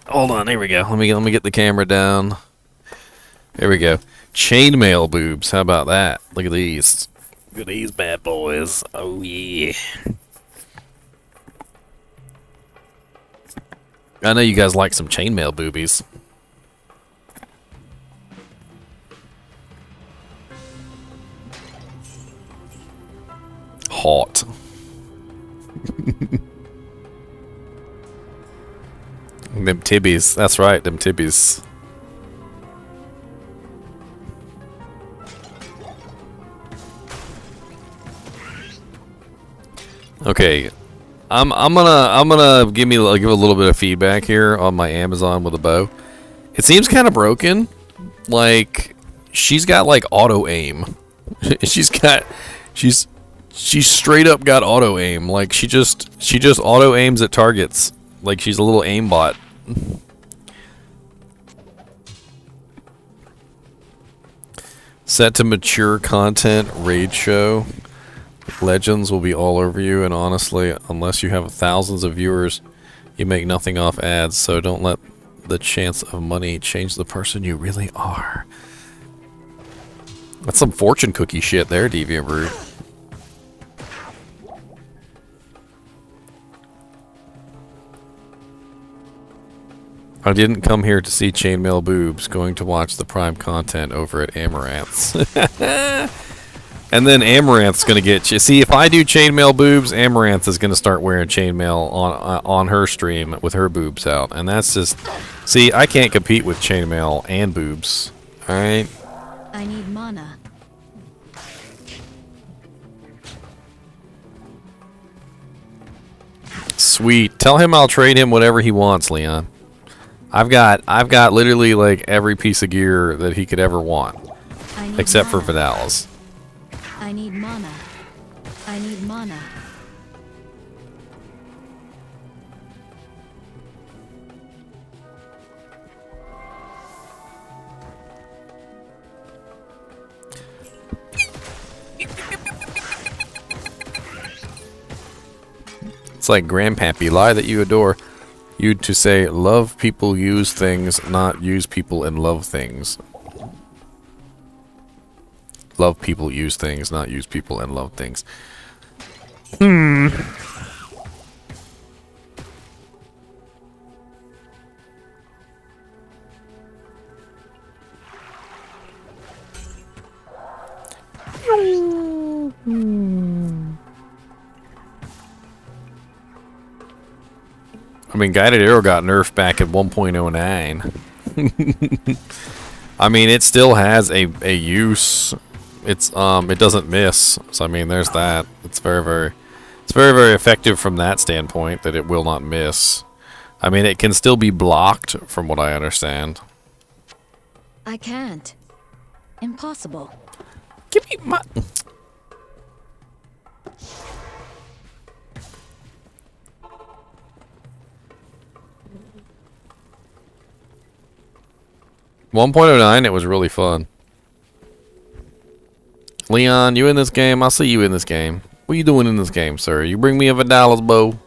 hold on. Here we go. Let me get the camera down. There we go. Chainmail boobs. How about that? Look at these. Look at these bad boys. Oh yeah. I know you guys like some chainmail boobies. Hot. Them tibbies. That's right, them tibbies. Okay, I'm gonna give a little bit of feedback here on my Amazon with a bow. It seems kind of broken. Like, she's got like auto aim. she's straight up got auto aim. Like she just auto aims at targets. Like she's a little aimbot. Set to mature content raid show. Legends will be all over you, and honestly, unless you have thousands of viewers, you make nothing off ads, so don't let the chance of money change the person you really are. That's some fortune cookie shit there, Deviant Brood. I didn't come here to see chainmail boobs, going to watch the prime content over at Amaranth's. And then Amaranth's gonna get you. See, if I do chainmail boobs, Amaranth is gonna start wearing chainmail on her stream with her boobs out, and that's just. See, I can't compete with chainmail and boobs. All right. I need mana. Sweet. Tell him I'll trade him whatever he wants, Leon. I've got literally like every piece of gear that he could ever want, except for Vidalis. I need mana. I need mana. It's like Grandpappy, lie that you adore. You to say, love people use things, not use people and love things. Love people use things, not use people and love things. I mean, Guided Arrow got nerfed back at 1.09. I mean, it still has a use. It's it doesn't miss. So I mean, there's that. It's very effective from that standpoint that it will not miss. I mean, it can still be blocked from what I understand. I can't. Impossible. Give me my 1.09, it was really fun. Leon, you in this game? I'll see you in this game. What are you doing in this game, sir? You bring me a Vidalis bow.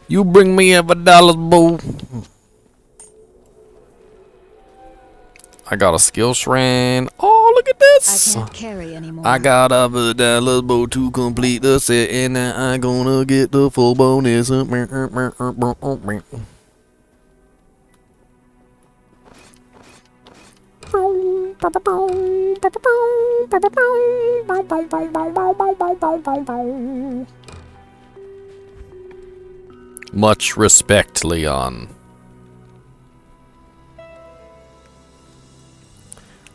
You bring me a Vidalis bow. I got a skill shrine. Oh, look at I this. can't carry anymore. I got a Vidalis bow to complete the set, and now I'm gonna get the full bonus. Much respect, Leon.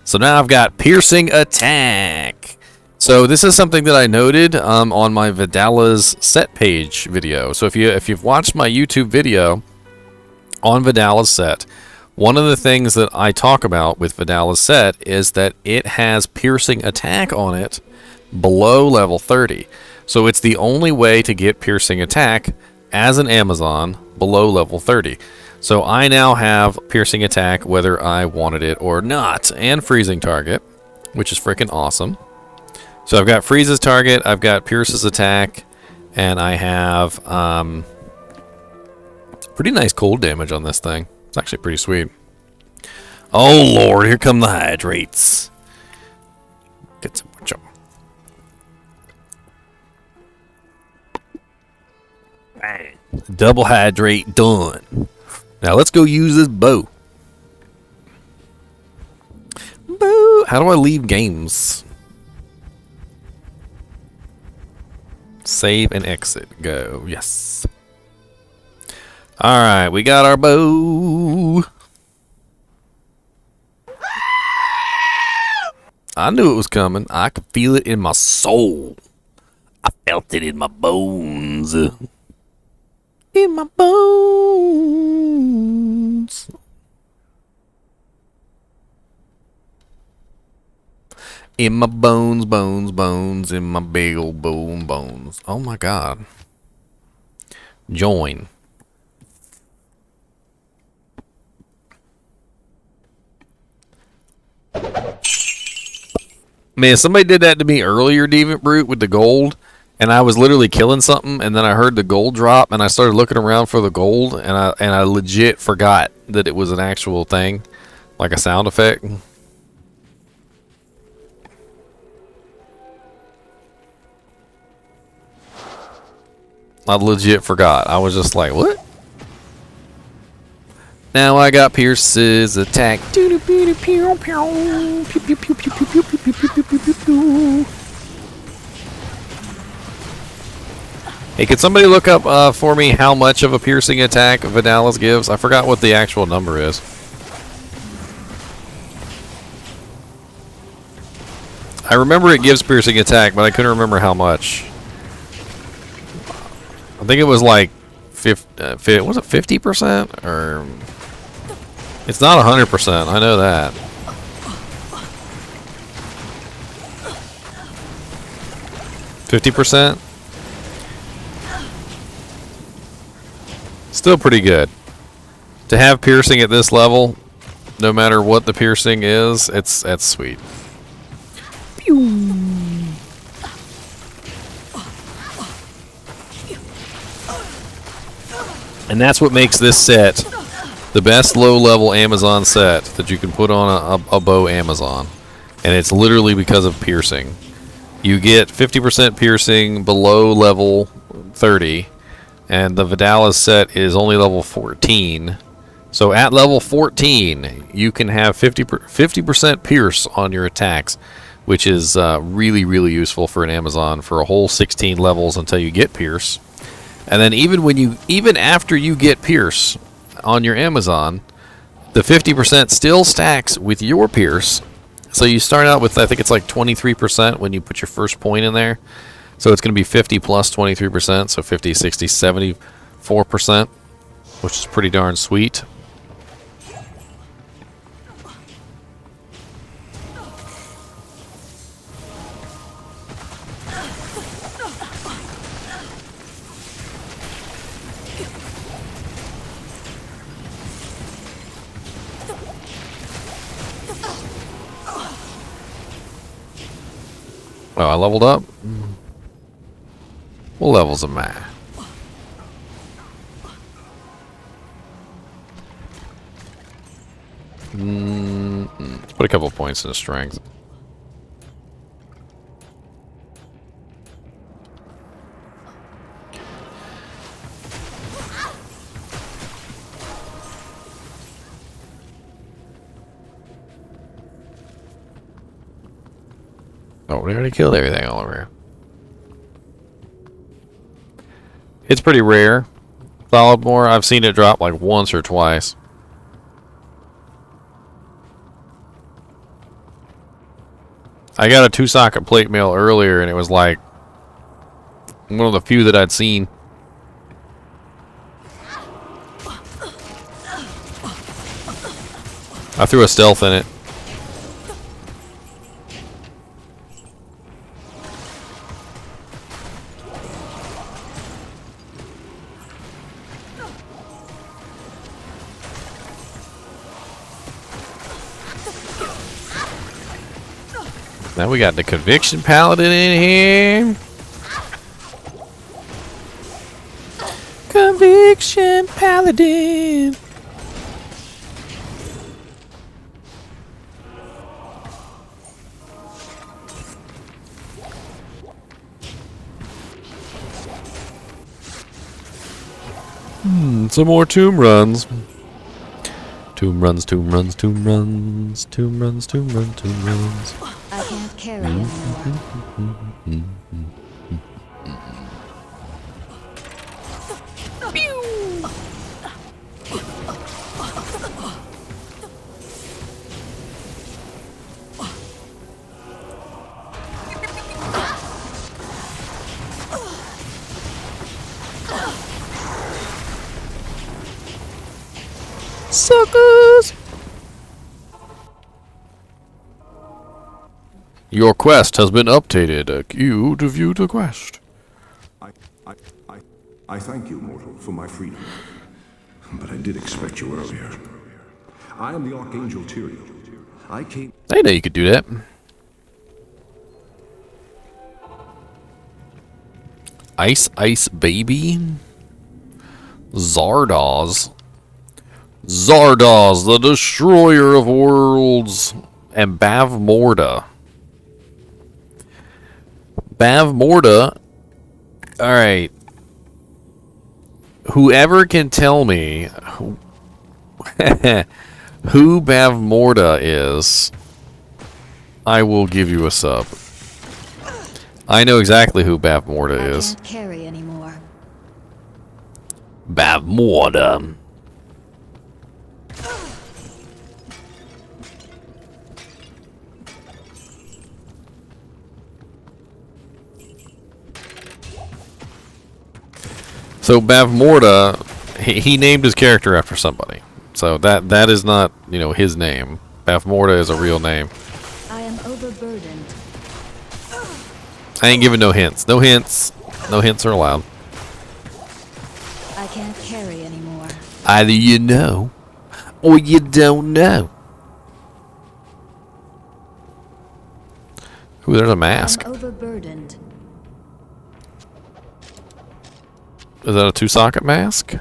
So now I've got piercing attack. So this is something that I noted on my Vidalis set page video. So if you've watched my YouTube video on Vidalis set, one of the things that I talk about with Vidalis set is that it has piercing attack on it below level 30. So it's the only way to get piercing attack as an Amazon below level 30. So I now have piercing attack whether I wanted it or not, and freezing target, which is freaking awesome. So I've got freezes target, I've got pierces attack, and I have pretty nice cold damage on this thing. It's actually pretty sweet. Oh lord, here come the hydrates. Get some more. Bang. Double hydrate done. Now let's go use this bow. Boo! How do I leave games? Save and exit. Go. Yes. Alright, we got our bow. I knew it was coming. I could feel it in my soul. I felt it in my bones. In my bones. In my bones, bones, bones, in my big old bones. Oh my god. Join. Man, somebody did that to me earlier, Deviant Brute, with the gold, and I was literally killing something, and then I heard the gold drop, and I started looking around for the gold, and I legit forgot that it was an actual thing, like a sound effect. I legit forgot. I was just like, what? Now I got Pierce's attack. Hey, could somebody look up for me how much of a piercing attack Vidalis gives? I forgot what the actual number is. I remember it gives piercing attack, but I couldn't remember how much. I think it was like 50, was it 50% or it's not 100%. I know that. %? Still pretty good. To have piercing at this level, no matter what the piercing is, that's sweet. And that's what makes this set the best low-level Amazon set that you can put on a bow Amazon. And it's literally because of piercing. You get 50% piercing below level 30, and the Vidalis set is only level 14. So at level 14, you can have 50% pierce on your attacks, which is really, really useful for an Amazon for a whole 16 levels until you get pierce. And then even after you get pierce on your Amazon, the 50% still stacks with your pierce. So you start out with, I think it's like 23% when you put your first point in there. So it's going to be 50 plus 23%, so 50, 60, 74%, which is pretty darn sweet. Oh, I leveled up? What levels am I? Let's put a couple points in strength. Oh, we already killed everything all over here. It's pretty rare. Thalabor, I've seen it drop like once or twice. I got a 2-socket plate mail earlier, and it was like one of the few that I'd seen. I threw a stealth in it. Now we got the Conviction Paladin in here. Conviction Paladin. Some more tomb runs. Tomb runs, tomb runs, tomb runs, tomb runs, tomb runs, tomb runs. I can't carry anymore. Suckers! Your quest has been updated. You to view the quest. I thank you, mortal, for my freedom. But I did expect you earlier. I am the Archangel Tyrael. I came... I know you could do that. Ice Baby. Zardoz. Zardoz, the destroyer of worlds. And Bavmorda. Bavmorda. Alright. Whoever can tell me who Bavmorda is, I will give you a sub. I know exactly who Bavmorda is. I can't carry anymore. Bavmorda. So Bavmorda, he named his character after somebody. So that is not, you know, his name. Bavmorda is a real name. I am overburdened. I ain't giving no hints. No hints. No hints are allowed. I can't carry anymore. Either you know, or you don't know. Ooh, there's a mask. I'm overburdened. Is that a 2-socket mask?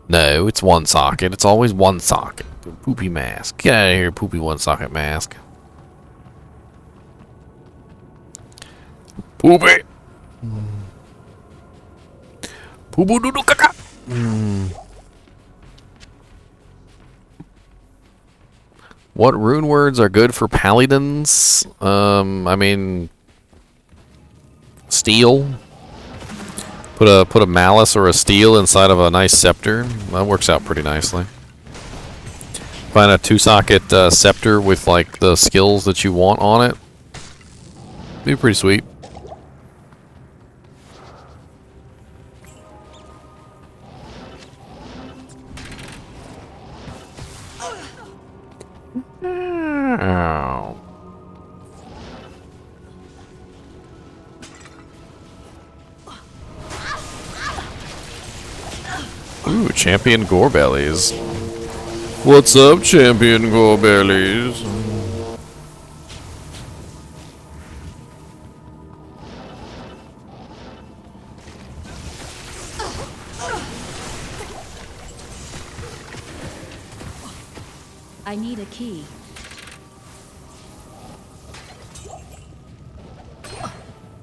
No, it's 1 socket. It's always 1 socket. Poopy mask. Get out of here, poopy 1-socket mask. Poopy! Poo-boo doo doo caca! What rune words are good for paladins? I mean... Steel. Put a malice or a steel inside of a nice scepter. That works out pretty nicely. Find a 2-socket scepter with like the skills that you want on it. Be pretty sweet. Ow. Ooh, Champion Gorebellies. What's up, Champion Gorebellies? I need a key.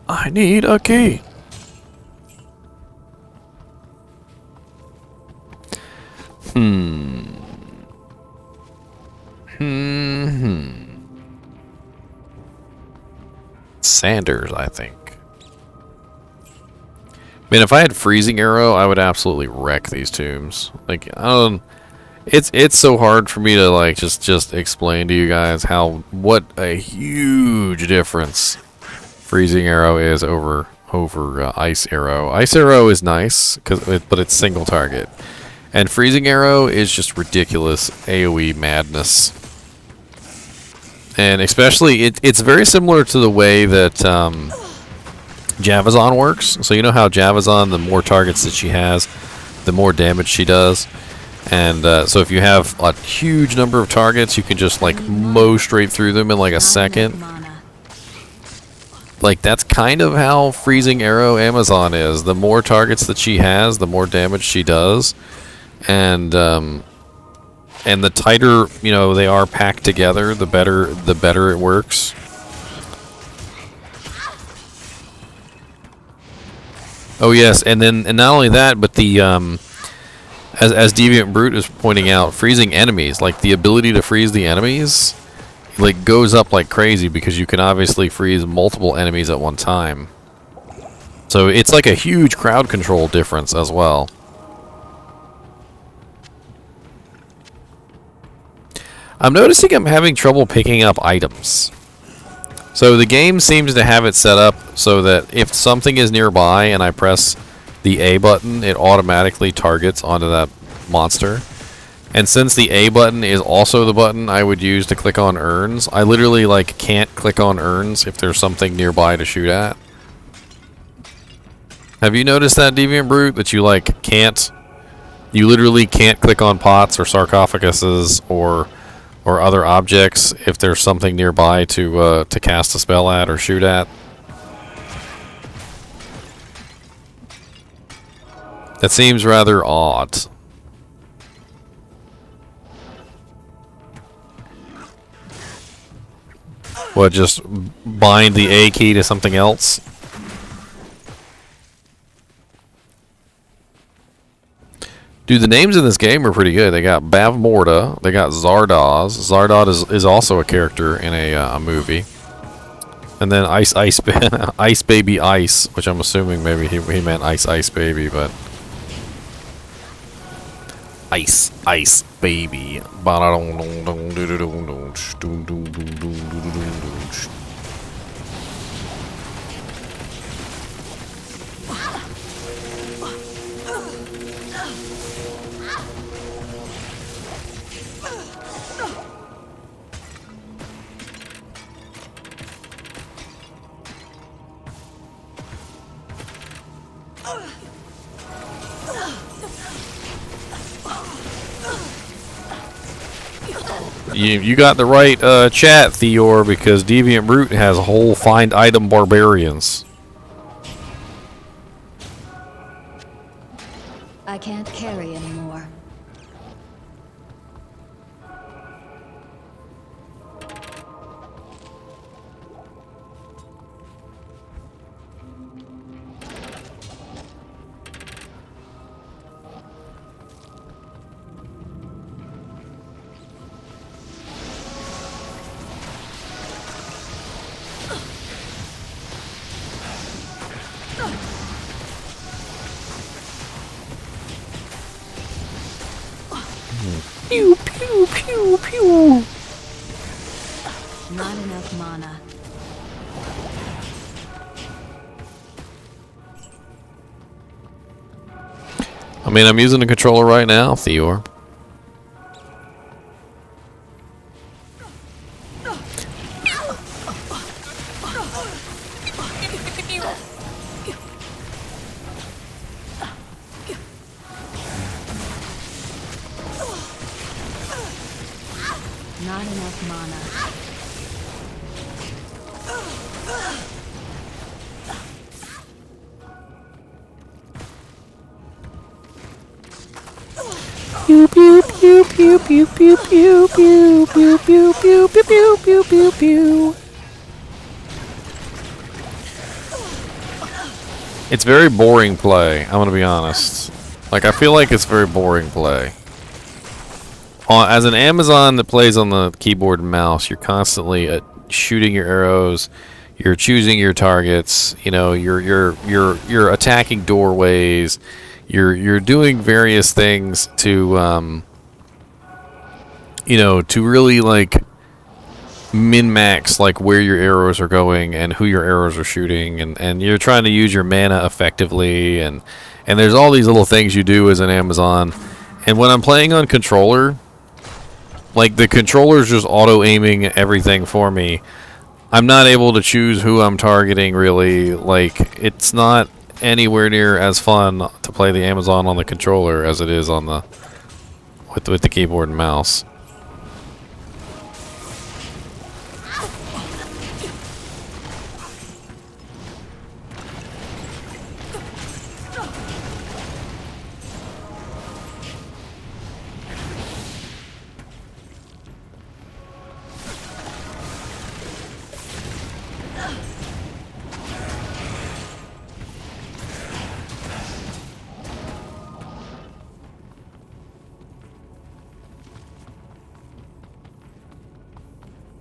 I need a key. Sanders, I think. I mean, if I had freezing arrow, I would absolutely wreck these tombs. Like, it's so hard for me to like just explain to you guys what a huge difference freezing arrow is over ice arrow. Ice arrow is nice but it's single target, and freezing arrow is just ridiculous AoE madness. And especially, it's very similar to the way that Javazon works. So you know how Javazon, the more targets that she has, the more damage she does. And so if you have a huge number of targets, you can just like mow straight through them in like a second. Like that's kind of how freezing arrow Amazon is. The more targets that she has, the more damage she does. And the tighter, you know, they are packed together, the better it works. Oh yes, and not only that, but the as Deviant Brute is pointing out, freezing enemies, like the ability to freeze the enemies, like goes up like crazy because you can obviously freeze multiple enemies at one time. So it's like a huge crowd control difference as well. I'm noticing I'm having trouble picking up items. So the game seems to have it set up so that if something is nearby and I press the A button, it automatically targets onto that monster. And since the A button is also the button I would use to click on urns, I literally like can't click on urns if there's something nearby to shoot at. Have you noticed that, Deviant Brute, that you like can't? You literally can't click on pots or sarcophaguses or other objects if there's something nearby to cast a spell at or shoot at. That seems rather odd. What, just bind the A key to something else? Dude, the names in this game are pretty good. They got Bavmorda, they got Zardoz. Zardoz is also a character in a movie. And then Ice Baby Ice, which I'm assuming maybe he meant Ice Baby, but... Ice Baby. You got the right chat, Theor, because Deviant Brute has a whole find item barbarians. I can't carry anymore. Pew pew pew pew. Not enough mana. I mean, I'm using the controller right now, Theor. Not enough mana. Pew pew pew pew pew pew pew pew pew pew pew pew pew pew pew. It's very boring play, I'm gonna be honest. Like, I feel like it's very boring play. As an Amazon that plays on the keyboard and mouse, you're constantly shooting your arrows, you're choosing your targets, you know, you're attacking doorways, you're doing various things to you know, to really like min-max like where your arrows are going and who your arrows are shooting, and you're trying to use your mana effectively, and there's all these little things you do as an Amazon. And when I'm playing on controller, like the controller's just auto-aiming everything for me. I'm not able to choose who I'm targeting really. Like, it's not anywhere near as fun to play the Amazon on the controller as it is on the with the keyboard and mouse.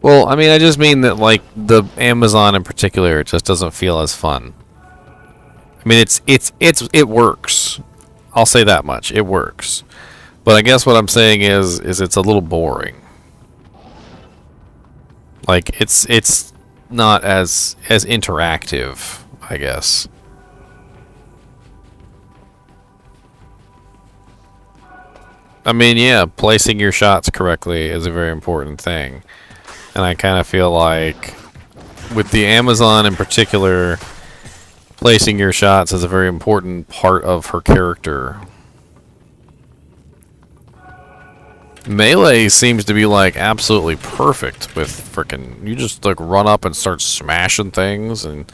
Well, I mean, I just mean that, like, the Amazon in particular, it just doesn't feel as fun. I mean, it works. I'll say that much. It works. But I guess what I'm saying is it's a little boring. Like, it's not as interactive, I guess. I mean, yeah, placing your shots correctly is a very important thing. And I kind of feel like, with the Amazon in particular, placing your shots is a very important part of her character. Melee seems to be like absolutely perfect with frickin' you just like run up and start smashing things and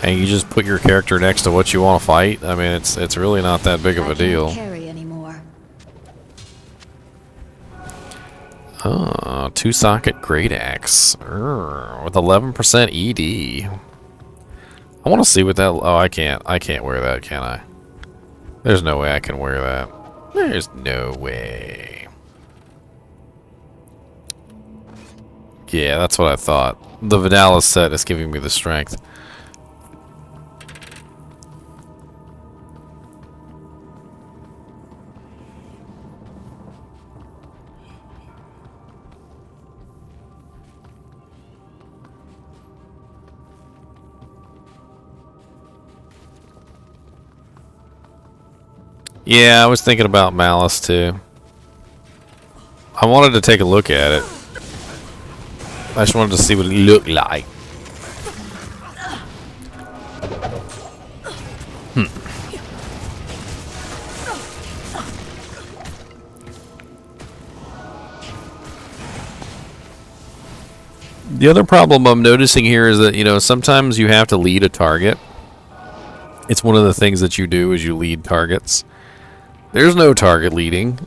you just put your character next to what you want to fight. I mean, it's really not that big of a deal. I can't carry anymore. Oh, 2-socket great axe with 11% ED. I want to see what that. Oh, I can't wear that, can I? There's no way I can wear that. There's no way. Yeah, that's what I thought. The Vidalis set is giving me the strength. Yeah, I was thinking about Malice too. I wanted to take a look at it. I just wanted to see what it looked like. The other problem I'm noticing here is that, you know, sometimes you have to lead a target. It's one of the things that you do is you lead targets. There's no target leading.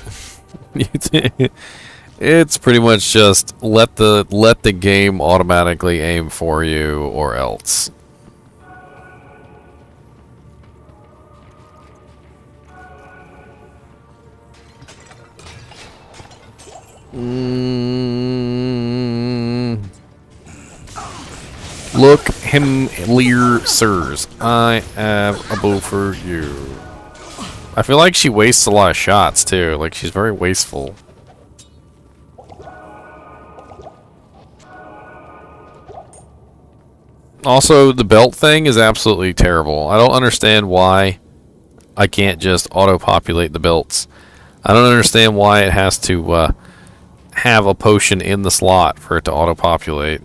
It's pretty much just let the game automatically aim for you or else. Look him leer, sirs. I have a bow for you. I feel like she wastes a lot of shots too. Like she's very wasteful. Also, the belt thing is absolutely terrible. I don't understand why I can't just auto-populate the belts. I don't understand why it has to have a potion in the slot for it to auto-populate.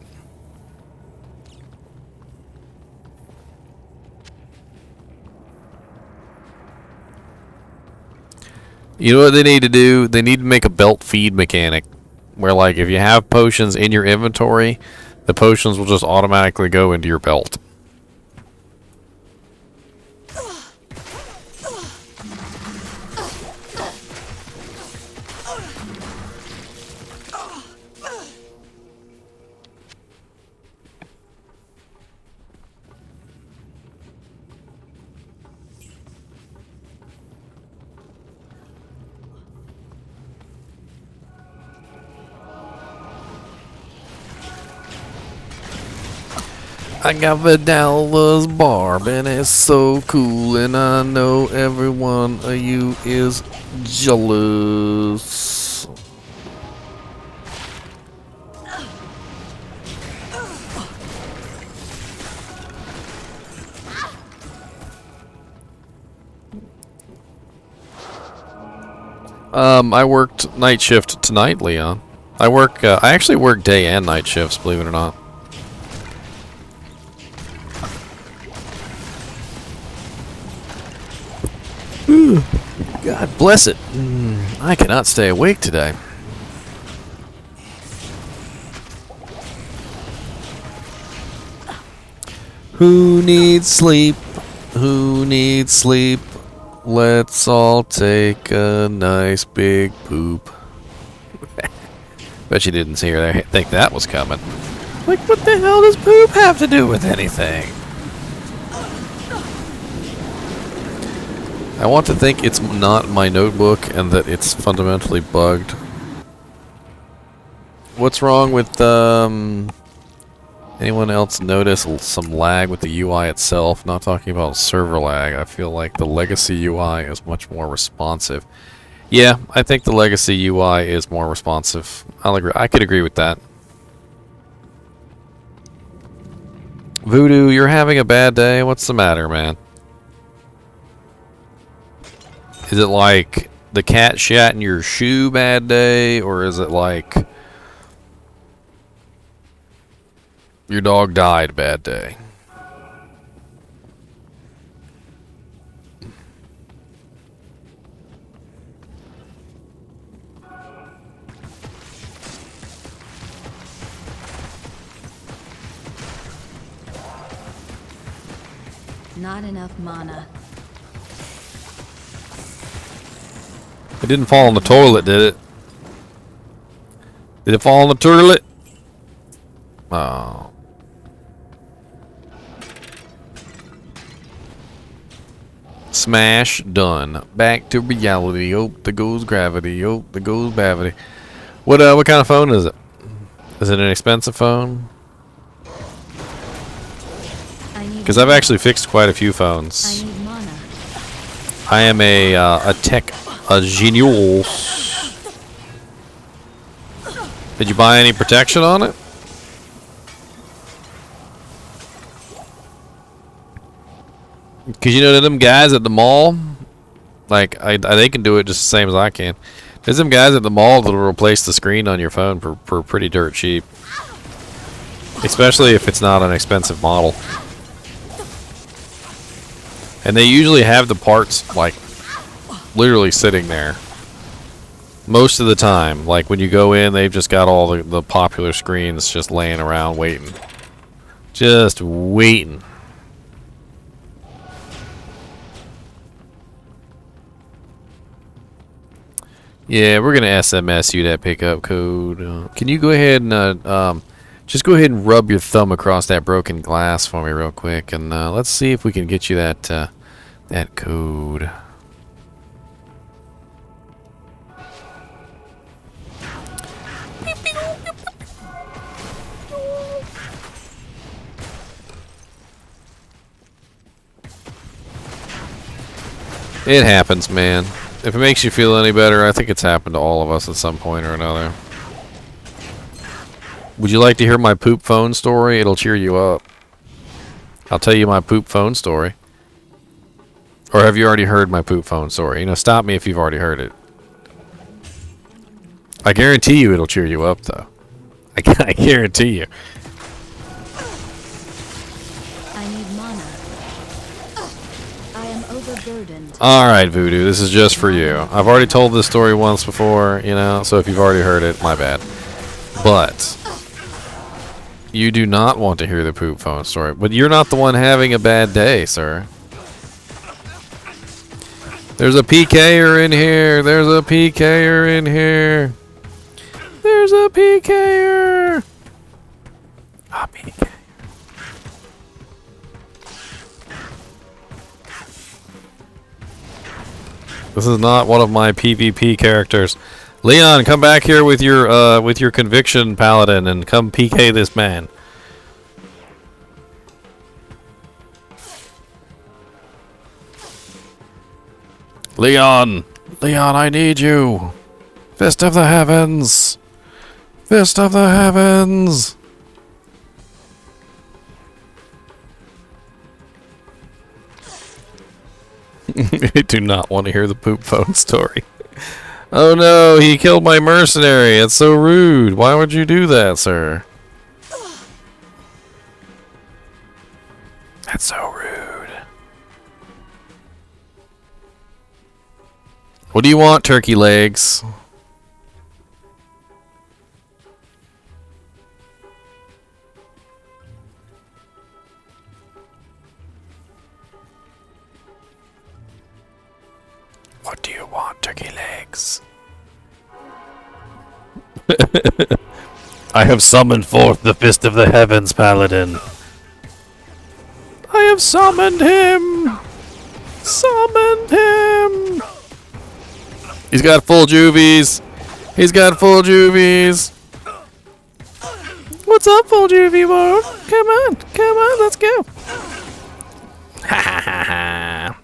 You know what they need to do? They need to make a belt feed mechanic where, like, if you have potions in your inventory, the potions will just automatically go into your belt. I got Vidala's barb and it's so cool, and I know every one of you is jealous. I worked night shift tonight, Leon. I actually work day and night shifts, believe it or not. God bless it. I cannot stay awake today. Who needs sleep? Who needs sleep? Let's all take a nice big poop. Bet you didn't think that was coming. Like, what the hell does poop have to do with anything? I want to think it's not my notebook and that it's fundamentally bugged. What's wrong with, anyone else notice some lag with the UI itself? Not talking about server lag. I feel like the legacy UI is much more responsive. Yeah, I think the legacy UI is more responsive. I'll agree. I could agree with that. Voodoo, you're having a bad day? What's the matter, man? Is it like the cat shat in your shoe bad day, or is it like your dog died bad day? Not enough mana. It didn't fall in the toilet, did it? Did it fall in the toilet? Oh. Smash done. Back to reality. Oh, there goes gravity. Oh, there goes gravity. What kind of phone is it? Is it an expensive phone? Because I've actually fixed quite a few phones. I need mana. I am a tech genius. Did you buy any protection on it? Because you know them guys at the mall, like they can do it just the same as I can. There's them guys at the mall that'll replace the screen on your phone for pretty dirt cheap. Especially if it's not an expensive model. And they usually have the parts, like, literally sitting there. Most of the time. Like, when you go in, they've just got all the popular screens just laying around waiting. Just waiting. Yeah, we're going to SMS you that pickup code. Can you go ahead and, just go ahead and rub your thumb across that broken glass for me real quick, and let's see if we can get you that that code. It happens, man. If it makes you feel any better, I think it's happened to all of us at some point or another. Would you like to hear my poop phone story? It'll cheer you up. I'll tell you my poop phone story. Or have you already heard my poop phone story? You know, stop me if you've already heard it. I guarantee you it'll cheer you up, though. I guarantee you. I need mana. I am overburdened. Alright, Voodoo, this is just for you. I've already told this story once before, you know, so if you've already heard it, my bad. But you do not want to hear the poop phone story. But you're not the one having a bad day, sir. There's a PKer in here. There's a PKer in here. There's a PKer. A PKer. This is not one of my PvP characters. Leon, come back here with your conviction paladin and come PK this man. Leon, I need you. Fist of the heavens. Fist of the heavens. I do not want to hear the poop phone story. Oh no, he killed my mercenary. It's so rude. Why would you do that, sir? That's so rude. What do you want, turkey legs? What do you want, turkey legs? I have summoned forth the fist of the heavens, paladin. I have summoned him. Summoned him. He's got full juvies. He's got full juvies. What's up, full juvie boy? Come on, let's go. Ha ha ha ha.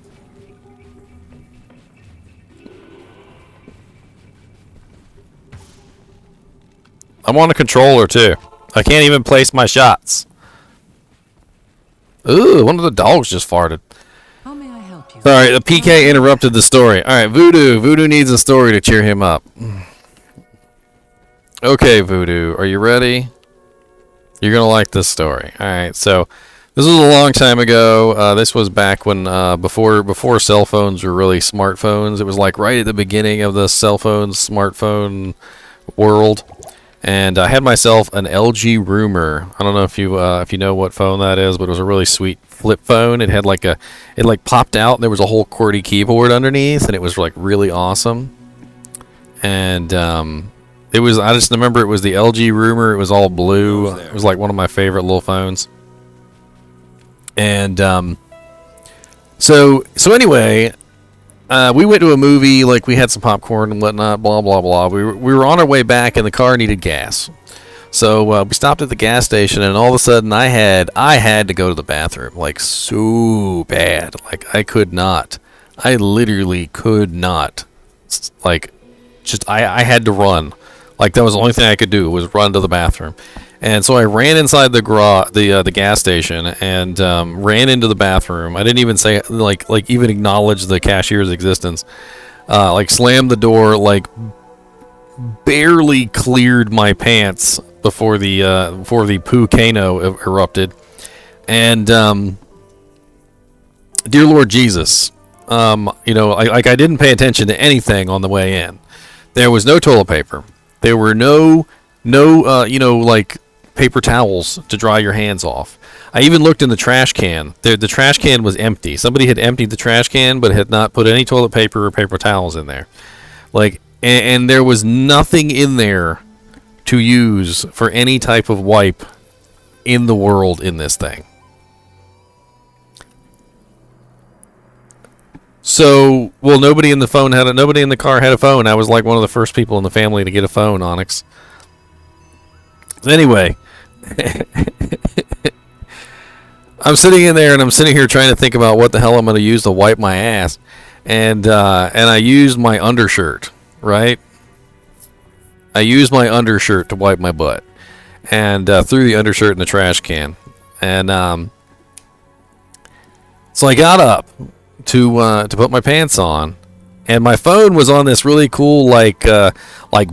I'm on a controller too. I can't even place my shots. Ooh, one of the dogs just farted. How may I help you. Sorry, the PK interrupted the story. All right, Voodoo. Voodoo needs a story to cheer him up. Okay, Voodoo, are you ready? You're gonna like this story. All right, so this was a long time ago. This was back when before cell phones were really smartphones. It was like right at the beginning of the cell phone smartphone world. And I had myself an LG Rumor. I don't know if you know what phone that is, but it was a really sweet flip phone. It had it popped out. And there was a whole QWERTY keyboard underneath, and it was like really awesome. And I just remember it was the LG Rumor. It was all blue. It was like one of my favorite little phones. And so anyway, we went to a movie, like we had some popcorn and whatnot, blah blah blah. We were on our way back, and the car needed gas. So we stopped at the gas station, and all of a sudden I had to go to the bathroom, like so bad, like I literally could not, like just I had to run, like that was the only thing I could do was run to the bathroom. And so I ran inside the gas station and ran into the bathroom. I didn't even say even acknowledge the cashier's existence. Like slammed the door, like barely cleared my pants before the poo cano erupted. And dear Lord Jesus, I didn't pay attention to anything on the way in. There was no toilet paper. There were no paper towels to dry your hands off. I even looked in the trash can. The trash can was empty. Somebody had emptied the trash can, but had not put any toilet paper or paper towels in there. And there was nothing in there to use for any type of wipe in the world in this thing. So, nobody in the car had a phone. I was like one of the first people in the family to get a phone, Onyx. Anyway, I'm sitting in there and I'm sitting here trying to think about what the hell I'm going to use to wipe my ass, and I used my undershirt, right? I used my undershirt to wipe my butt, and threw the undershirt in the trash can, and so I got up to put my pants on, and my phone was on this really cool like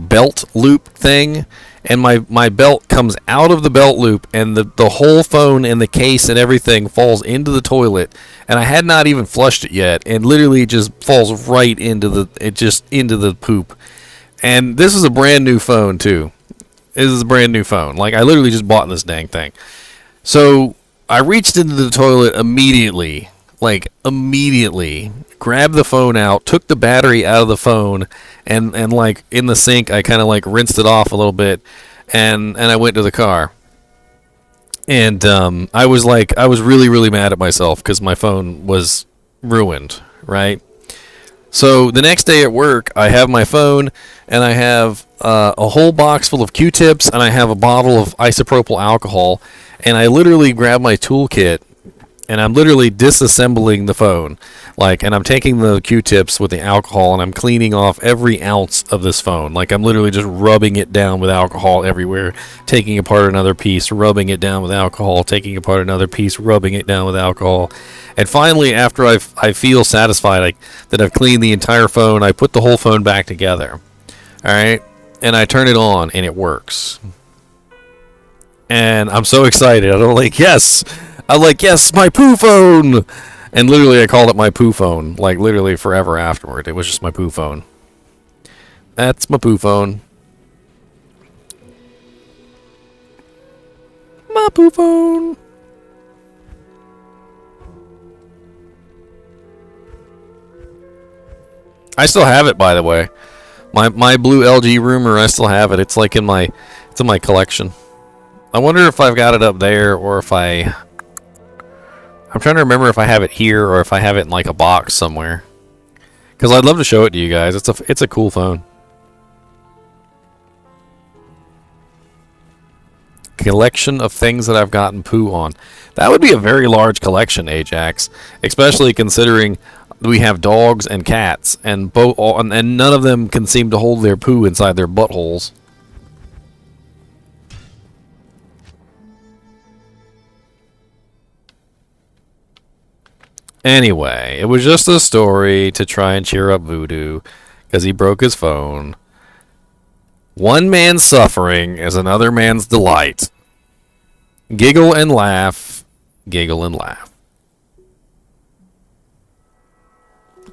belt loop thing. And my belt comes out of the belt loop, and the whole phone and the case and everything falls into the toilet. And I had not even flushed it yet, and literally just falls right into the poop. And this is a brand new phone too. This is a brand new phone. Like I literally just bought this dang thing. So I reached into the toilet immediately, grabbed the phone out, took the battery out of the phone, and like in the sink I kind of like rinsed it off a little bit, and I went to the car. And I was really really mad at myself because my phone was ruined, right? So the next day at work, I have my phone, and I have a whole box full of Q-tips, and I have a bottle of isopropyl alcohol, and I literally grab my toolkit, and I'm literally disassembling the phone, and I'm taking the Q-tips with the alcohol, and I'm cleaning off every ounce of this phone. Like I'm literally just rubbing it down with alcohol everywhere, taking apart another piece, rubbing it down with alcohol, taking apart another piece, rubbing it down with alcohol. And finally, after I feel satisfied that I've cleaned the entire phone, I put the whole phone back together. All right, and I turn it on, and it works. And I'm so excited. I'm like, yes, my poo phone. And literally, I called it my poo phone, like literally forever afterward. It was just my poo phone. That's my poo phone. My poo phone. I still have it, by the way. My blue LG Rumor, I still have it. It's like in my collection. I wonder if I've got it up there, or if I'm trying to remember if I have it here or if I have it in like a box somewhere. Because I'd love to show it to you guys. It's a cool phone. Collection of things that I've gotten poo on. That would be a very large collection, Ajax. Especially considering we have dogs and cats, and none of them can seem to hold their poo inside their buttholes. Anyway, it was just a story to try and cheer up Voodoo because he broke his phone. One man's suffering is another man's delight. Giggle and laugh. Giggle and laugh.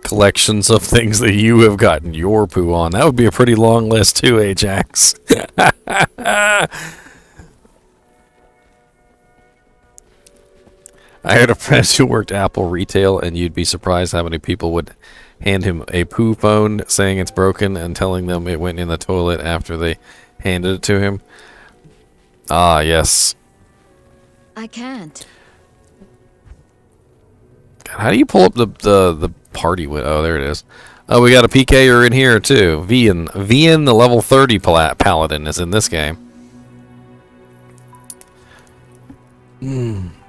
Collections of things that you have gotten your poo on. That would be a pretty long list too, Ajax. I had a friend who worked Apple retail, and you'd be surprised how many people would hand him a poo phone saying it's broken and telling them it went in the toilet after they handed it to him. Ah, yes. I can't. God, how do you pull up the party window? Oh, there it is. Oh, we got a PKer in here, too. Vian, the level 30 paladin, is in this game.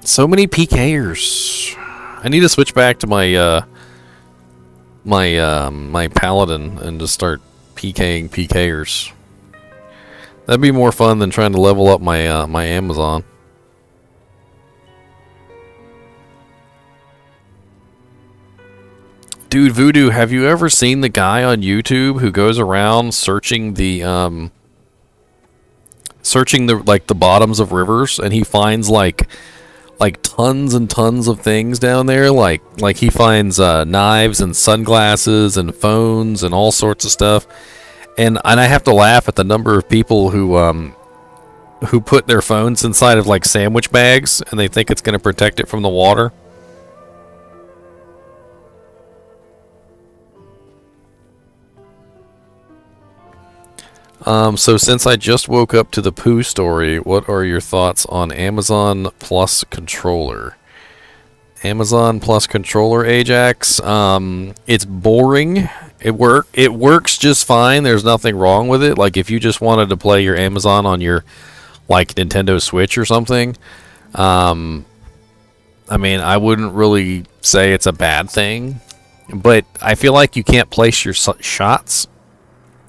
So many PKers. I need to switch back to my my paladin and just start PKing PKers. That'd be more fun than trying to level up my my Amazon. Dude, Voodoo, have you ever seen the guy on YouTube who goes around searching the like the bottoms of rivers, and he finds like tons and tons of things down there, like he finds knives and sunglasses and phones and all sorts of stuff, and I have to laugh at the number of people who put their phones inside of like sandwich bags and they think it's going to protect it from the water. So since I just woke up to the poo story, what are your thoughts on Amazon Plus controller? Amazon Plus controller, Ajax. It's boring. It works just fine. There's nothing wrong with it. Like if you just wanted to play your Amazon on your like Nintendo Switch or something, I mean, I wouldn't really say it's a bad thing, but I feel like you can't place your shots.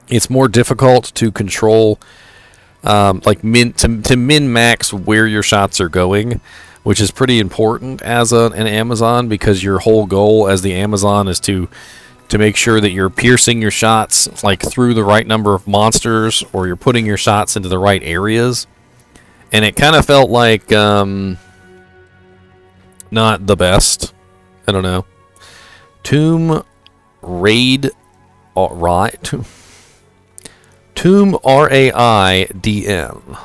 It's more difficult to control, like to min max where your shots are going, which is pretty important as an Amazon, because your whole goal as the Amazon is to make sure that you're piercing your shots like through the right number of monsters, or you're putting your shots into the right areas. And it kind of felt like not the best. I don't know. Tomb Raid, right? Tomb RAIDN.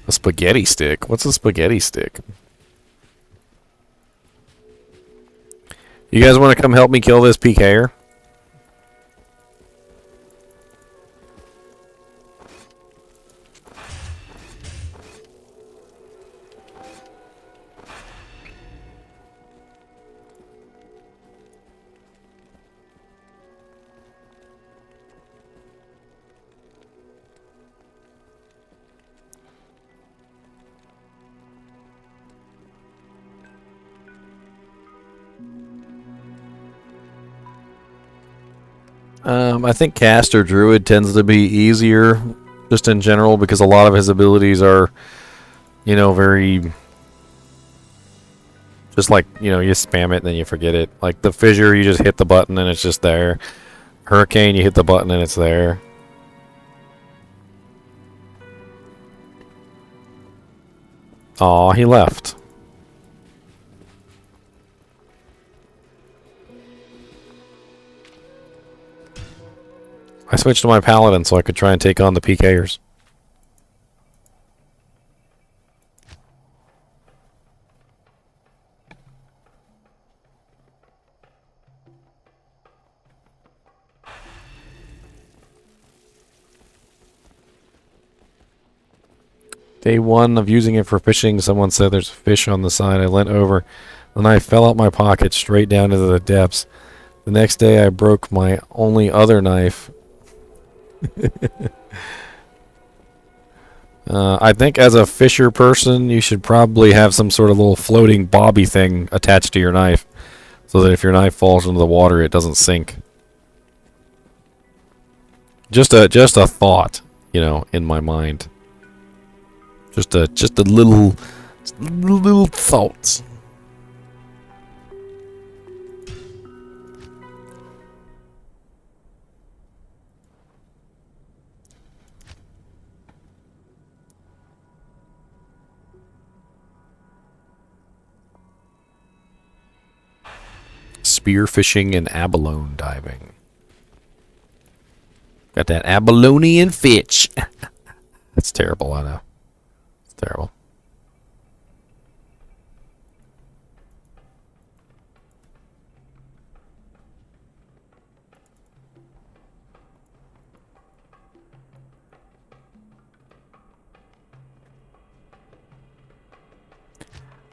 A spaghetti stick? What's a spaghetti stick? You guys want to come help me kill this PKer? I think Caster Druid tends to be easier, just in general, because a lot of his abilities are, you know, very, just like, you know, you spam it and then you forget it. Like the Fissure, you just hit the button and it's just there. Hurricane, you hit the button and it's there. Aw, he left. I switched to my Paladin so I could try and take on the PKers. Day one of using it for fishing, someone said there's a fish on the side. I leant over. The knife fell out my pocket straight down into the depths. The next day I broke my only other knife. I think as a fisher person, you should probably have some sort of little floating bobby thing attached to your knife, so that if your knife falls into the water, it doesn't sink. Just a thought, you know, in my mind. Just a little thoughts. Spearfishing and abalone diving. Got that abalonian fish. That's terrible, I know. It's terrible.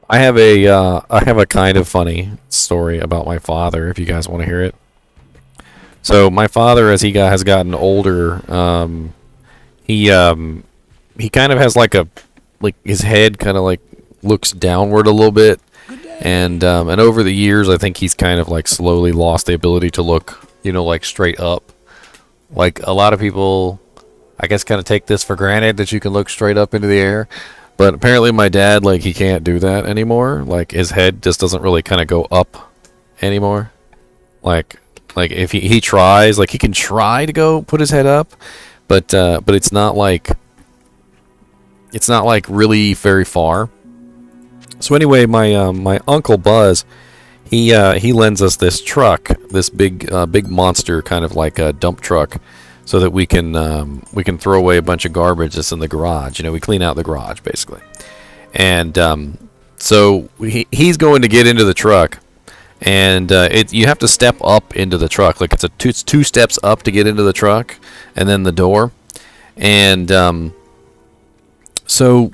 I have a kind of funny story about my father, if you guys want to hear it. So my father, as has gotten older, he kind of has like his head kind of like looks downward a little bit, and over the years, I think he's kind of like slowly lost the ability to look, you know, like straight up. Like a lot of people, I guess, kind of take this for granted that you can look straight up into the air. But apparently my dad, like, he can't do that anymore. Like, his head just doesn't really kind of go up anymore. Like if he tries, like, he can try to go put his head up, but it's not like really very far. So anyway, my Uncle Buzz, he lends us this truck, this big monster, kind of like a dump truck, so that we can throw away a bunch of garbage that's in the garage. You know, we clean out the garage basically. And so he's going to get into the truck, and you have to step up into the truck. Like it's two steps up to get into the truck, and then the door. And so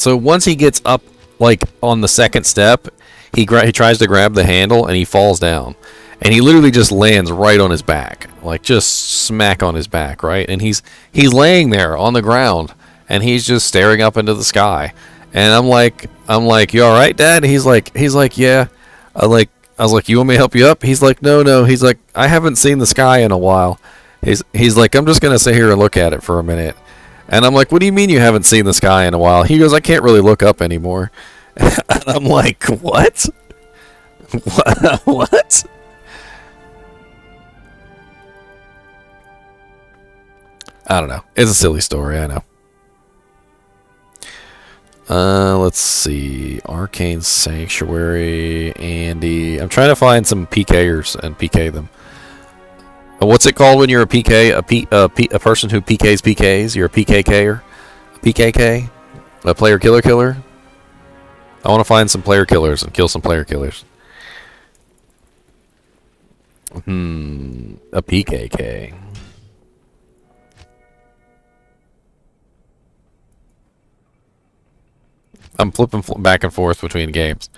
once he gets up, like on the second step, he tries to grab the handle and he falls down. And he literally just lands right on his back, like just smack on his back, right? And he's laying there on the ground, and he's just staring up into the sky. And I'm like, you all right, Dad? He's like, yeah. I was like, you want me to help you up? He's like, no. He's like, I haven't seen the sky in a while. He's like, I'm just gonna sit here and look at it for a minute. And I'm like, what do you mean you haven't seen the sky in a while? He goes, I can't really look up anymore. And I'm like, what? What? I don't know. It's a silly story, I know. Let's see. Arcane Sanctuary, Andy. I'm trying to find some PKers and PK them. What's it called when you're a PK? A person who PKs PKs? You're a PKKer? A PKK? A player killer? I want to find some player killers and kill some player killers. A PKK. I'm flipping back and forth between games.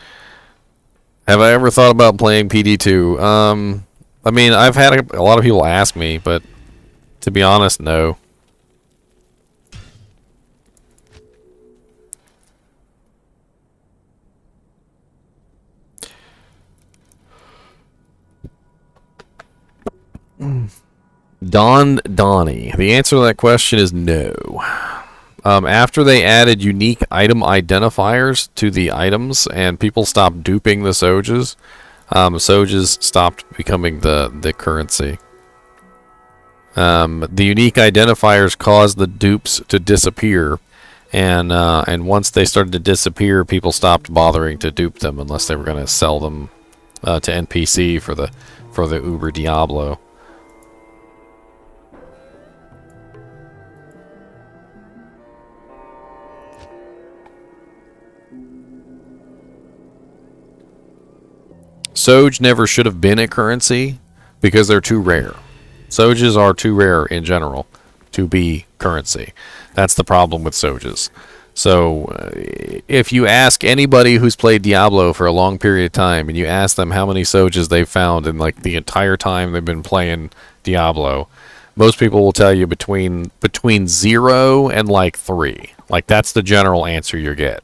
Have I ever thought about playing PD2? I mean, I've had a lot of people ask me, but to be honest, no. Donnie. The answer to that question is no. After they added unique item identifiers to the items and people stopped duping the Sojas, Sojas stopped becoming the currency. The unique identifiers caused the dupes to disappear, and once they started to disappear, people stopped bothering to dupe them unless they were going to sell them to NPC for the Uber Diablo. Soj never should have been a currency because they're too rare. Sojas are too rare in general to be currency. That's the problem with Sojas. So if you ask anybody who's played Diablo for a long period of time and you ask them how many Sojas they've found in like the entire time they've been playing Diablo, Most people will tell you between 0 and like 3. Like that's the general answer you get.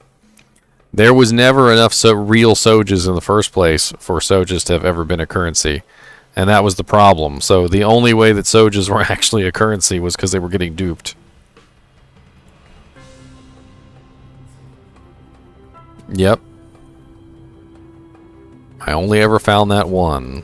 There was never enough real Sojas in the first place for Sojas to have ever been a currency. And that was the problem. So the only way that Sojas were actually a currency was because they were getting duped. Yep. I only ever found that one.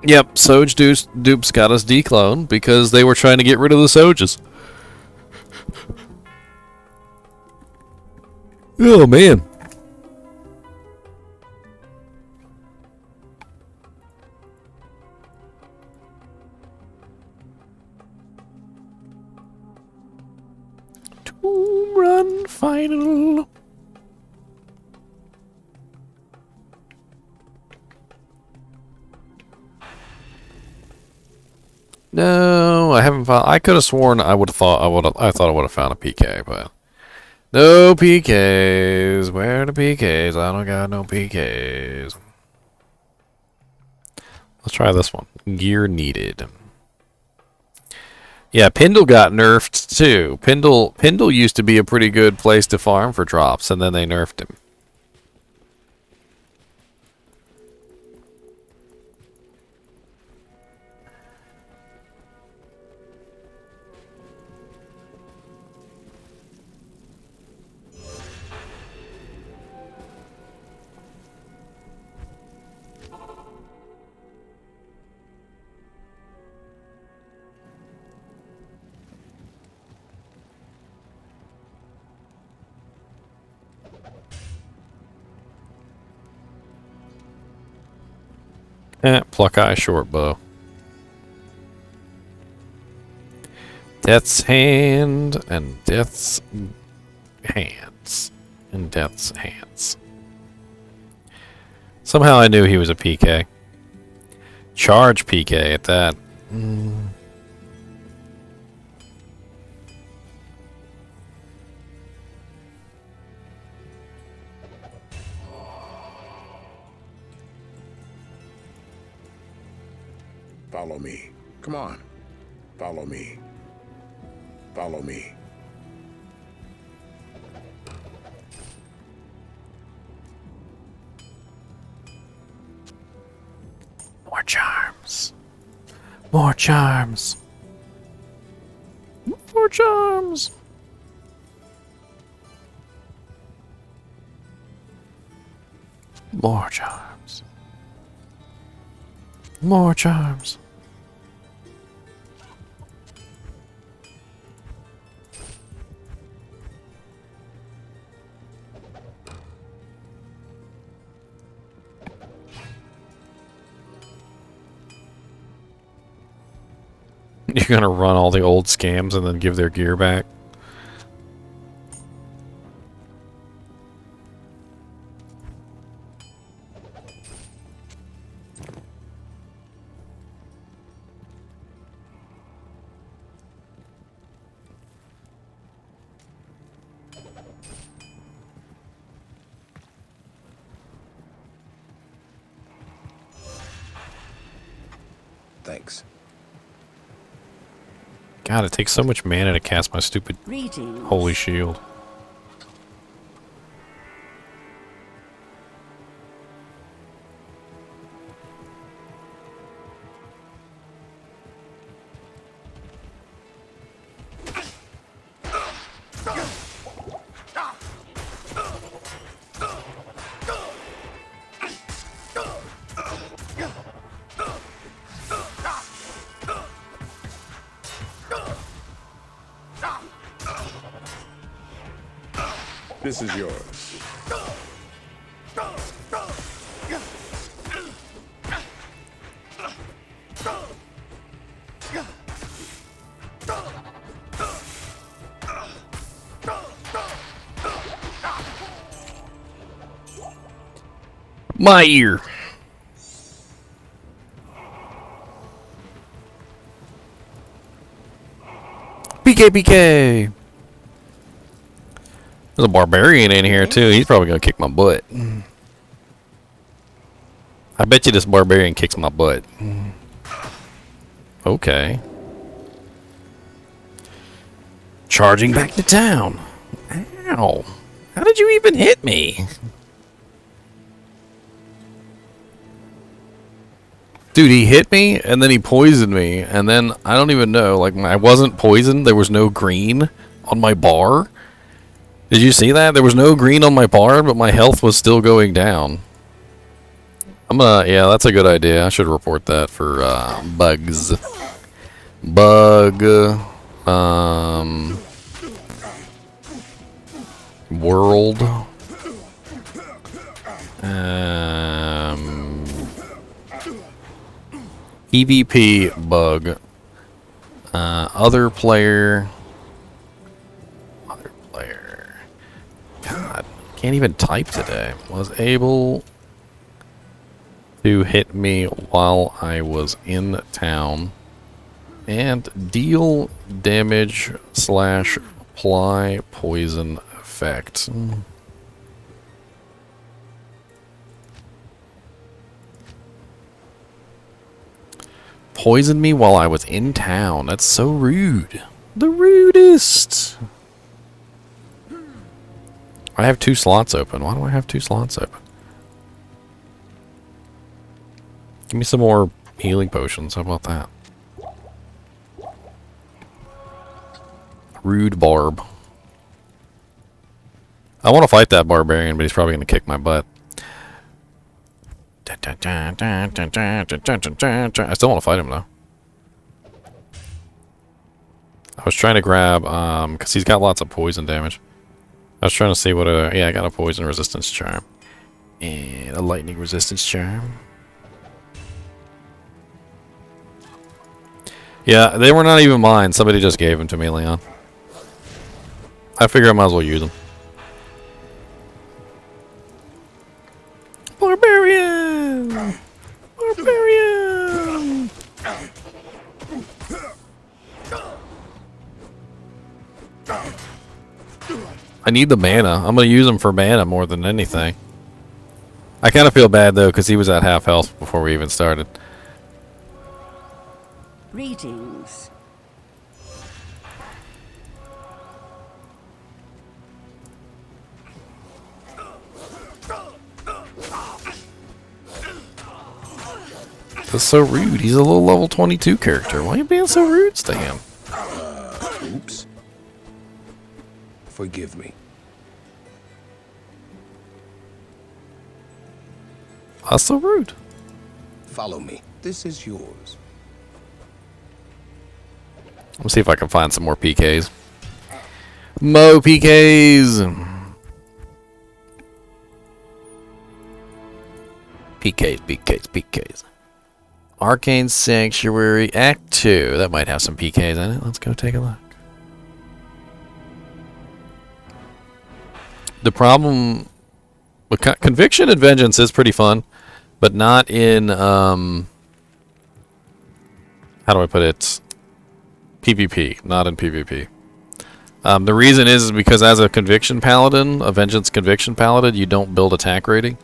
Yep, Soj dupes got us decloned because they were trying to get rid of the Sojas. Oh, man. Tomb Run Final. No, I haven't found. I could have sworn I would have thought I thought I would have found a PK, but no PKs. Where are the PKs? I don't got no PKs. Let's try this one. Gear needed. Yeah, Pendle got nerfed too. Pendle used to be a pretty good place to farm for drops, and then they nerfed him. Pluck eye short bow. Death's hand and death's hands. And death's hands. Somehow I knew he was a PK. Charge PK at that. Follow me. Come on. Follow me. Follow me. More charms. More charms. More charms. More charms. More charms. You're gonna run all the old scams and then give their gear back? Thanks. God, it takes so much mana to cast my stupid Greetings. holy shield. This is yours. My ear. PK. There's a barbarian in here too. He's probably gonna kick my butt. I bet you this barbarian kicks my butt. Okay. Charging back to town. Ow. How did you even hit me? Dude, he hit me and then he poisoned me. And then I don't even know. Like, I wasn't poisoned. There was no green on my bar. Did you see that? There was no green on my bar, but my health was still going down. Yeah, that's a good idea. I should report that for bugs. Bug. World. PvP bug. Other player. God, can't even type today. Was able to hit me while I was in town and deal damage / apply poison effect. Poisoned me while I was in town. That's so rude. The rudest. I have 2 slots open. Why do I have 2 slots open? Give me some more healing potions. How about that? Rude barb. I want to fight that barbarian, but he's probably going to kick my butt. I still want to fight him, though. I was trying to grab, because he's got lots of poison damage. I was trying to see what yeah, I got a poison resistance charm. And a lightning resistance charm. Yeah, they were not even mine. Somebody just gave them to me, Leon. I figure I might as well use them. Barbarian! Barbarian! I need the mana. I'm going to use them for mana more than anything. I kind of feel bad, though, because he was at half health before we even started. Greetings. That's so rude. He's a little level 22 character. Why are you being so rude to him? Oops. Forgive me. That's so rude. Follow me. This is yours. Let's see if I can find some more PKs. Mo PKs! PKs. Arcane Sanctuary Act 2. That might have some PKs in it. Let's go take a look. The problem with Conviction and Vengeance is pretty fun, but not in, how do I put it? PvP, not in PvP. The reason is because as a Conviction Paladin, a Vengeance Conviction Paladin, you don't build attack rating,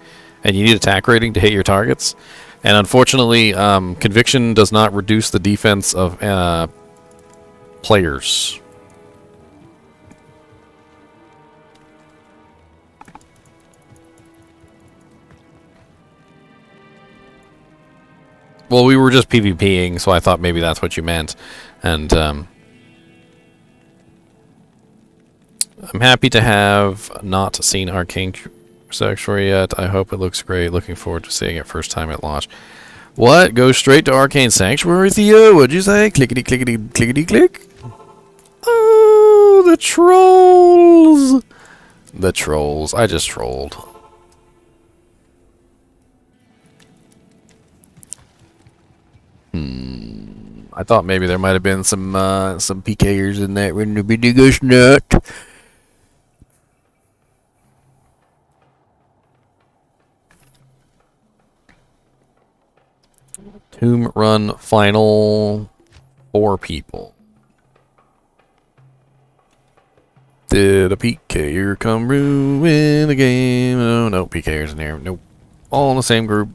and you need attack rating to hit your targets. And unfortunately, Conviction does not reduce the defense of players. Well, we were just PvPing, so I thought maybe that's what you meant. And I'm happy to have not seen Arcane Sanctuary yet. I hope it looks great. Looking forward to seeing it first time at launch. What? Go straight to Arcane Sanctuary, Theo? What'd you say? Clickety, clickety, clickety, click? Oh, the trolls! The trolls. I just trolled. I thought maybe there might have been some PKers in that when the biggest nut. Tomb Run final 4 people. Did a PKer come ruin the game? Oh, no, PKers in there. Nope. All in the same group.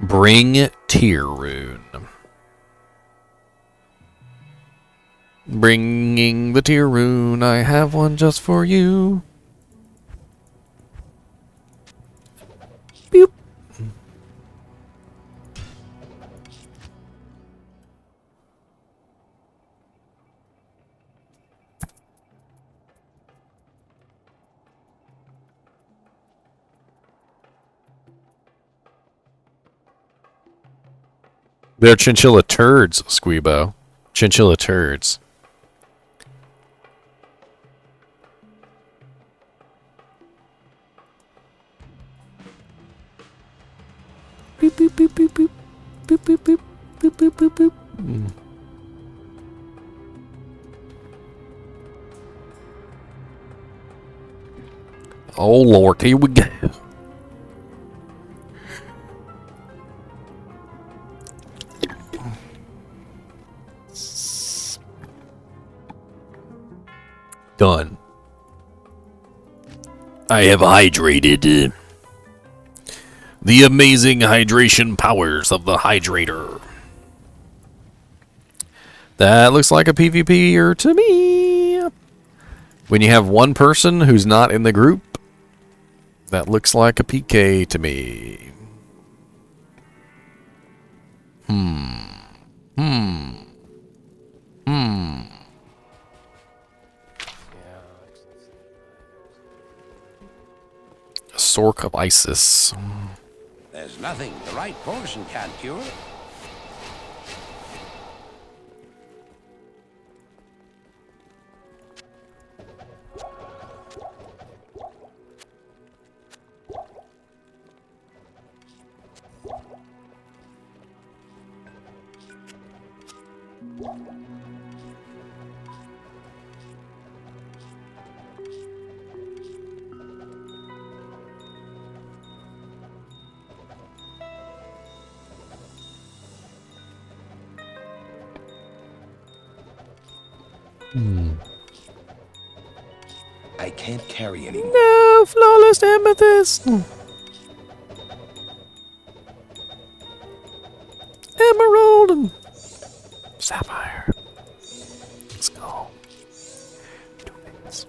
Bring Tear Rune. Bringing the Tear Rune. I have one just for you. Boop. They're chinchilla turds, Squeebo. Chinchilla turds. Boop, boop, boop, boop, boop. Boop, boop, boop. Boop, boop, boop, boop. Oh, Lord. Here we go. Done. I have hydrated. The amazing hydration powers of the hydrator. That looks like a PvPer to me. When you have one person who's not in the group, that looks like a PK to me. Sork of Isis. There's nothing the right poison can't cure. I can't carry anymore. No, flawless amethyst. Emerald and sapphire. Let's go. 2 minutes.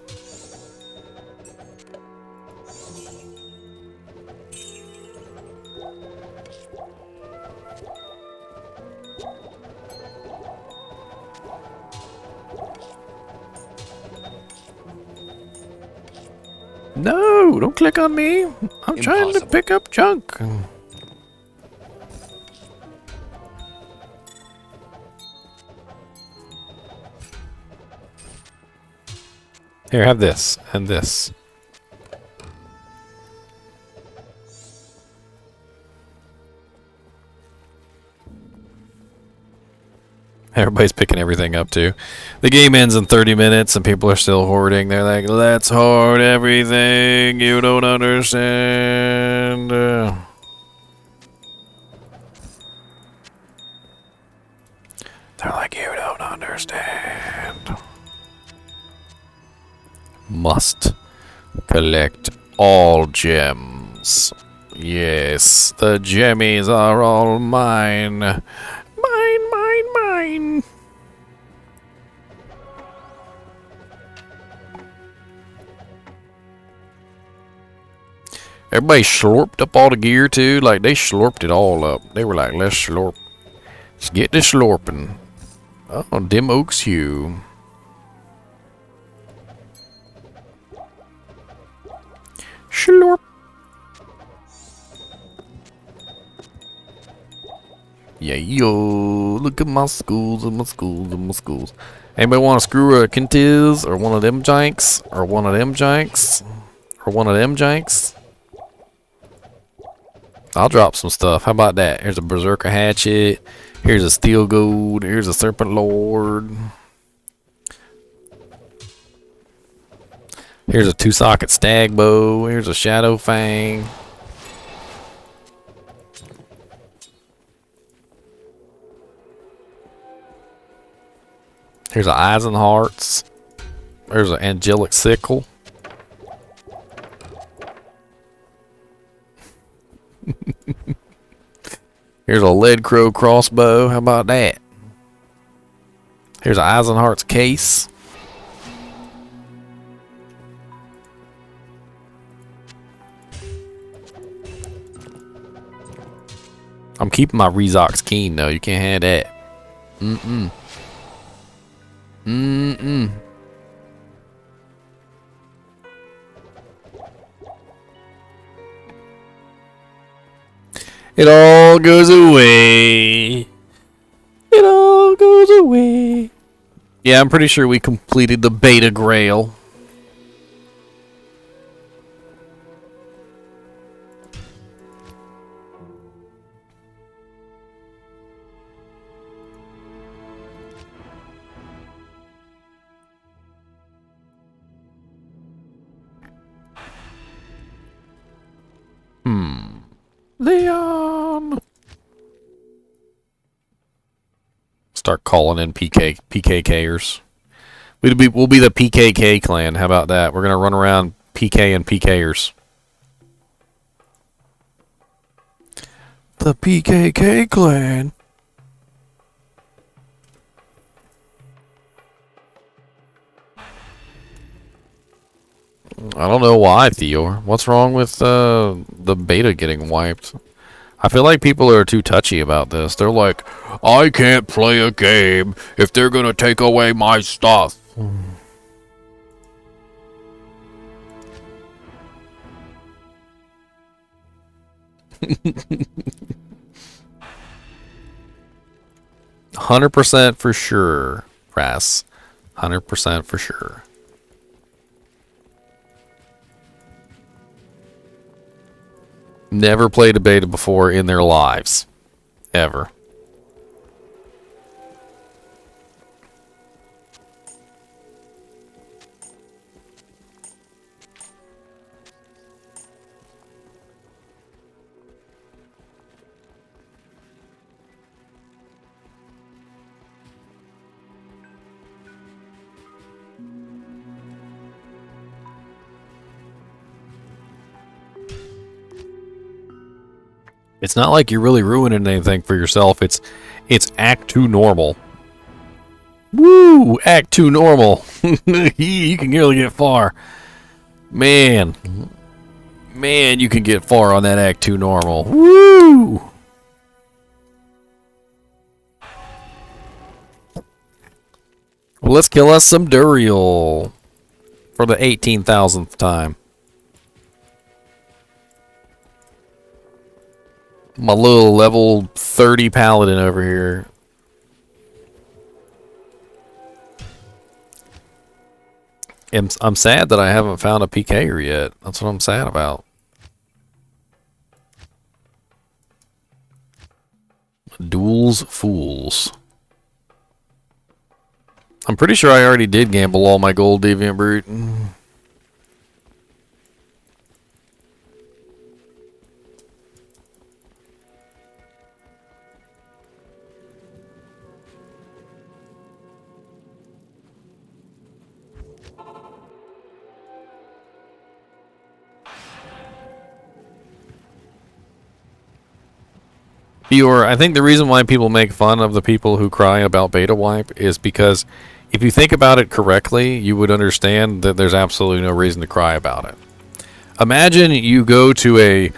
No, don't click on me. I'm trying to Impossible. pick up junk. Here, have this and this. Everybody's picking everything up too. The game ends in 30 minutes and people are still hoarding. They're like, let's hoard everything. You don't understand. They're like, you don't understand. Must collect all gems. Yes, the gemmies are all mine. Mine, mine, mine. Everybody slurped up all the gear too. Like they slurped it all up. They were like, let's slurp. Let's get this slurping. Oh, dim oaks hue. Slurp. Yeah, yo, look at my schools and my schools and my schools. Anybody want to screw a Kintiz or one of them janks? Or one of them janks? Or one of them janks? I'll drop some stuff. How about that? Here's a Berserker Hatchet. Here's a Steel Gold. Here's a Serpent Lord. Here's a 2-socket Stag Bow. Here's a Shadow Fang. Here's an Eyes and Hearts. There's an Angelic Sickle. Here's a Lead Crow Crossbow. How about that? Here's an Eyes and Hearts case. I'm keeping my Rezox Keen though. You can't have that. Mm-mm. Mm-mm. It all goes away. It all goes away. Yeah, I'm pretty sure we completed the Beta Grail. Leon. Start calling in PKKers. We'll be the PKK clan. How about that? We're gonna run around PK and PKers. The PKK clan. I don't know why, Theor. What's wrong with the beta getting wiped? I feel like people are too touchy about this. They're like, I can't play a game if they're gonna take away my stuff. 100% for sure, Press. 100% for sure. Never played a beta before in their lives. Ever. It's not like you're really ruining anything for yourself. It's Act 2 normal. Woo! Act 2 normal. You can really get far. Man, you can get far on that Act 2 normal. Woo! Well, let's kill us some Duriel for the 18,000th time. My little level 30 paladin over here. I'm sad that I haven't found a PKer yet. That's what I'm sad about. Duels Fools. I'm pretty sure I already did gamble all my gold Deviant Brute. I think the reason why people make fun of the people who cry about beta wipe is because if you think about it correctly, you would understand that there's absolutely no reason to cry about it. Imagine you go to a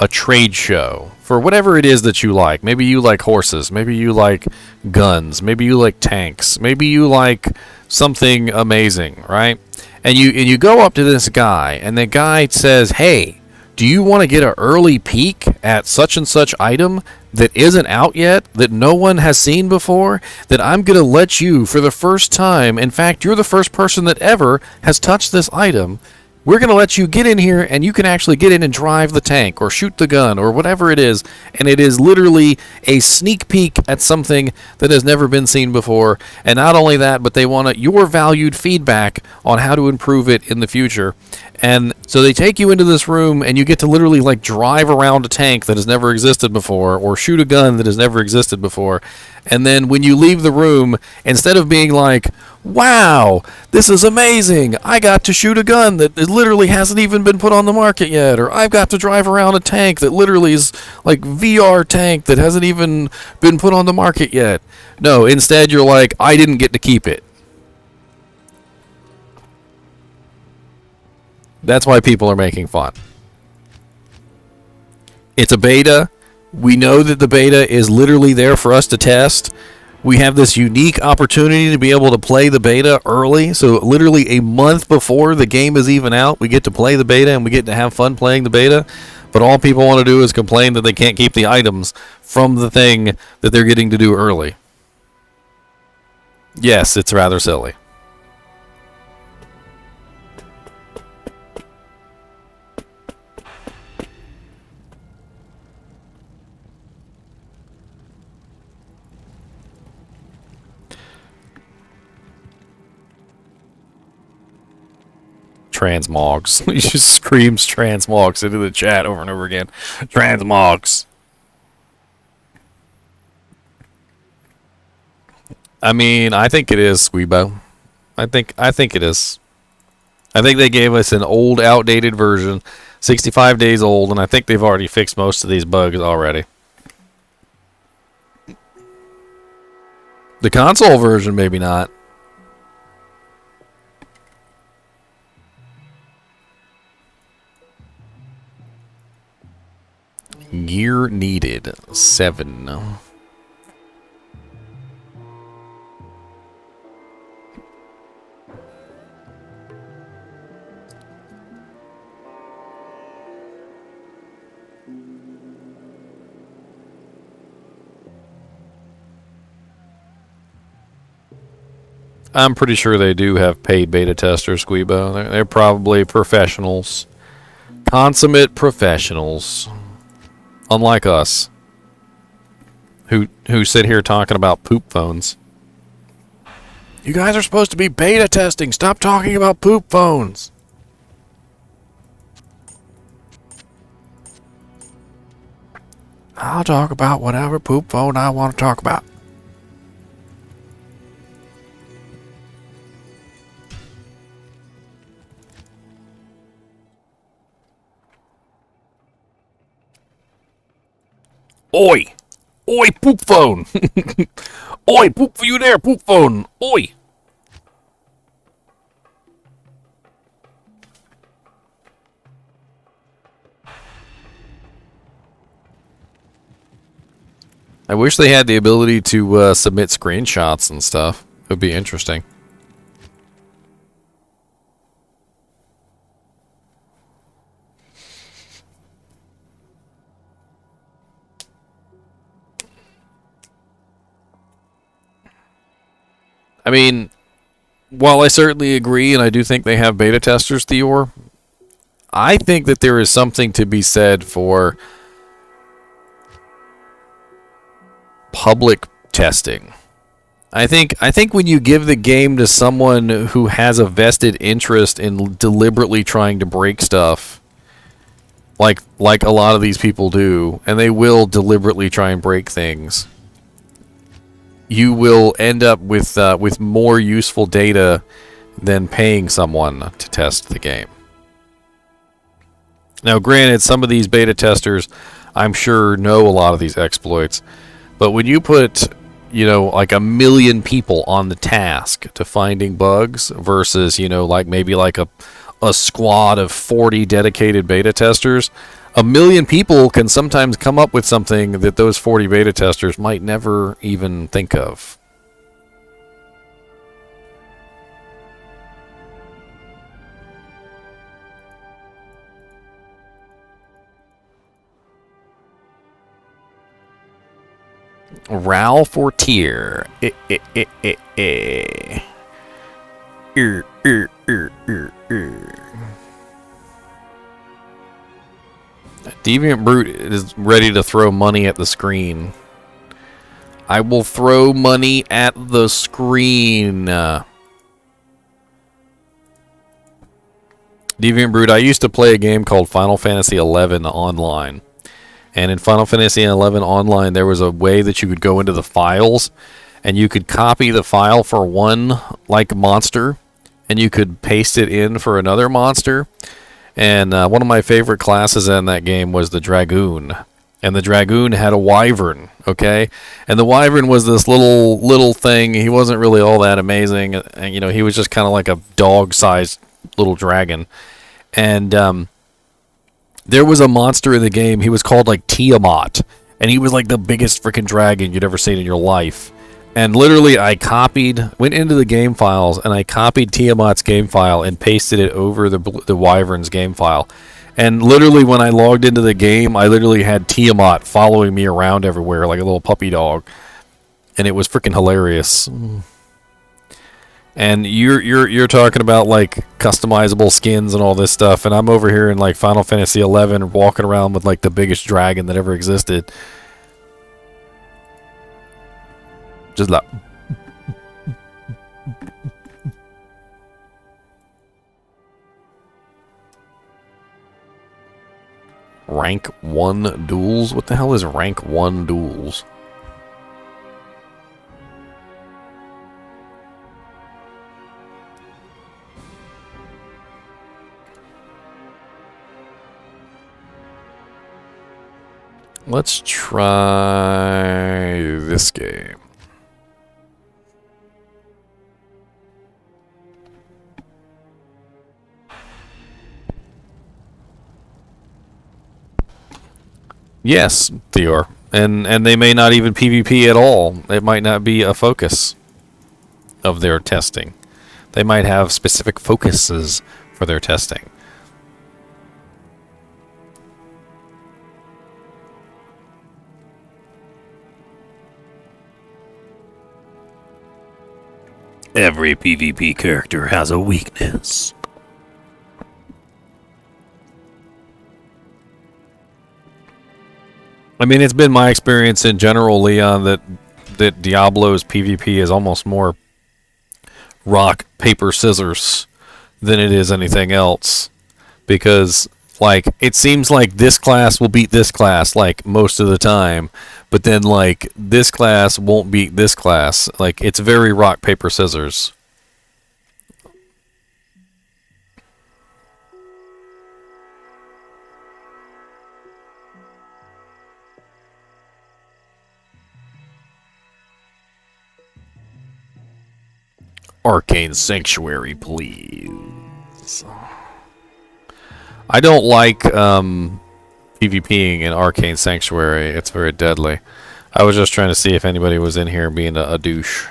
trade show for whatever it is that you like. Maybe you like horses. Maybe you like guns. Maybe you like tanks. Maybe you like something amazing, right? And you go up to this guy, and the guy says, "Hey, do you want to get an early peek at such and such item that isn't out yet, that no one has seen before, that I'm going to let you for the first time, in fact, you're the first person that ever has touched this item, we're going to let you get in here and you can actually get in and drive the tank or shoot the gun or whatever it is. And it is literally a sneak peek at something that has never been seen before. And not only that, but they want your valued feedback on how to improve it in the future. And so they take you into this room and you get to literally like drive around a tank that has never existed before or shoot a gun that has never existed before. And then when you leave the room, instead of being like, wow, this is amazing, I got to shoot a gun that literally hasn't even been put on the market yet, or I've got to drive around a tank that literally is like VR tank that hasn't even been put on the market yet. No, instead you're like, I didn't get to keep it. That's why people are making fun. It's a beta. We know that the beta is literally there for us to test. We have this unique opportunity to be able to play the beta early. So literally a month before the game is even out, we get to play the beta and we get to have fun playing the beta. But all people want to do is complain that they can't keep the items from the thing that they're getting to do early. Yes, it's rather silly. Transmogs. He just screams transmogs into the chat over and over again. Transmogs. I mean, I think it is, Squeebo. I think it is. I think they gave us an old, outdated version, 65 days old, and I think they've already fixed most of these bugs already. The console version, maybe not. Gear needed 7. I'm pretty sure they do have paid beta testers, Squeebo. They're probably professionals. Consummate professionals. Unlike us, who sit here talking about poop phones. You guys are supposed to be beta testing. Stop talking about poop phones. I'll talk about whatever poop phone I want to talk about. Oi! Oi, poop phone! Oi, poop for you there, poop phone! Oi! I wish they had the ability to submit screenshots and stuff. It would be interesting. I mean, while I certainly agree, and I do think they have beta testers, Theor, I think that there is something to be said for public testing. I think when you give the game to someone who has a vested interest in deliberately trying to break stuff, like a lot of these people do, and they will deliberately try and break things, you will end up with more useful data than paying someone to test the game. Now, granted, some of these beta testers, I'm sure, know a lot of these exploits, but when you put, like 1 million people on the task to finding bugs versus, maybe a squad of 40 dedicated beta testers, 1 million people can sometimes come up with something that those 40 beta testers might never even think of. Ralph or Tier. Deviant Brute is ready to throw money at the screen. I will throw money at the screen. Deviant Brute, I used to play a game called Final Fantasy XI online. And in Final Fantasy XI online, there was a way that you could go into the files, and you could copy the file for one, like, monster, and you could paste it in for another monster. And one of my favorite classes in that game was the Dragoon. And the Dragoon had a wyvern, okay? And the wyvern was this little thing. He wasn't really all that amazing. And, you know, he was just kind of like a dog-sized little dragon. And there was a monster in the game. He was called, like, Tiamat. And he was, like, the biggest freaking dragon you'd ever seen in your life. And literally, I went into the game files, and I copied Tiamat's game file and pasted it over the wyvern's game file. And literally, when I logged into the game, I literally had Tiamat following me around everywhere like a little puppy dog. And it was freaking hilarious. And you're talking about, like, customizable skins and all this stuff, and I'm over here in, like, Final Fantasy XI walking around with, like, the biggest dragon that ever existed. Just like... Rank 1 duels? What the hell is rank 1 duels? Let's try this game. Yes, Theor. And they may not even PvP at all. It might not be a focus of their testing. They might have specific focuses for their testing. Every PvP character has a weakness. I mean, it's been my experience in general, Leon, that Diablo's PvP is almost more rock, paper, scissors than it is anything else. Because, like, it seems like this class will beat this class, like, most of the time. But then, like, this class won't beat this class. Like, it's very rock, paper, scissors. Arcane Sanctuary, please. I don't like PvPing in Arcane Sanctuary. It's very deadly. I was just trying to see if anybody was in here being a douche.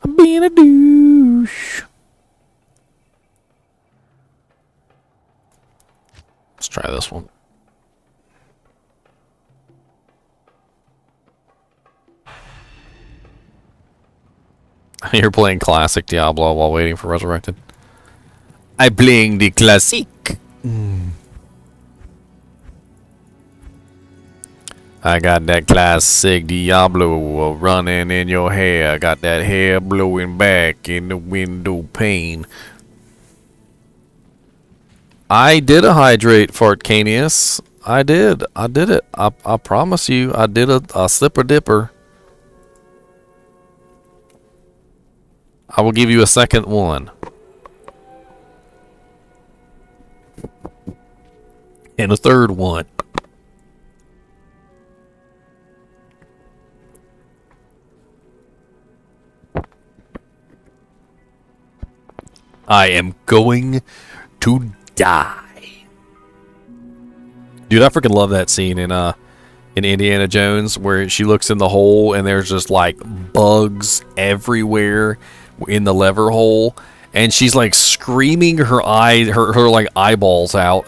I'm being a douche. Let's try this one. You're playing classic Diablo while waiting for Resurrected. I'm playing the classic. I got that classic Diablo running in your hair. Got that hair blowing back in the window pane. I did a hydrate for Arcanius. I did it. I promise you, I did a slipper dipper. I will give you a second one. And a third one. I am going to die. Dude, I freaking love that scene in Indiana Jones where she looks in the hole and there's just like bugs everywhere in the lever hole, and she's like screaming her like eyeballs out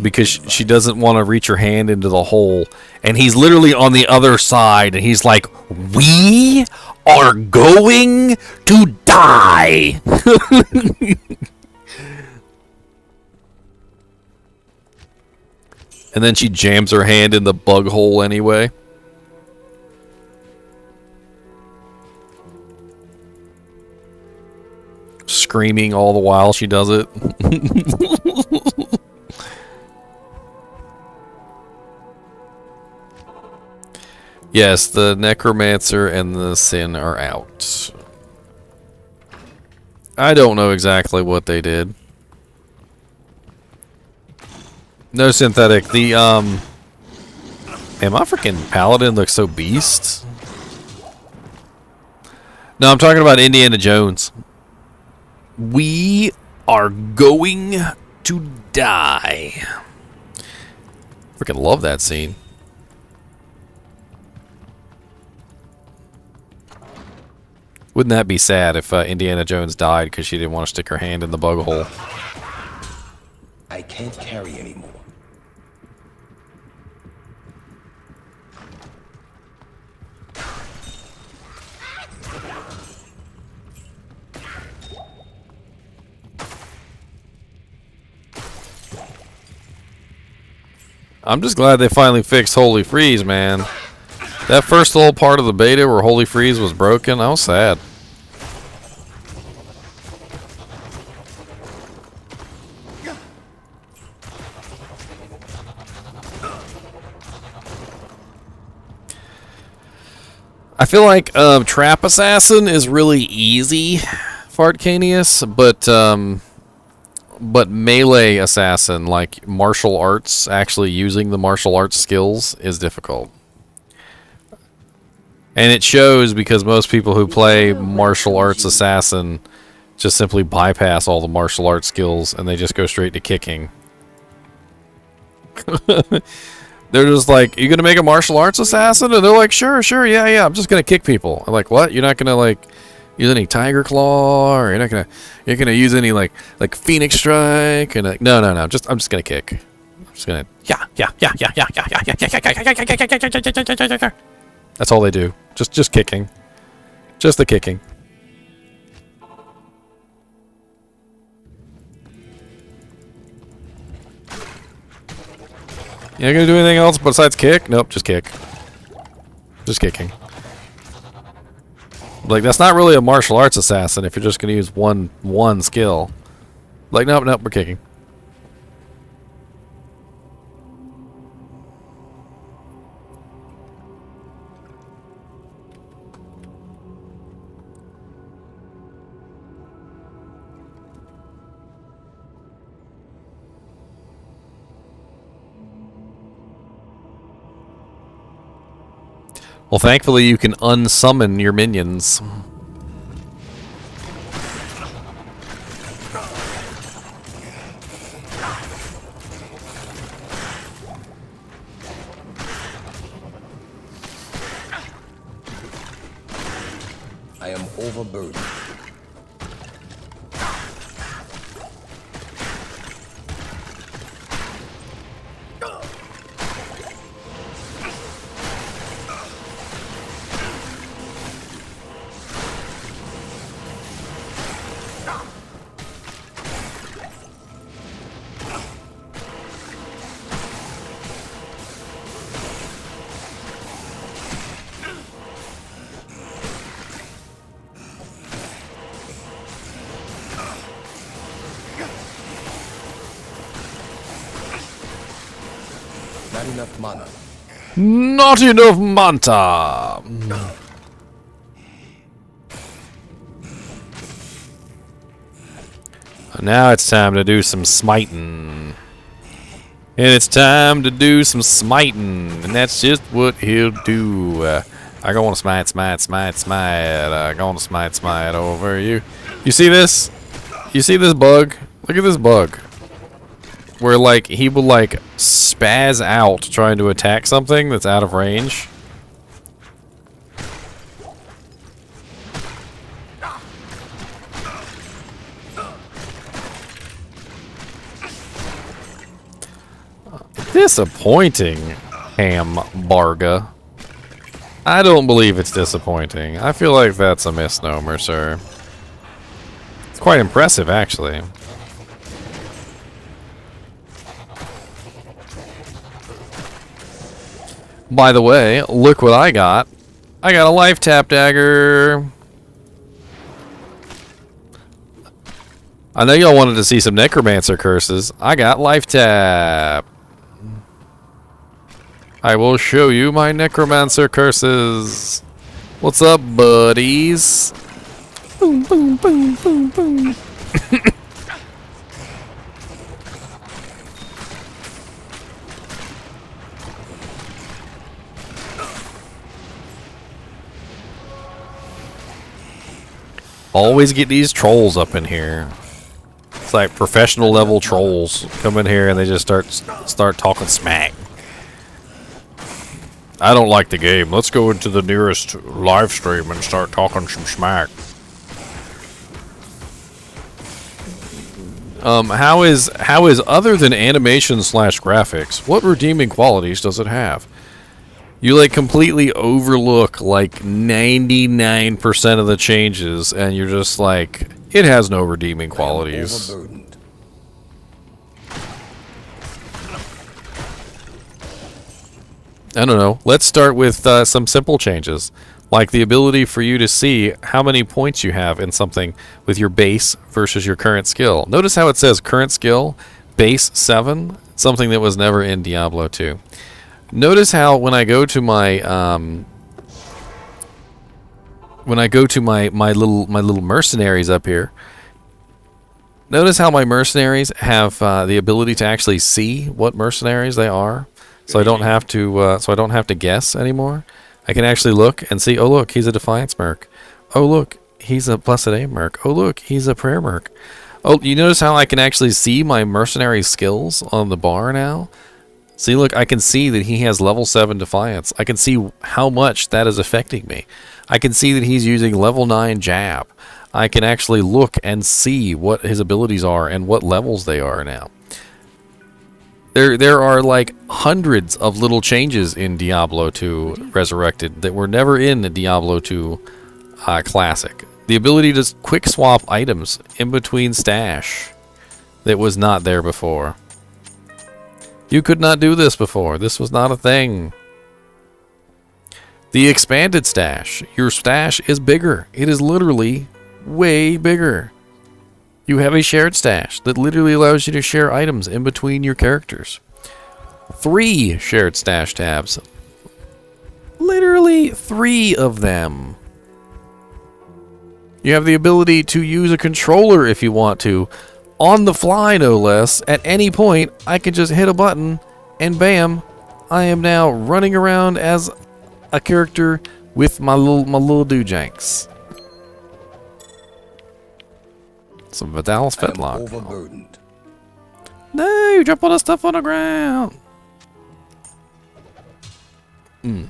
because she doesn't want to reach her hand into the hole, and he's literally on the other side and he's like, "We are going to die." And then she jams her hand in the bug hole anyway. Screaming all the while she does it. Yes, the necromancer and the sin are out. I don't know exactly what they did. No synthetic. The man, my freaking paladin looks so beast. No, I'm talking about Indiana Jones. We are going to die. Freaking love that scene. Wouldn't that be sad if Indiana Jones died because she didn't want to stick her hand in the bug hole? I can't carry anymore. I'm just glad they finally fixed Holy Freeze, man. That first little part of the beta where Holy Freeze was broken, I was sad. I feel like Trap Assassin is really easy for Arcanius, but Melee Assassin, like martial arts, actually using the martial arts skills is difficult. And it shows because most people who play martial arts assassin just simply bypass all the martial arts skills and they just go straight to kicking. They're just like, you gonna make a martial arts assassin? And they're like, sure, yeah, I'm just gonna kick people. I'm like, what? You're not gonna like use any tiger claw, or you're gonna use any like phoenix strike? And like, no, I'm just gonna kick. I'm just gonna yeah. That's all they do. Just kicking. Just the kicking. You not gonna do anything else besides kick? Nope, just kick. Just kicking. Like, that's not really a martial arts assassin if you're just gonna use one skill. Like, nope, we're kicking. Well, thankfully you can unsummon your minions. I am overburdened. Not enough mana. Not enough manta. Now it's time to do some smiting. And it's time to do some smiting. And that's just what he'll do. I go on to smite. I go on to smite over you. You see this? You see this bug? Look at this bug. Where, like, he will, like, spaz out trying to attack something that's out of range. Disappointing, Hambarga. I don't believe it's disappointing. I feel like that's a misnomer, sir. It's quite impressive, actually. By the way, look what I got. I got a life tap dagger. I know y'all wanted to see some necromancer curses. I got life tap. I will show you my necromancer curses. What's up, buddies? Boom, boom, boom, boom, boom. Always get these trolls up in here. It's like professional level trolls come in here and they just start talking smack. I don't like the game. Let's go into the nearest live stream and start talking some smack. How is other than animation slash graphics, what redeeming qualities does it have? You like completely overlook like 99% of the changes and you're just like, it has no redeeming qualities. Overburdened. I don't know. Let's start with some simple changes, like the ability for you to see how many points you have in something with your base versus your current skill. Notice how it says current skill, base 7, something that was never in Diablo 2. Notice how when I go to my my little mercenaries up here. Notice how my mercenaries have the ability to actually see what mercenaries they are. So I don't have to guess anymore. I can actually look and see, oh look, he's a Defiance Merc. Oh look, he's a Blessed Aim Merc. Oh look, he's a Prayer Merc. Oh, you notice how I can actually see my mercenary skills on the bar now? See, look, I can see that he has level 7 Defiance. I can see how much that is affecting me. I can see that he's using level 9 Jab. I can actually look and see what his abilities are and what levels they are now. There are like hundreds of little changes in Diablo 2 Resurrected that were never in the Diablo 2 Classic. The ability to quick swap items in between stash that was not there before. You could not do this before. This was not a thing. The expanded stash. Your stash is bigger. It is literally way bigger. You have a shared stash that literally allows you to share items in between your characters. 3 shared stash tabs. Literally 3 of them. You have the ability to use a controller if you want to. On the fly, no less. At any point, I can just hit a button and bam, I am now running around as a character with my little doojanks. Some Vidal's I am Fetlock. overburdened. No, you drop all the stuff on the ground. No.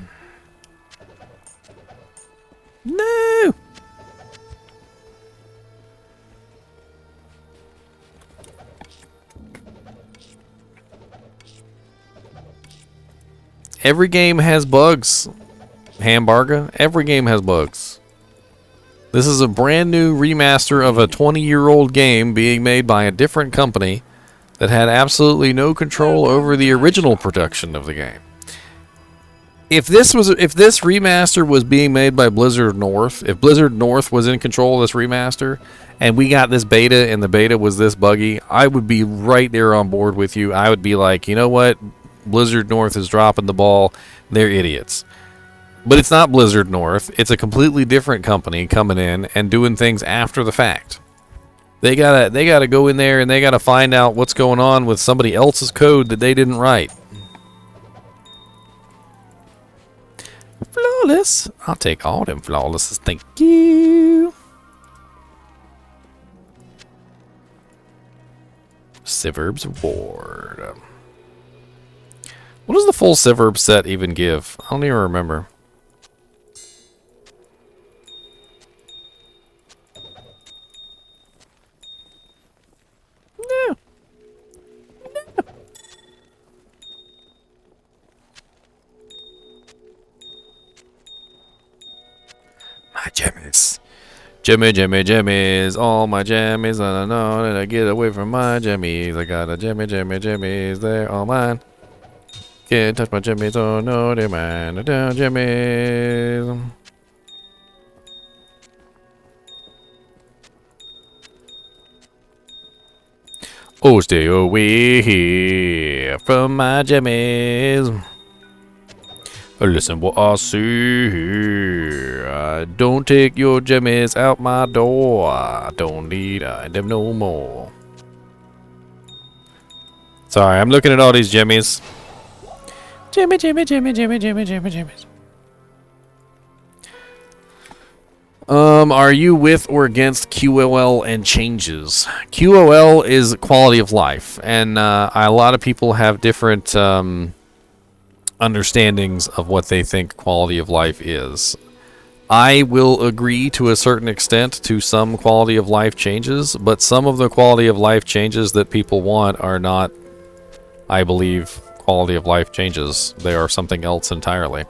Every game has bugs. Hamburger. Every game has bugs. This is a brand new remaster of a 20-year-old game being made by a different company that had absolutely no control over the original production of the game. If this remaster was being made by Blizzard North, if Blizzard North was in control of this remaster and we got this beta and the beta was this buggy, I would be right there on board with you. I would be like, you know what? Blizzard North is dropping the ball. They're idiots. But it's not Blizzard North. It's a completely different company coming in and doing things after the fact. They gotta go in there and they gotta find out what's going on with somebody else's code that they didn't write. Flawless. I'll take all them flawlesses. Thank you. Siverb's Ward. What does the full Siverb set even give? I don't even remember. No. No. My jammies. Jimmies. All my jammies. I don't know that I get away from my jammies. I got a jimmies. They're all mine. Can't touch my jimmies, oh no, they man down jimmies. Oh, stay away here from my jimmies. Listen what I say. Don't take your jimmies out my door. I don't need them no more. Sorry, I'm looking at all these jimmies. Jimmy, Jimmy, Jimmy, Jimmy, Jimmy, Jimmy, Jimmys. Are you with or against QOL and changes? QOL is quality of life, and a lot of people have different understandings of what they think quality of life is. I will agree to a certain extent to some quality of life changes, but some of the quality of life changes that people want are not, I believe, quality of life changes. They are something else entirely.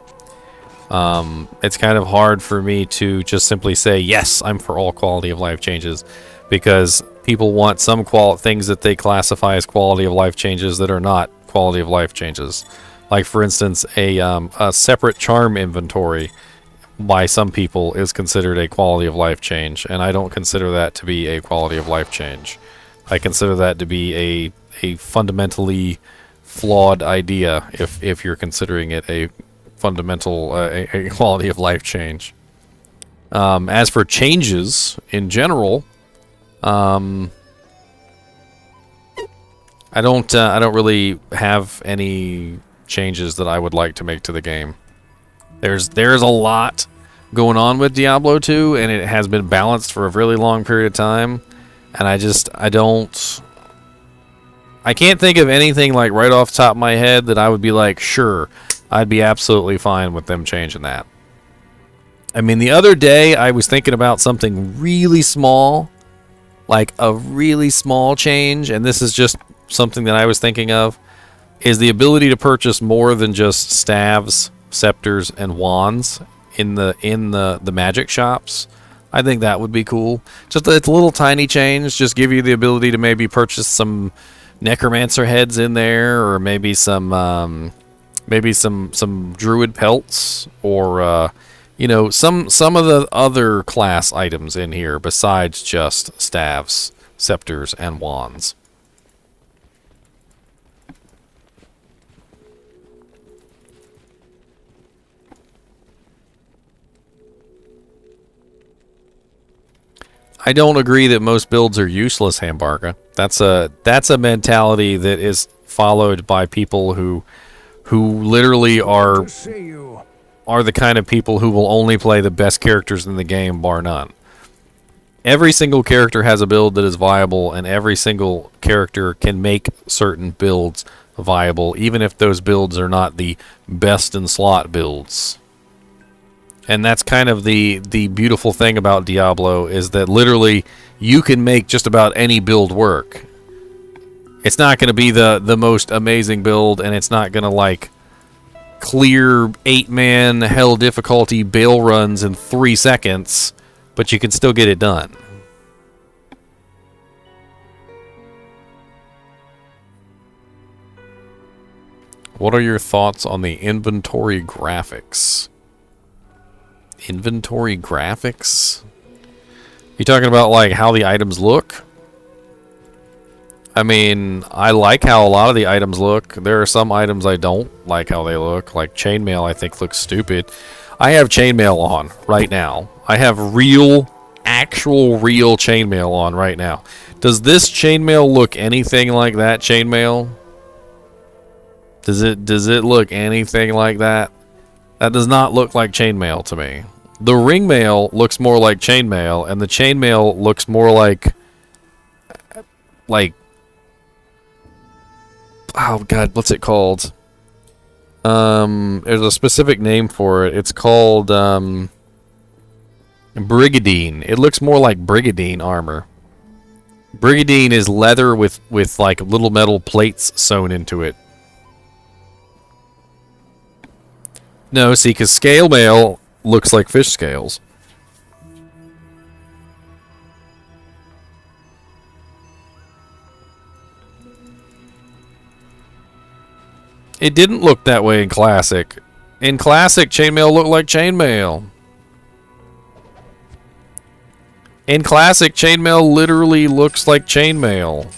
It's kind of hard for me to just simply say, yes, I'm for all quality of life changes, because people want some things that they classify as quality of life changes that are not quality of life changes. Like, for instance, a separate charm inventory by some people is considered a quality of life change, and I don't consider that to be a quality of life change. I consider that to be a fundamentally flawed idea if you're considering it a fundamental a quality of life change. As for changes in general, I don't really have any changes that I would like to make to the game. There's a lot going on with Diablo 2, and it has been balanced for a really long period of time, and I can't think of anything like right off the top of my head that I would be like, sure, I'd be absolutely fine with them changing that. I mean, the other day I was thinking about something really small, like a really small change, and this is just something that I was thinking of, is the ability to purchase more than just staves, scepters, and wands in the magic shops. I think that would be cool. Just a little tiny change, just give you the ability to maybe purchase some necromancer heads in there, or maybe some druid pelts, or some of the other class items in here besides just staves, scepters, and wands. I don't agree that most builds are useless, Hamburger. That's a mentality that is followed by people who literally are the kind of people who will only play the best characters in the game, bar none. Every single character has a build that is viable, and every single character can make certain builds viable, even if those builds are not the best in slot builds. And that's kind of the beautiful thing about Diablo, is that literally you can make just about any build work. It's not going to be the most amazing build, and it's not going to like clear 8-man hell difficulty bail runs in 3 seconds, but you can still get it done. What are your thoughts on the inventory graphics? Inventory graphics? You talking about like how the items look? I mean, I like how a lot of the items look. There are some items I don't like how they look. Like chainmail, I think looks stupid. I have chainmail on right now. I have actual real chainmail on right now. Does this chainmail look anything like that chainmail? Does it look anything like that? That does not look like chainmail to me. The ringmail looks more like chainmail, and the chainmail looks more like oh god, what's it called? There's a specific name for it. It's called brigadine. It looks more like brigadine armor. Brigadine is leather with like little metal plates sewn into it. No, see, because scale mail looks like fish scales. It didn't look that way in Classic. In Classic, chainmail looked like chainmail. In Classic, chainmail literally looks like chainmail.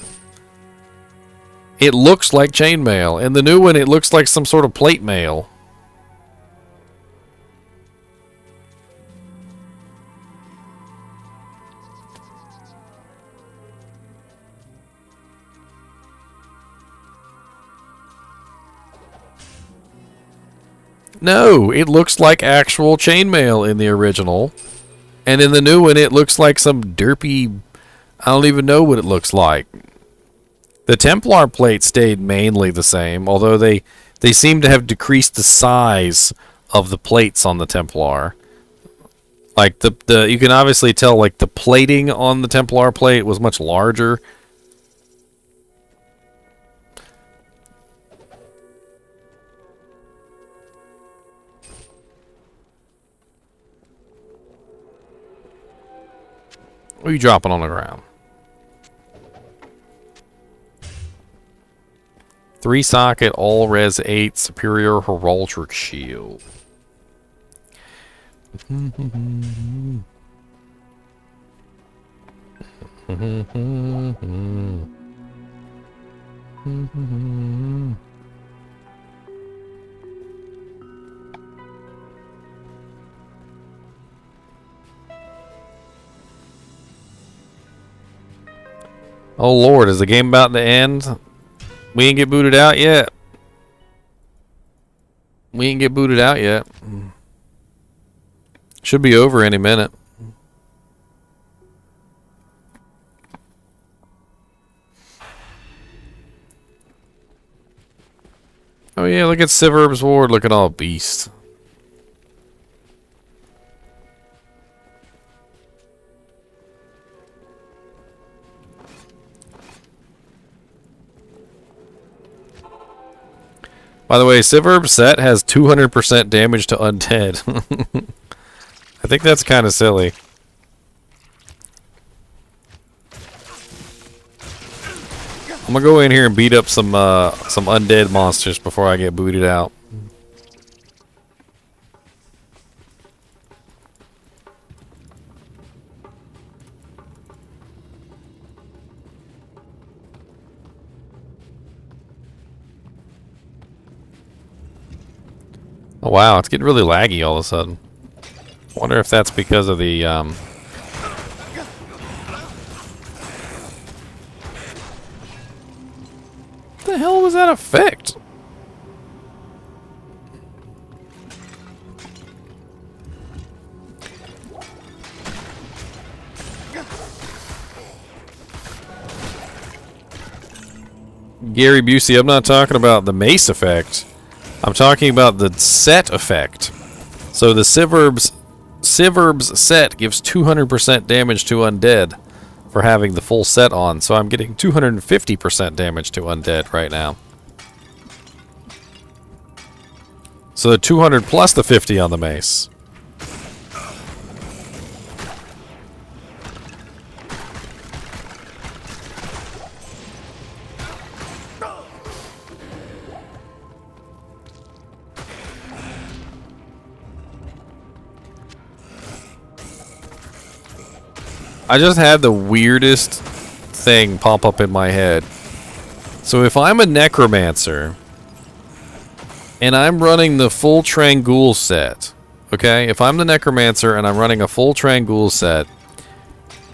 It looks like chainmail. In the new one, it looks like some sort of plate mail. No, it looks like actual chainmail in the original. And in the new one, it looks like some derpy... I don't even know what it looks like. The Templar plate stayed mainly the same, although they seem to have decreased the size of the plates on the Templar. Like, the you can obviously tell, like, the plating on the Templar plate was much larger. What are you dropping on the ground? 3-socket, all res 8, superior heraldic shield. Oh Lord, is the game about to end? We ain't get booted out yet. We ain't get booted out yet. Should be over any minute. Oh yeah, look at Siverb's Ward looking all beast. By the way, Siverb's set has 200% damage to undead. I think that's kind of silly. I'm gonna go in here and beat up some undead monsters before I get booted out. Oh wow, it's getting really laggy all of a sudden. I wonder if that's because of the What the hell was that effect? Gary Busey, I'm not talking about the mace effect. I'm talking about the set effect. So the Siverb's set gives 200% damage to undead for having the full set on. So I'm getting 250% damage to undead right now. So the 200 plus the 50 on the mace. I just had the weirdest thing pop up in my head. So if I'm a necromancer and I'm running the full Trangul set, okay? If I'm the necromancer and I'm running a full Trangul set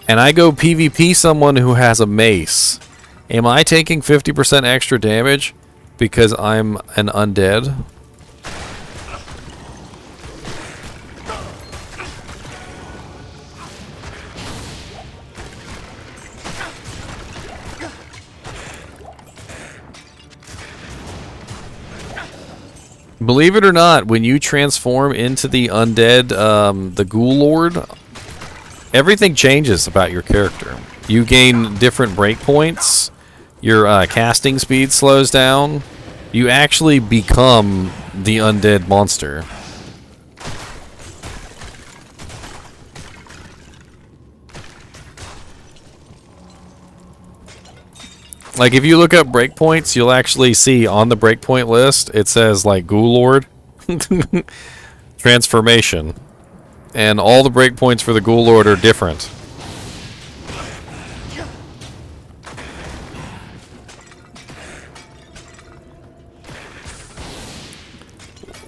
and I go PvP someone who has a mace, am I taking 50% extra damage because I'm an undead? Believe it or not, when you transform into the undead, the Ghoul Lord, everything changes about your character. You gain different breakpoints. Your casting speed slows down. You actually become the undead monster. Like, if you look up breakpoints, you'll actually see on the breakpoint list, it says, like, Ghoul Lord transformation. And all the breakpoints for the Ghoul Lord are different.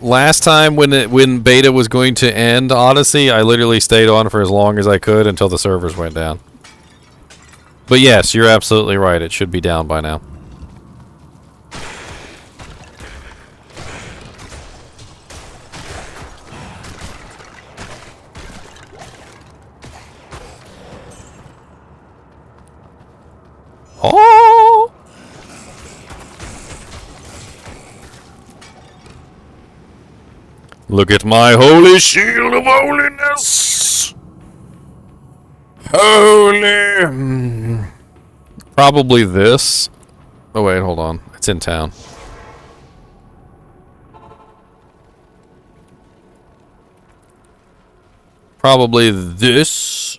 Last time when beta was going to end Odyssey, I literally stayed on for as long as I could until the servers went down. But yes, you're absolutely right. It should be down by now. Oh! Look at my holy shield of holiness! Holy! Probably this. Oh wait, hold on. It's in town. Probably this.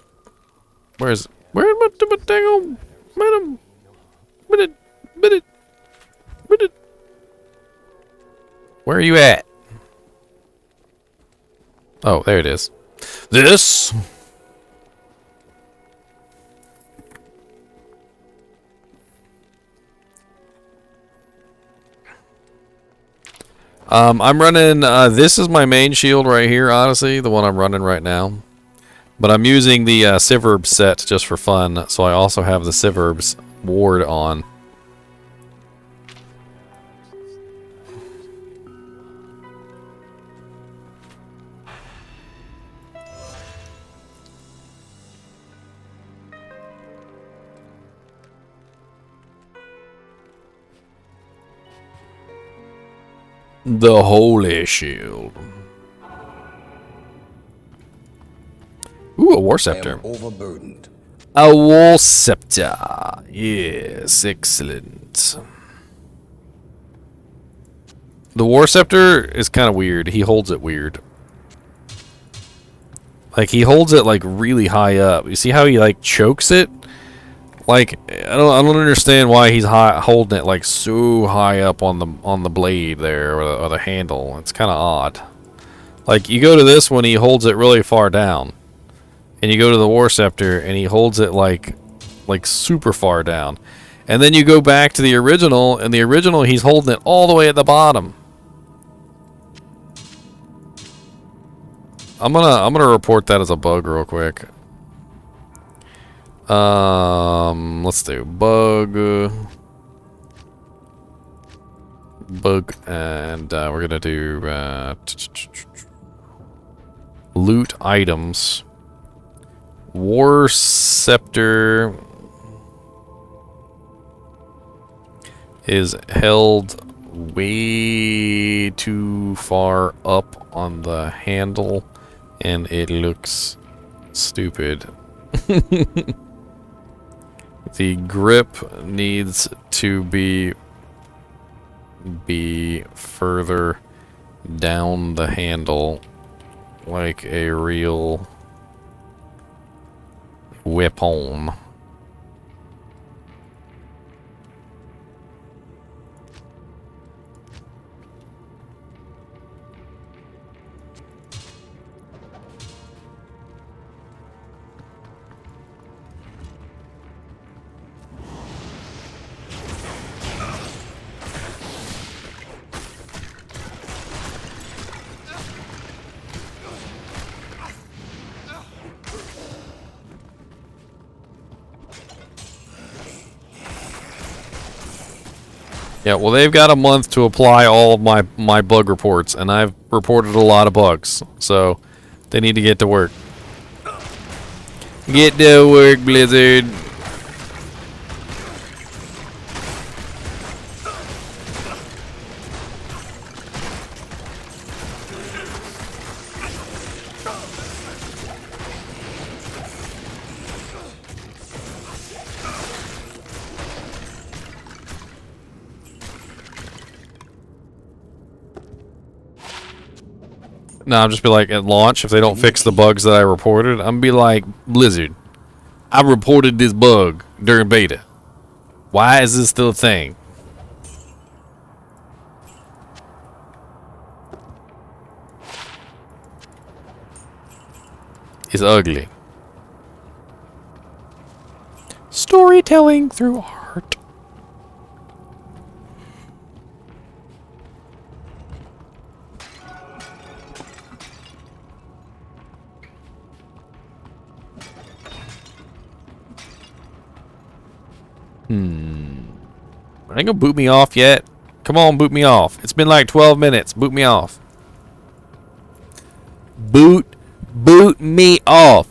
Where the dang old madam? Where are you at? Oh, there it is. This. I'm running, this is my main shield right here, Odyssey, the one I'm running right now. But I'm using the Siverbs set just for fun, so I also have the Siverbs ward on. The Holy Shield. Ooh, a War Scepter. Overburdened. A War Scepter. Yes, excellent. The War Scepter is kind of weird. He holds it weird. Like, he holds it, like, really high up. You see how he, like, chokes it? Like, I don't understand why he's holding it like so high up on the blade there or the handle. It's kind of odd. Like, you go to this one, he holds it really far down, and you go to the War Scepter and he holds it like super far down, and then you go back to the original, and the original he's holding it all the way at the bottom. I'm gonna report that as a bug real quick. Let's do bug, and we're gonna do loot items. War Scepter is held way too far up on the handle, and it looks stupid. The grip needs to be further down the handle, like a real weapon. Yeah, well, they've got a month to apply all of my bug reports, and I've reported a lot of bugs, so they need to get to work. Get to work, Blizzard. No, I'll just be like, at launch, if they don't fix the bugs that I reported, I'm gonna be like, Blizzard, I reported this bug during beta. Why is this still a thing? It's ugly. Storytelling through art. Ain't gonna boot me off yet. Come on, boot me off. It's been like 12 minutes. Boot me off. Boot me off.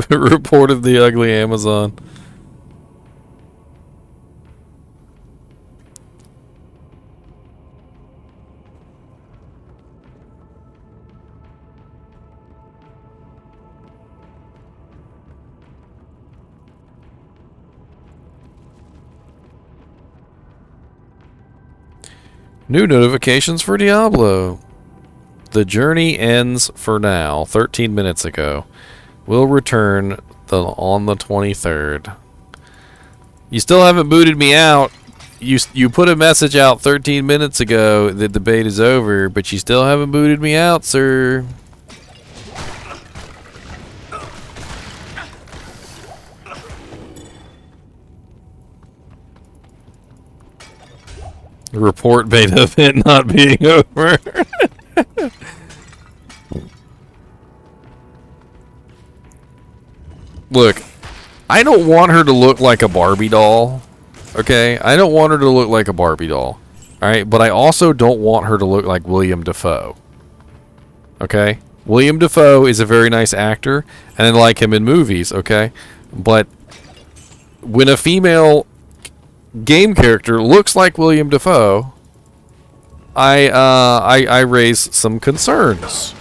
Reported the ugly Amazon. New notifications for Diablo. The journey ends for now. 13 minutes ago. Will return on the 23rd. You still haven't booted me out. You put a message out 13 minutes ago that the debate is over, but you still haven't booted me out, sir. Report beta event not being over. Look, I don't want her to look like a Barbie doll. Okay? I don't want her to look like a Barbie doll. Alright? But I also don't want her to look like William Dafoe. Okay? William Dafoe is a very nice actor, and I like him in movies, okay? But when a female game character looks like William Dafoe, I raise some concerns.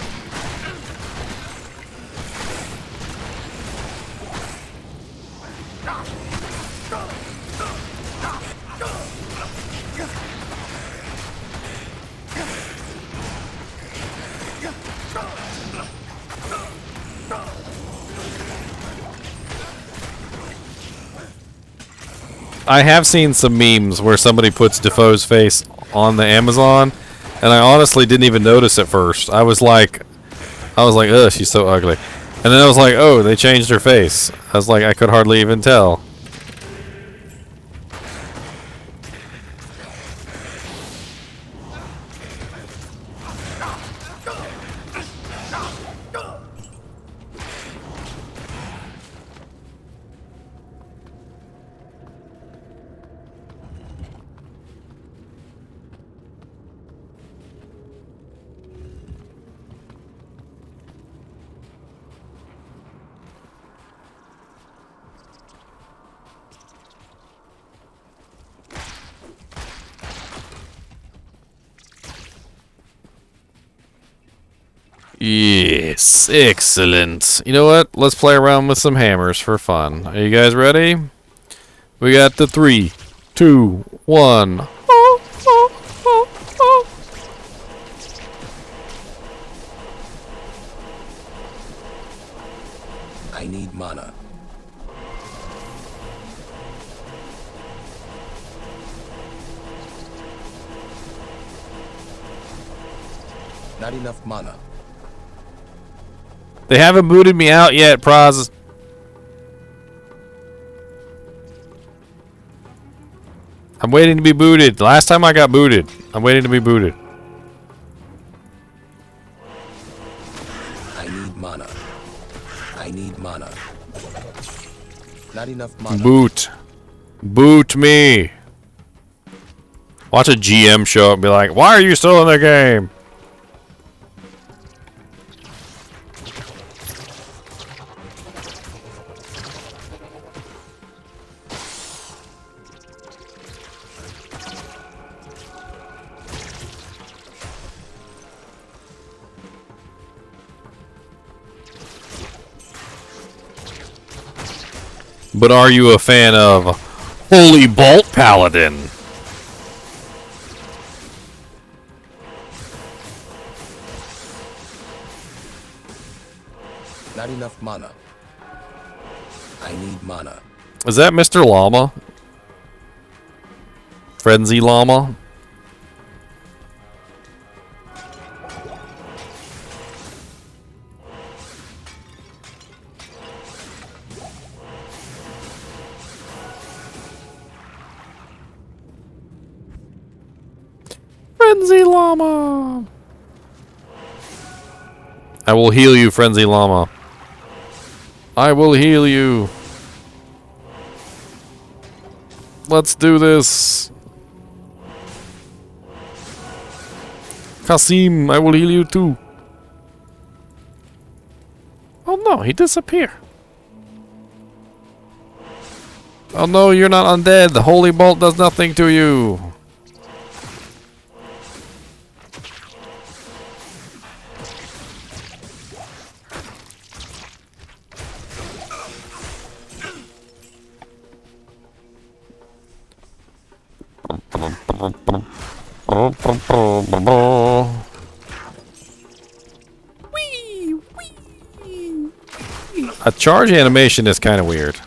I have seen some memes where somebody puts Defoe's face on the Amazon, and I honestly didn't even notice at first. I was like, ugh, she's so ugly. And then I was like, oh, they changed her face. I was like, I could hardly even tell. Yes, excellent. You know what? Let's play around with some hammers for fun. Are you guys ready? We got the 3, 2, 1. I need mana. Not enough mana. They haven't booted me out yet, Proz. I'm waiting to be booted. Last time I got booted. I'm waiting to be booted. I need mana. I need mana. Not enough mana. Boot. Boot me. Watch a GM show up and be like, why are you still in the game? But are you a fan of Holy Bolt Paladin? Not enough mana. I need mana. Is that Mr. Llama? Frenzy Llama? Frenzy Llama! I will heal you, Frenzy Llama. I will heal you. Let's do this. Kasim, I will heal you too. Oh no, he disappeared. Oh no, you're not undead. The holy bolt does nothing to you. A charge animation is kind of weird.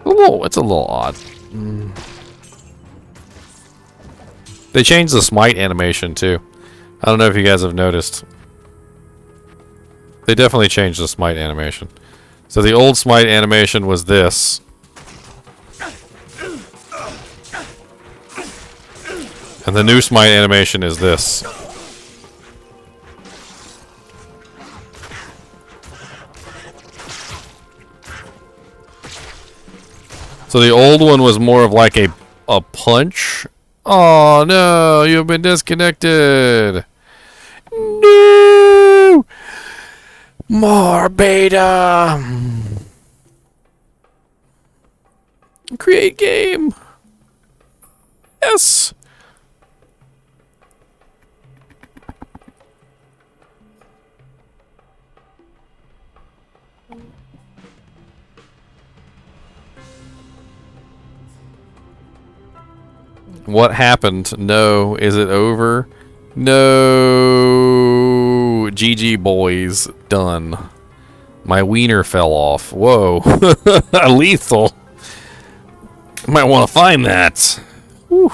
Oh, it's a little odd. They changed the smite animation too. I don't know if you guys have noticed. They definitely changed the smite animation. So the old smite animation was this. And the new smite animation is this. So the old one was more of like a punch. Oh no, you've been disconnected. No! More beta. Create game. Yes. What happened? No. Is it over? No. GG boys. Done. My wiener fell off. Whoa. Lethal. Might want to find that. Whew.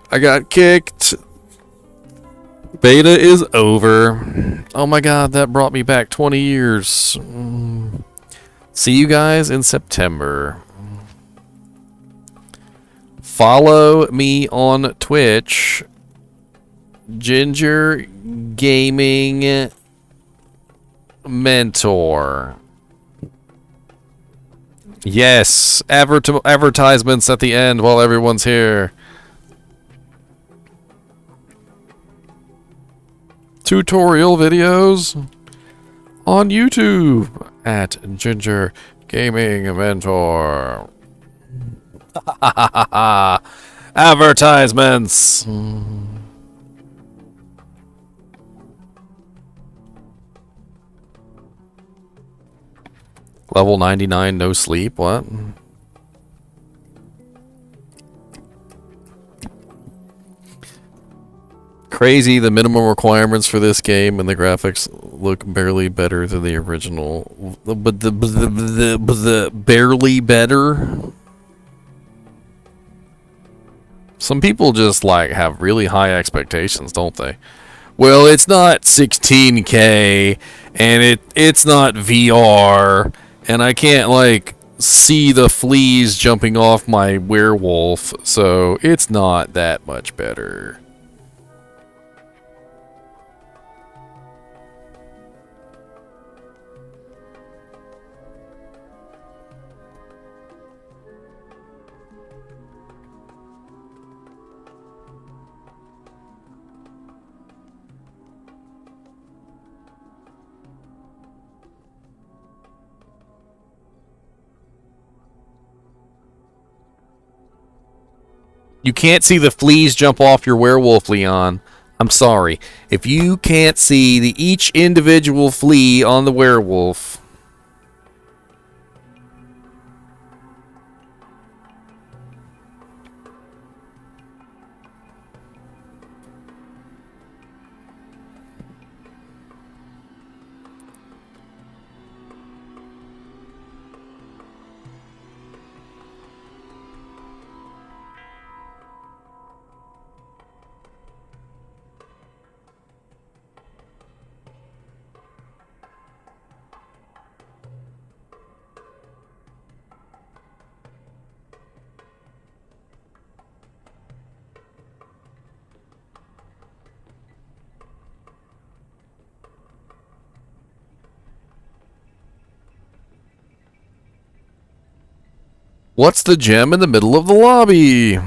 I got kicked. Beta is over. Oh my god, that brought me back 20 years. See you guys in September. Follow me on Twitch. Ginger Gaming Mentor. Yes, advertisements at the end while everyone's here. Tutorial videos on YouTube at Ginger Gaming Mentor. Advertisements. Level 99, no sleep. What? Crazy, the minimum requirements for this game and the graphics look barely better than the original. But the barely better. Some people just like have really high expectations, don't they? Well, it's not 16K and it's not VR and I can't like see the fleas jumping off my werewolf, so it's not that much better. You can't see the fleas jump off your werewolf, Leon. I'm sorry. If you can't see each individual flea on the werewolf... What's the gem in the middle of the lobby?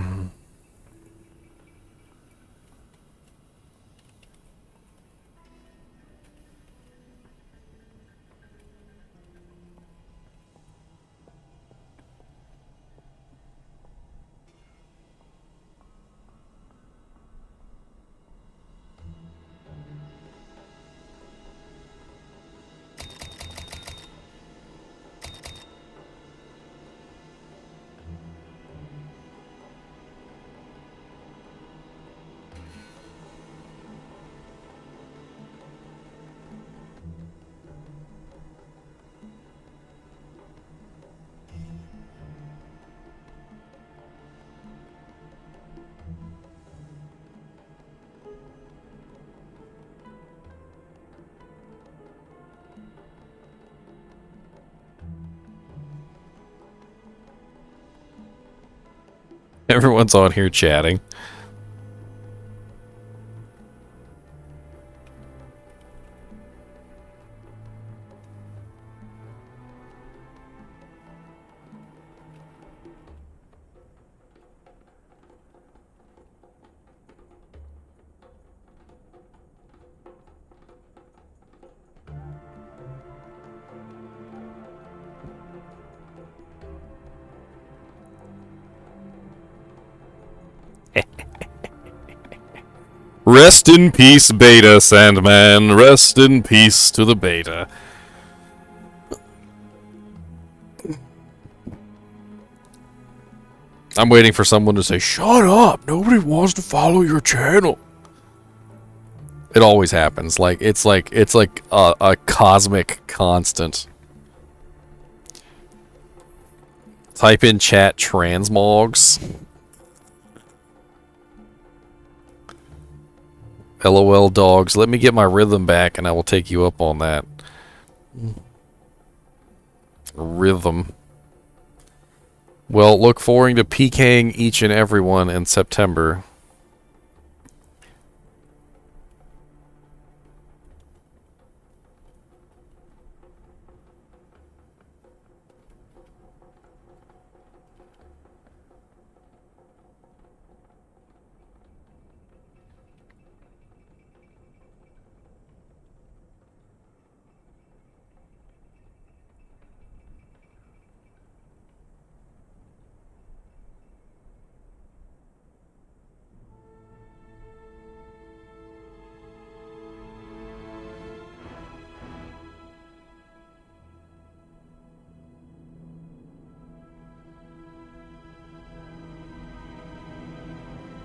Everyone's on here chatting. Rest in peace, Beta, Sandman. Rest in peace to the Beta. I'm waiting for someone to say, "Shut up! Nobody wants to follow your channel." It always happens. It's like a cosmic constant. Type in chat transmogs. LOL dogs, let me get my rhythm back and I will take you up on that. Rhythm. Well, look forward to PKing each and every one in September.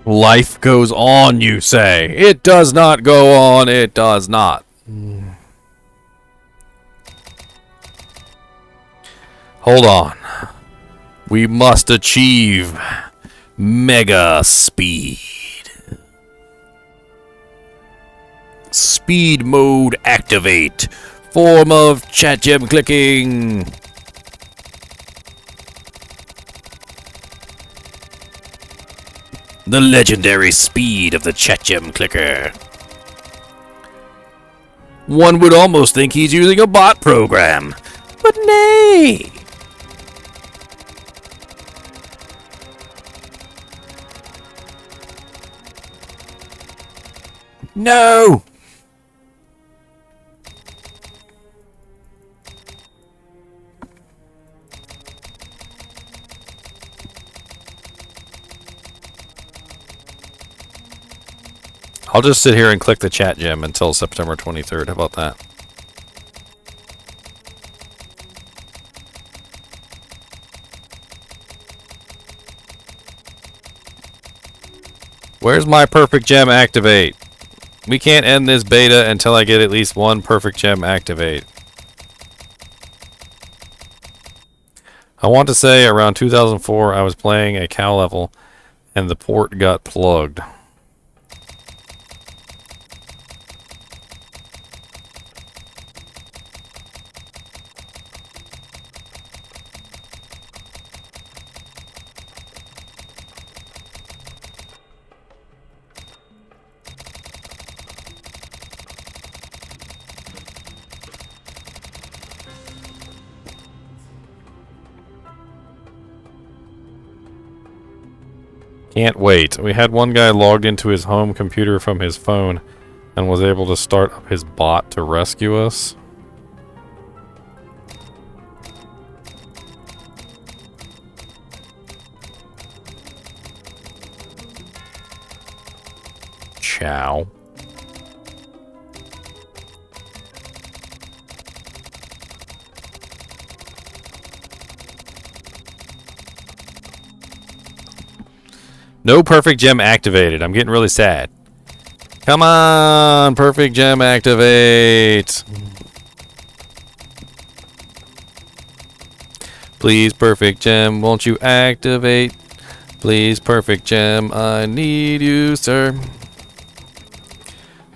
Life goes on, you say. It does not go on. It does not. Hold on. We must achieve mega speed. Speed mode activate. Form of chat gem clicking. The legendary speed of the chat gem clicker. One would almost think he's using a bot program, but nay. No! I'll just sit here and click the chat gem until September 23rd. How about that? Where's my perfect gem activate? We can't end this beta until I get at least one perfect gem activate. I want to say around 2004 I was playing a cow level and the port got plugged. Can't wait. We had one guy logged into his home computer from his phone and was able to start up his bot to rescue us. Ciao. No perfect gem activated. I'm getting really sad. Come on, perfect gem activate. Please, perfect gem, won't you activate? Please, perfect gem, I need you, sir.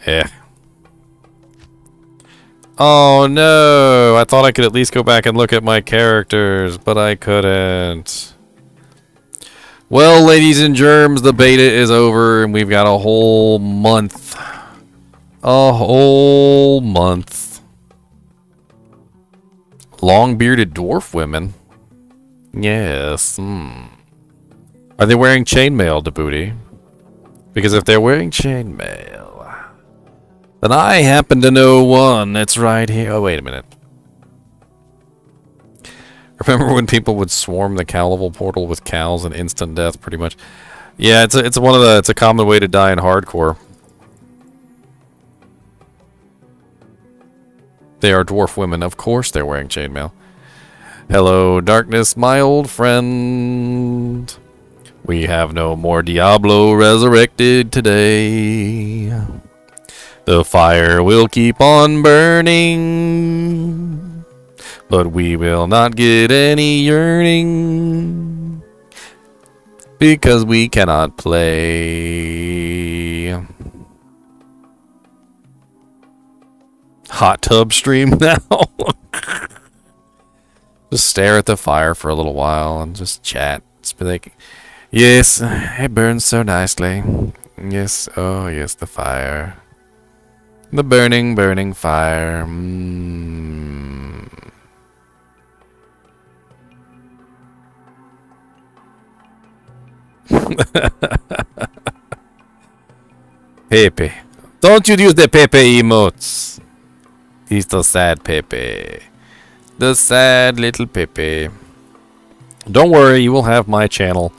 Yeah. Oh no, I thought I could at least go back and look at my characters, but I couldn't. Well, ladies and germs, the beta is over, and we've got a whole month. A whole month. Long-bearded dwarf women. Yes. Are they wearing chainmail, Djibouti? Because if they're wearing chainmail, then I happen to know one that's right here. Oh, wait a minute. Remember when people would swarm the cow level portal with cows and instant death, pretty much? Yeah, it's a common way to die in hardcore. They are dwarf women, of course they're wearing chainmail. Hello, darkness, my old friend. We have no more Diablo resurrected today. The fire will keep on burning. But we will not get any yearning because we cannot play. Hot tub stream now. Just stare at the fire for a little while and just chat. Just be like, yes, it burns so nicely. Yes, oh yes, the fire. The burning, burning fire. Pepe. Don't you use the Pepe emotes. He's the sad Pepe. The sad little Pepe. Don't worry, you will have my channel.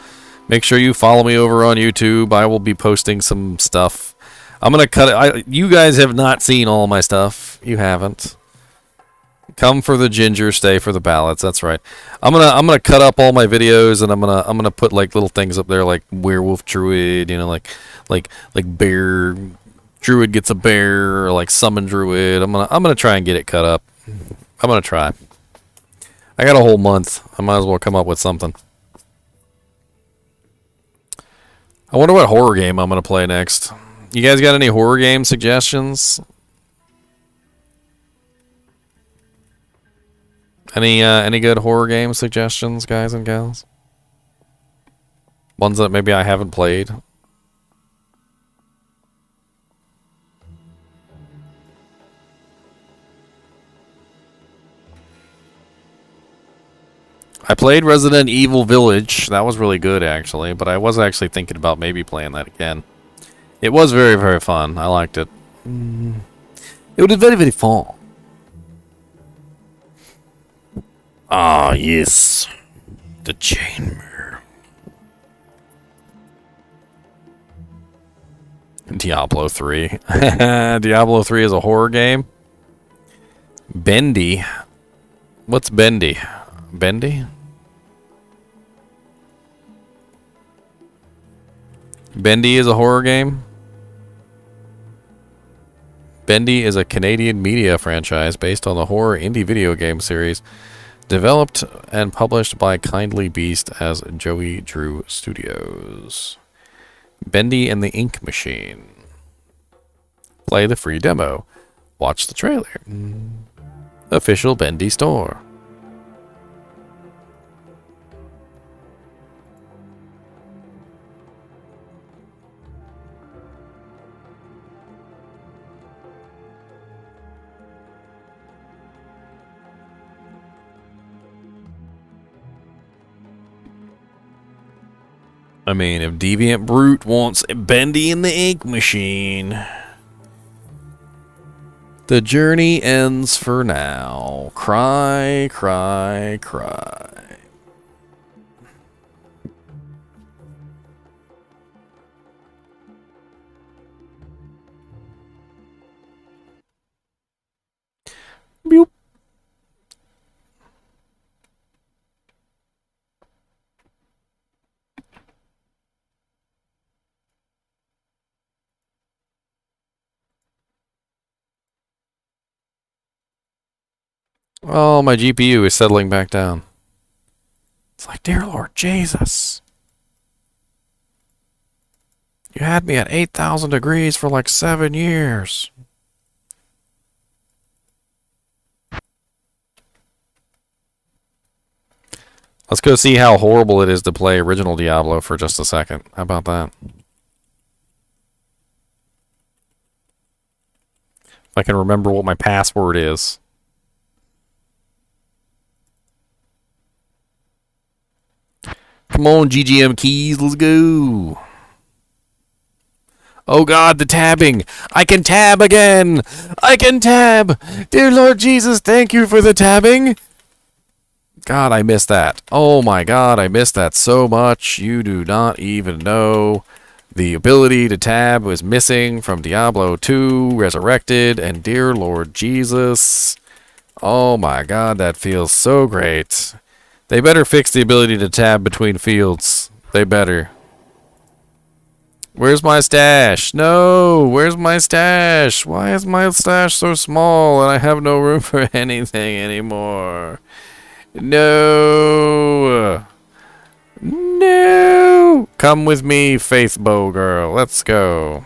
Make sure you follow me over on YouTube. I will be posting some stuff. I'm gonna cut it. You guys have not seen all my stuff. You haven't. Come for the ginger, stay for the ballads. That's right. I'm gonna cut up all my videos, and I'm gonna put like little things up there, like werewolf druid, you know, like bear druid gets a bear, or like summon druid. I'm gonna try and get it cut up. I'm gonna try. I got a whole month. I might as well come up with something. I wonder what horror game I'm gonna play next. You guys got any horror game suggestions? Any good horror game suggestions, guys and gals? Ones that maybe I haven't played. I played Resident Evil Village. That was really good, actually, but I was actually thinking about maybe playing that again. It was very, very fun. I liked it. It was very, very fun. Ah, yes. The chainmail. Diablo 3. Diablo 3 is a horror game. Bendy. What's Bendy? Bendy? Bendy is a horror game. Bendy is a Canadian media franchise based on the horror indie video game series developed and published by Kindly Beast as Joey Drew Studios. Bendy and the Ink Machine. Play the free demo. Watch the trailer. Official Bendy store. I mean, if Deviant Brute wants Bendy in the Ink Machine, the journey ends for now. Cry, cry, cry. Boop. Oh, my GPU is settling back down. It's like, dear Lord Jesus. You had me at 8,000 degrees for like 7 years. Let's go see how horrible it is to play original Diablo for just a second. How about that? If I can remember what my password is. Come on, GGM keys, let's go. Oh God, the tabbing. I can tab again. I can tab. Dear Lord Jesus, thank you for the tabbing. God, I missed that. Oh my God, I missed that so much. You do not even know. The ability to tab was missing from Diablo 2, Resurrected, and dear Lord Jesus. Oh my God, that feels so great. They better fix the ability to tab between fields. They better. Where's my stash? No, where's my stash? Why is my stash so small and I have no room for anything anymore? No. No. Come with me, Faith Bow Girl. Let's go.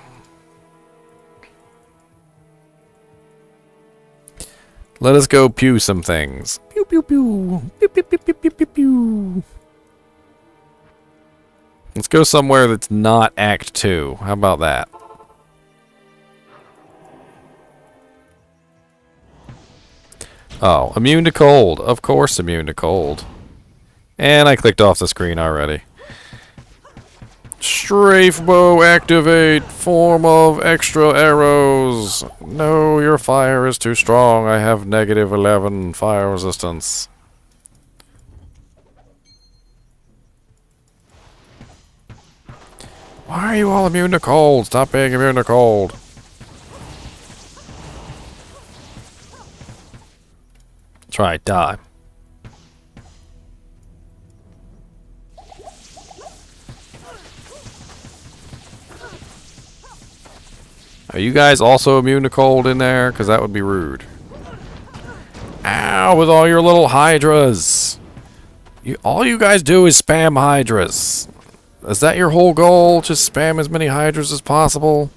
Let us go pew some things. Pew pew pew. Pew pew pew pew pew pew pew. Let's go somewhere that's not Act 2. How about that? Oh, immune to cold. Of course immune to cold. And I clicked off the screen already. Strafe bow activate. Form of extra arrows. No, your fire is too strong. I have negative 11 fire resistance. Why are you all immune to cold? Stop being immune to cold. That's right, die. Are you guys also immune to cold in there? Because that would be rude. Ow, with all your little hydras. All you guys do is spam hydras. Is that your whole goal? Just spam as many hydras as possible?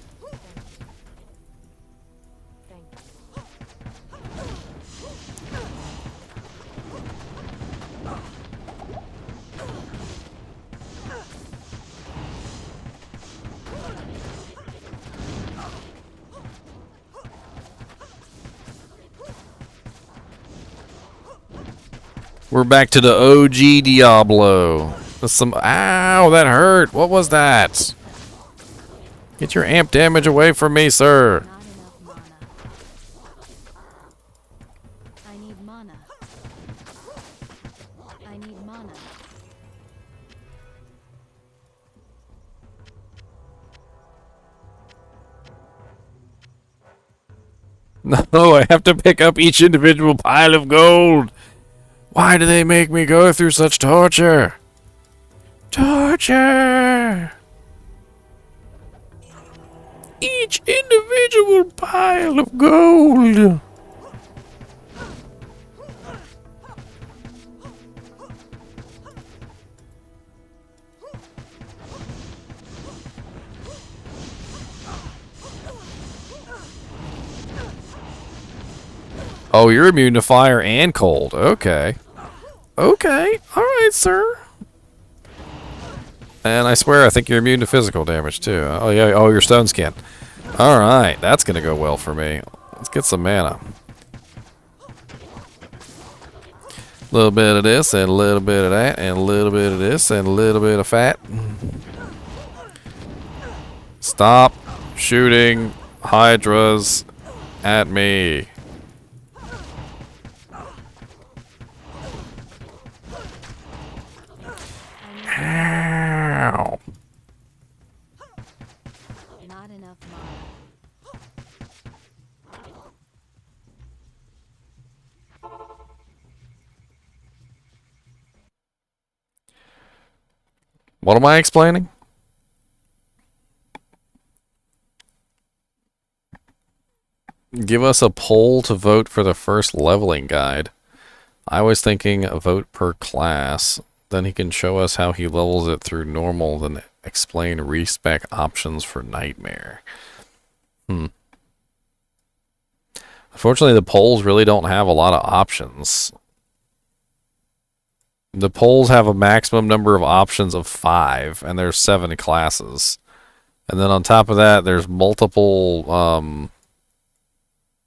We're back to the OG Diablo. With some ow, that hurt. What was that? Get your amp damage away from me, sir. Not enough mana. I need mana. I need mana. No, I have to pick up each individual pile of gold. Why do they make me go through such torture? Torture! Each individual pile of gold. Oh, you're immune to fire and cold. Okay. Okay. Alright, sir. And I swear, I think you're immune to physical damage, too. Oh, yeah. Oh, you're stone skin. Alright. That's going to go well for me. Let's get some mana. A little bit of this, and a little bit of that, and a little bit of this, and a little bit of fat. Stop shooting hydras at me. Ow. Not enough mana. What am I explaining? Give us a poll to vote for the first leveling guide. I was thinking a vote per class. Then he can show us how he levels it through normal, then explain respec options for nightmare. Unfortunately, the polls really don't have a lot of options. The polls have a maximum number of options of 5, and there's 7 classes. And then on top of that, there's multiple,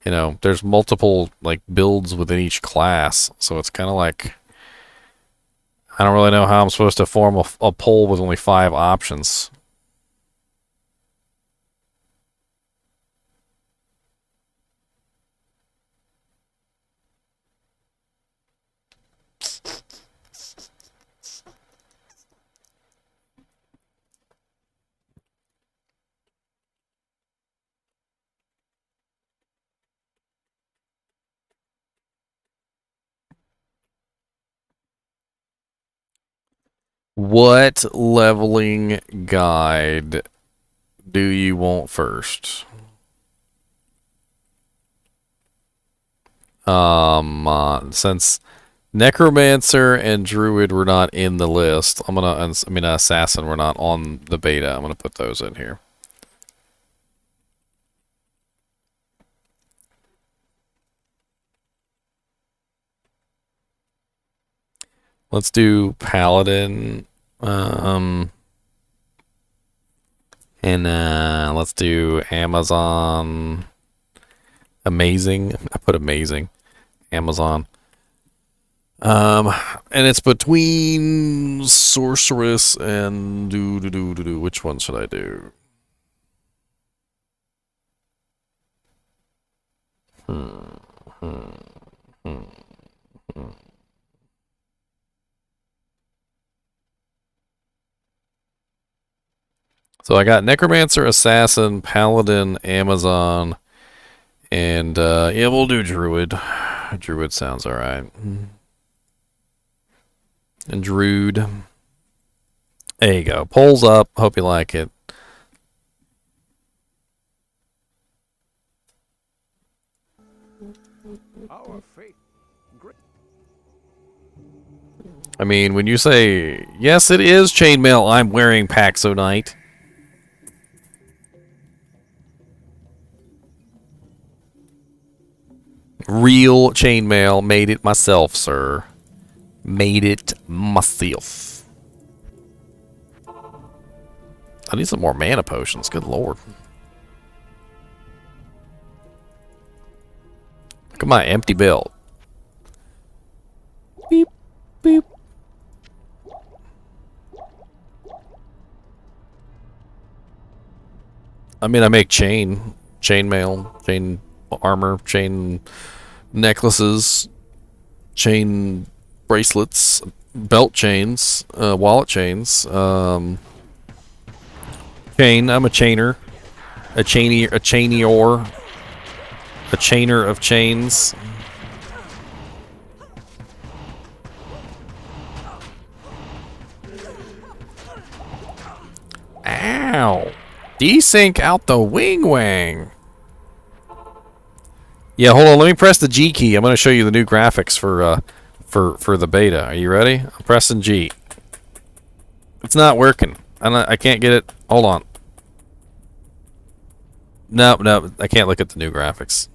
there's multiple, like, builds within each class. So it's kind of like, I don't really know how I'm supposed to form a poll with only 5 options. What leveling guide do you want first? Since Necromancer and Druid were not in the list, Assassin were not on the beta, I'm gonna put those in here. Let's do Paladin, and let's do Amazon. Amazing. I put amazing. Amazon. And it's between Sorceress and Which one should I do? So I got Necromancer, Assassin, Paladin, Amazon, and yeah, we'll do Druid. Druid sounds alright. And Druid. There you go. Polls up. Hope you like it. I mean, when you say, yes, it is chainmail I'm wearing, Paxonite. Real chainmail. Made it myself, sir. Made it myself. I need some more mana potions. Good lord. Look at my empty belt. Beep, beep. I mean, I make chainmail, chain armor, chain necklaces, chain bracelets, belt chains, wallet chains, chain. I'm a chainer, a chainier. A chainer of chains. Ow! Desync out the wing wang. Yeah, hold on. Let me press the G key. I'm going to show you the new graphics for the beta. Are you ready? I'm pressing G. It's not working. I can't get it. Hold on. No, I can't look at the new graphics.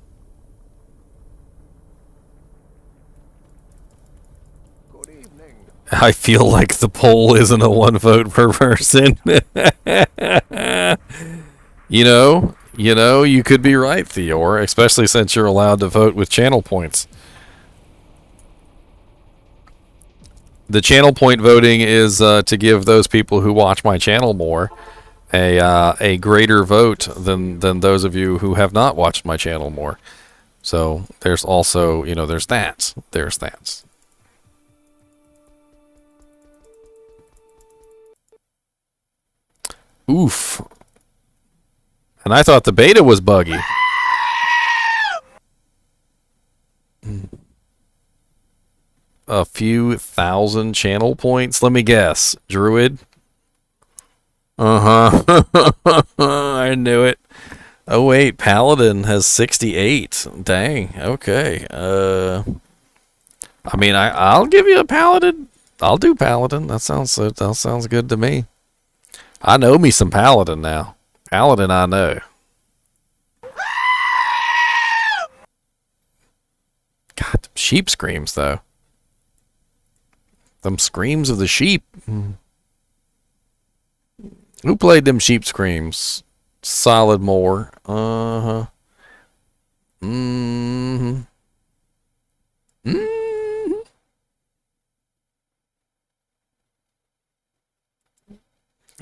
I feel like the poll isn't a one vote per person. You could be right, Theor, especially since you're allowed to vote with channel points. The channel point voting is to give those people who watch my channel more a greater vote than those of you who have not watched my channel more. So there's also, there's that. There's that. Oof. And I thought the beta was buggy. A few thousand channel points? Let me guess. Druid? Uh-huh. I knew it. Oh, wait. Paladin has 68. Dang. Okay. I mean, I'll give you a Paladin. I'll do Paladin. That sounds good to me. I know me some Paladin now. Paladin I know. God, them sheep screams, though. Them screams of the sheep. Who played them sheep screams? Solid more. Uh-huh. Mm-hmm. Mm-hmm.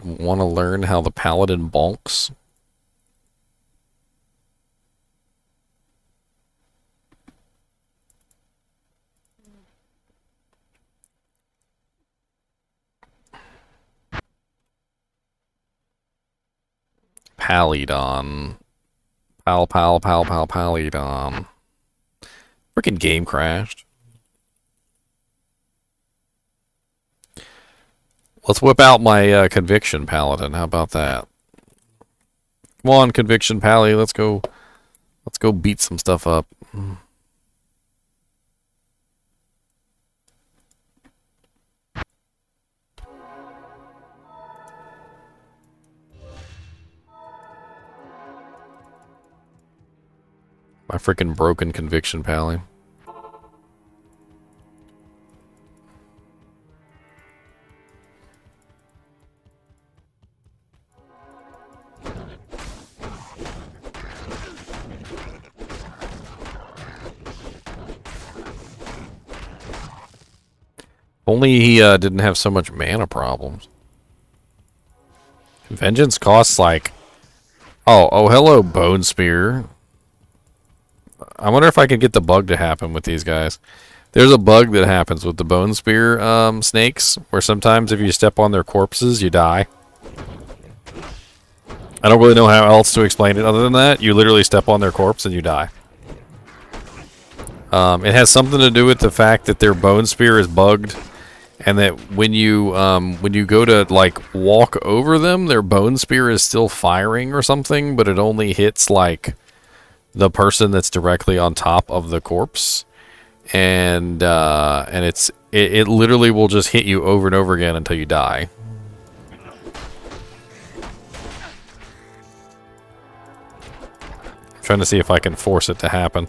Want to learn how the paladin bonks? Palidon. Palidon. Freaking game crashed. Let's whip out my conviction paladin. How about that? Come on, conviction pally. Let's go beat some stuff up. My freaking broken conviction pally. Only he didn't have so much mana problems. Vengeance costs like... Oh, hello, Bone Spear. I wonder if I can get the bug to happen with these guys. There's a bug that happens with the Bone Spear snakes, where sometimes if you step on their corpses, you die. I don't really know how else to explain it other than that. You literally step on their corpse and you die. It has something to do with the fact that their Bone Spear is bugged, and that when you go to like walk over them, their Bone Spear is still firing or something, but it only hits like the person that's directly on top of the corpse, and it literally will just hit you over and over again until you die. I'm trying to see if I can force it to happen.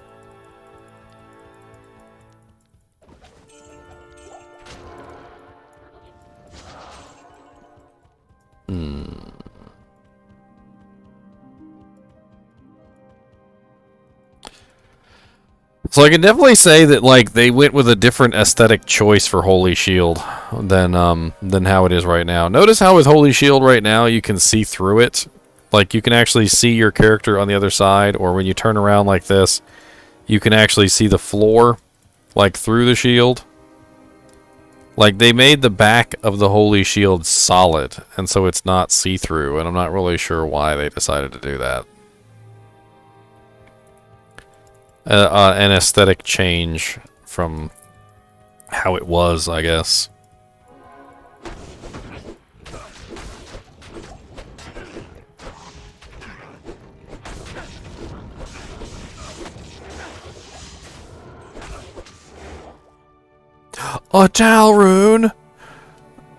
So I can definitely say that like they went with a different aesthetic choice for Holy Shield than how it is right now. Notice how with Holy Shield right now you can see through it. Like you can actually see your character on the other side, or when you turn around like this, you can actually see the floor like through the shield. Like they made the back of the Holy Shield solid, and so it's not see-through, and I'm not really sure why they decided to do that. an aesthetic change from how it was, I guess. A Talrune!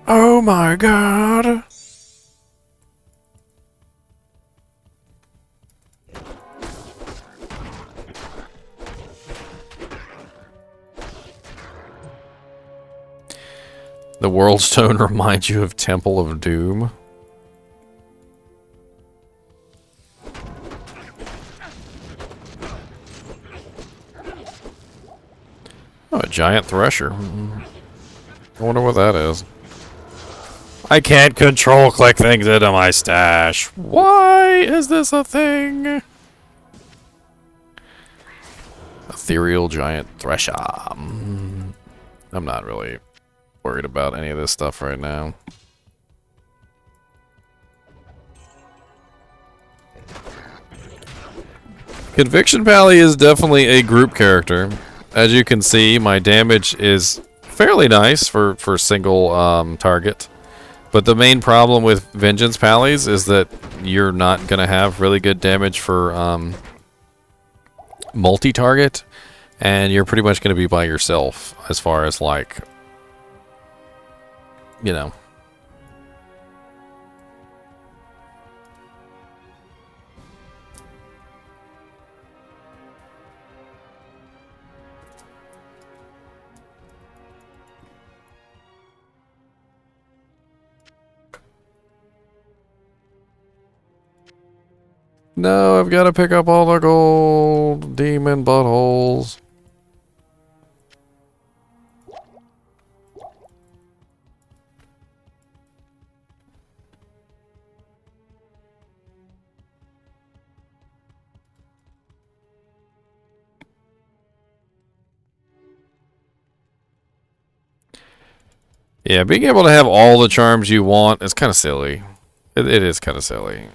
Oh my god! The World Stone reminds you of Temple of Doom. Oh, a giant thresher. I wonder what that is. I can't control click things into my stash. Why is this a thing? Ethereal giant thresher. I'm not really worried about any of this stuff right now. Conviction Pally is definitely a group character. As you can see, my damage is fairly nice for single target. But the main problem with Vengeance Pallies is that you're not going to have really good damage for multi-target. And you're pretty much going to be by yourself as far as, like, you know. No, I've got to pick up all the gold. Demon buttholes. Yeah, being able to have all the charms you want is kind of silly. It is kind of silly.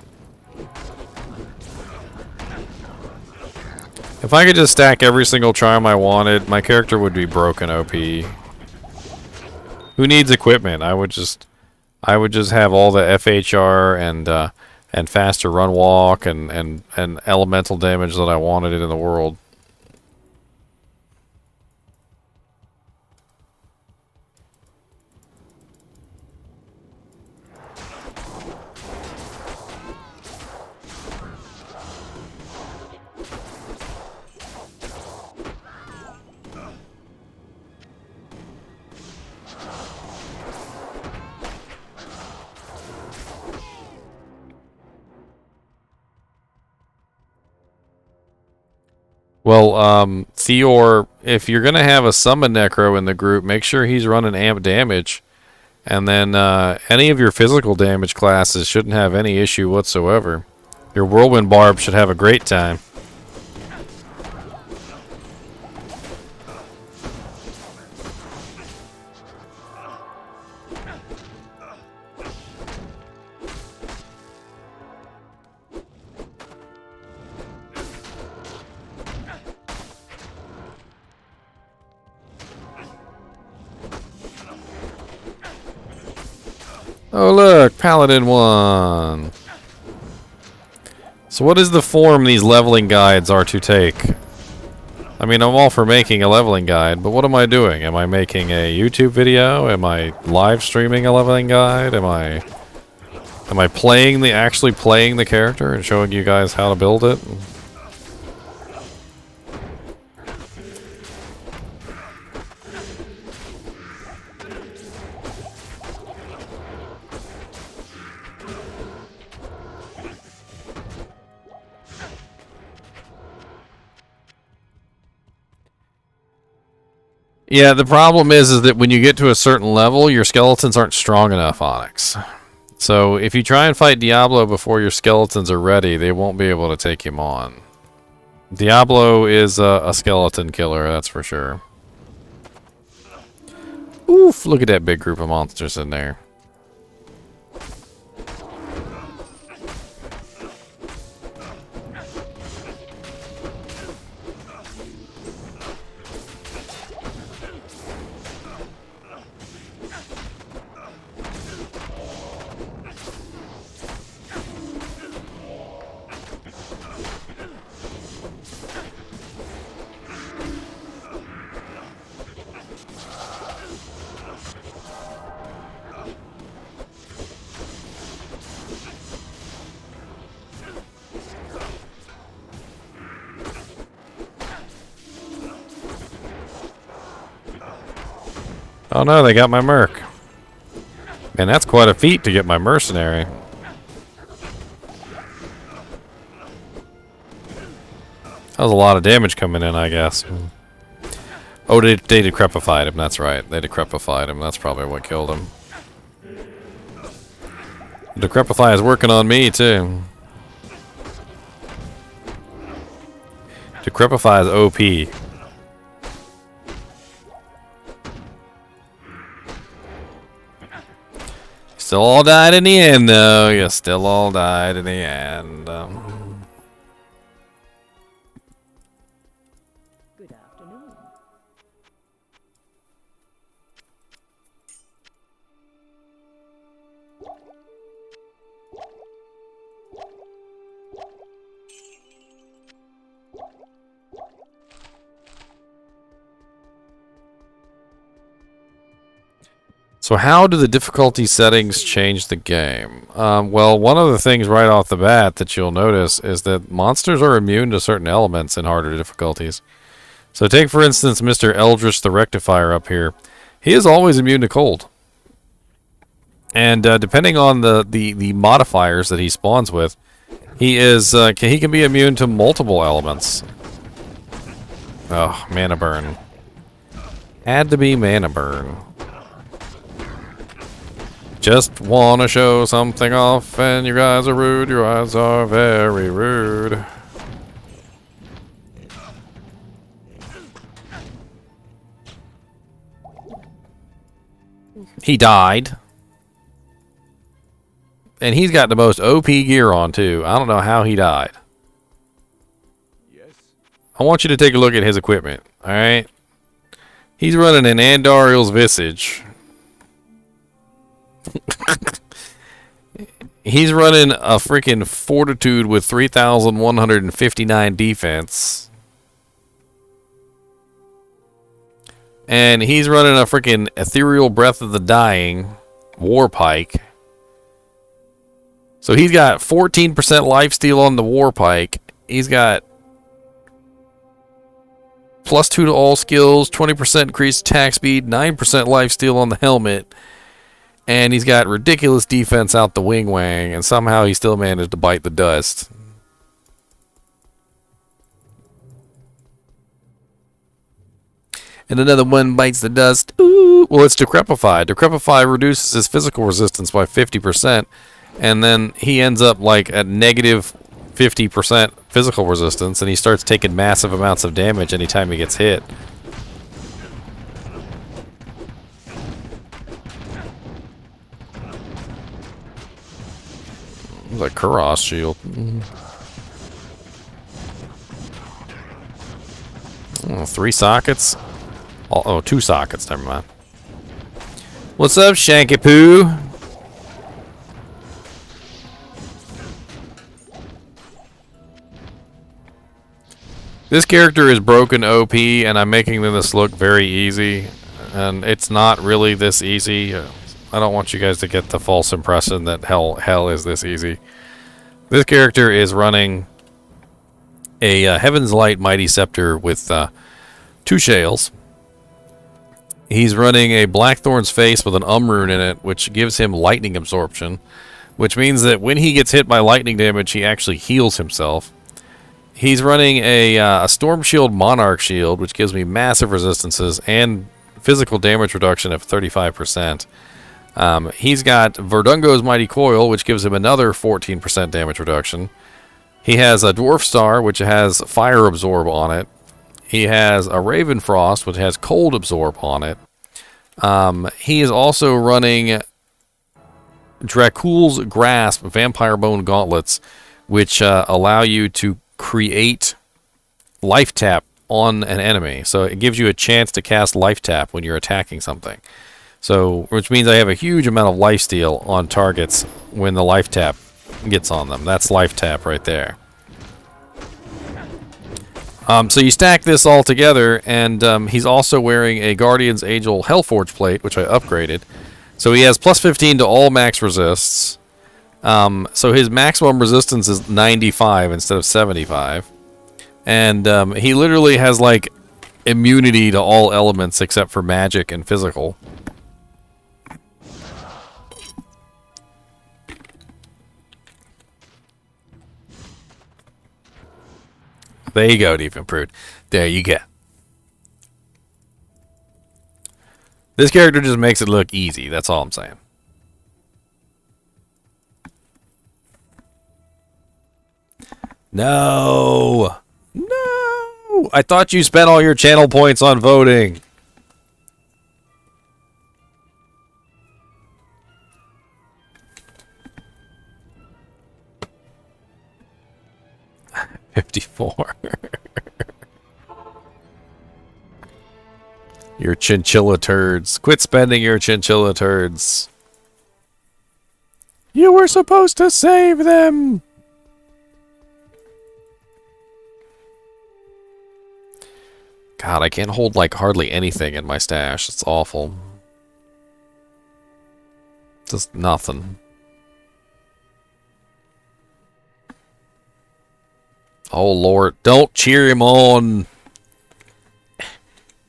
If I could just stack every single charm I wanted, my character would be broken OP. Who needs equipment? I would just have all the FHR and faster run walk and elemental damage that I wanted in the world. Well, Theor, if you're going to have a summon Necro in the group, make sure he's running amp damage. And then any of your physical damage classes shouldn't have any issue whatsoever. Your Whirlwind Barb should have a great time. Oh look, Paladin won! So what is the form these leveling guides are to take? I mean, I'm all for making a leveling guide, but what am I doing? Am I making a YouTube video? Am I live streaming a leveling guide? Am I actually playing the character and showing you guys how to build it? Yeah, the problem is that when you get to a certain level, your skeletons aren't strong enough, Onyx. So if you try and fight Diablo before your skeletons are ready, they won't be able to take him on. Diablo is a skeleton killer, that's for sure. Oof, look at that big group of monsters in there. Oh no, they got my merc. Man, that's quite a feat to get my mercenary. That was a lot of damage coming in, I guess. Oh, they decrepified him, that's right. They decrepified him, that's probably what killed him. Decrepify is working on me, too. Decrepify is OP. Still all died in the end, though. You still all died in the end. Good afternoon. So how do the difficulty settings change the game? Well, one of the things right off the bat that you'll notice is that monsters are immune to certain elements in harder difficulties. So take, for instance, Mr. Eldritch the Rectifier up here. He is always immune to cold. And depending on the modifiers that he spawns with, he can be immune to multiple elements. Oh, mana burn. Had to be mana burn. Just wanna show something off, and you guys are rude. You guys are very rude. He died. And he's got the most OP gear on, too. I don't know how he died. I want you to take a look at his equipment, alright? He's running an Andariel's Visage. He's running a freaking Fortitude with 3,159 defense. And he's running a freaking Ethereal Breath of the Dying War Pike. So he's got 14% lifesteal on the War Pike. He's got +2 to all skills, 20% increased attack speed, 9% lifesteal on the helmet. And he's got ridiculous defense out the wing wang, and somehow he still managed to bite the dust. And another one bites the dust. Ooh, well, it's Decrepify. Decrepify reduces his physical resistance by 50%, and then he ends up like at negative 50% physical resistance, and he starts taking massive amounts of damage anytime he gets hit. The Kuros shield. Oh, 3 sockets? Oh, 2 sockets, never mind. What's up, Shanky Poo? This character is broken OP, and I'm making this look very easy. And it's not really this easy. I don't want you guys to get the false impression that hell is this easy. This character is running a Heaven's Light Mighty Scepter with 2 shales. He's running a Blackthorn's Face with an rune in it, which gives him lightning absorption, which means that when he gets hit by lightning damage, he actually heals himself. He's running a Storm Shield Monarch Shield, which gives me massive resistances and physical damage reduction of 35%. He's got Verdungo's Mighty Coil, which gives him another 14% damage reduction. He has a Dwarf Star, which has Fire Absorb on it. He has a Raven Frost, which has Cold Absorb on it. He is also running Dracul's Grasp Vampire Bone Gauntlets, which allow you to create Life Tap on an enemy. So it gives you a chance to cast Life Tap when you're attacking something. So, which means I have a huge amount of lifesteal on targets when the Life Tap gets on them. That's Life Tap right there. So you stack this all together, and he's also wearing a Guardian's Angel Hellforge plate, which I upgraded. So he has +15 to all max resists. So his maximum resistance is 95 instead of 75. And he literally has like immunity to all elements except for magic and physical. There you go, Deep Improved. There you go. This character just makes it look easy. That's all I'm saying. No. No. I thought you spent all your channel points on voting. $54. Your chinchilla turds. Quit spending your chinchilla turds. You were supposed to save them. God, I can't hold like hardly anything in my stash. It's awful. Just nothing. Oh Lord, don't cheer him on.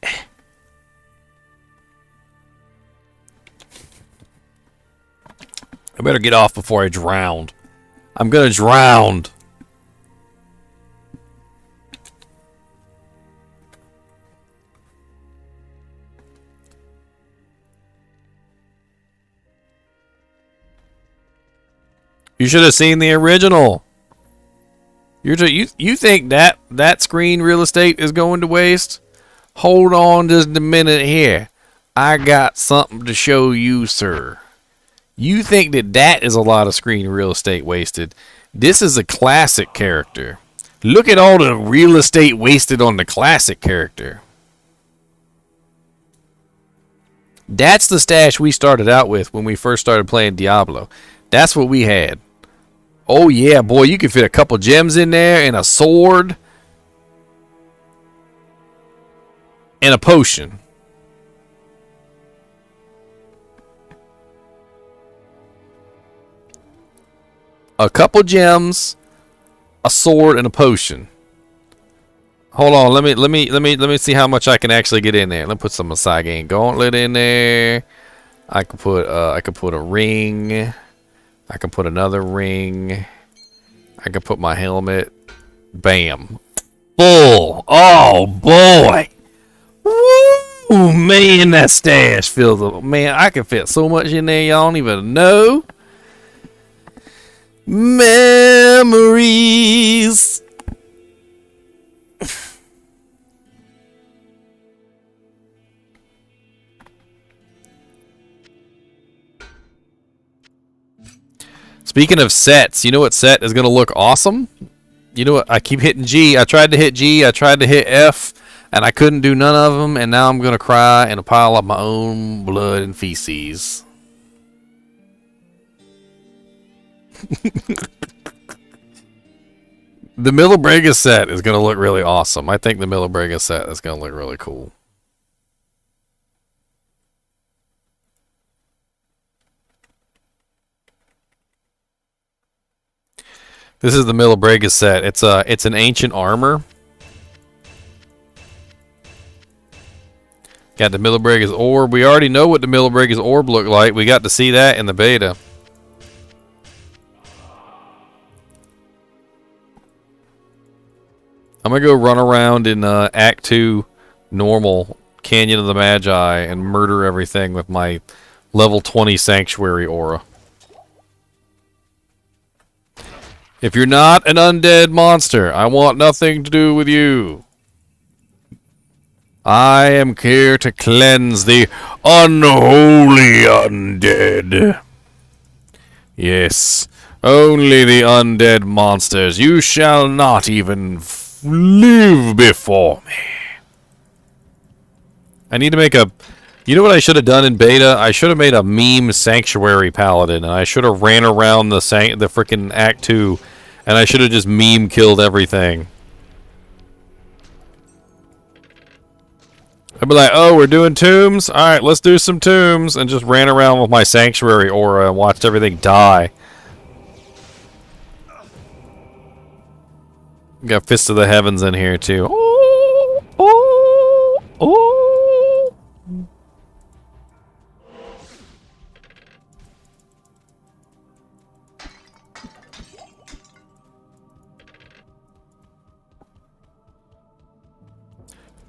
I better get off before I drown. I'm gonna drown. You should have seen the original. You think that screen real estate is going to waste? Hold on just a minute here. I got something to show you, sir. You think that is a lot of screen real estate wasted? This is a classic character. Look at all the real estate wasted on the classic character. That's the stash we started out with when we first started playing Diablo. That's what we had. Oh yeah, boy, you can fit a couple gems in there and a sword and a potion. A couple gems, a sword, and a potion. Hold on, let me see how much I can actually get in there. Let me put some Mascot gauntlet in there. I could put a ring. I can put another ring. I can put my helmet. Bam. Full. Oh boy. Woo, man, that stash feels. Man, I can fit so much in there y'all don't even know. Memories. Speaking of sets, you know what set is going to look awesome? You know what? I keep hitting G. I tried to hit G. I tried to hit F. And I couldn't do none of them. And now I'm going to cry in a pile of my own blood and feces. The Millabrega set is going to look really awesome. I think the Millabrega set is going to look really cool. This is the Millabrega set. It's an ancient armor. Got the Millibrega's orb. We already know what the Millibrega's orb looked like. We got to see that in the beta. I'm gonna go run around in Act 2 normal Canyon of the Magi and murder everything with my level 20 Sanctuary aura. If you're not an undead monster, I want nothing to do with you. I am here to cleanse the unholy undead. Yes, only the undead monsters. You shall not even live before me. I need to make a... You know what I should have done in beta? I should have made a meme Sanctuary Paladin, and I should have ran around the frickin' Act 2, and I should have just meme killed everything. I'd be like, oh, we're doing tombs? Alright, let's do some tombs, and just ran around with my Sanctuary aura and watched everything die. Got Fist of the Heavens in here, too. Oh, oh. Oh!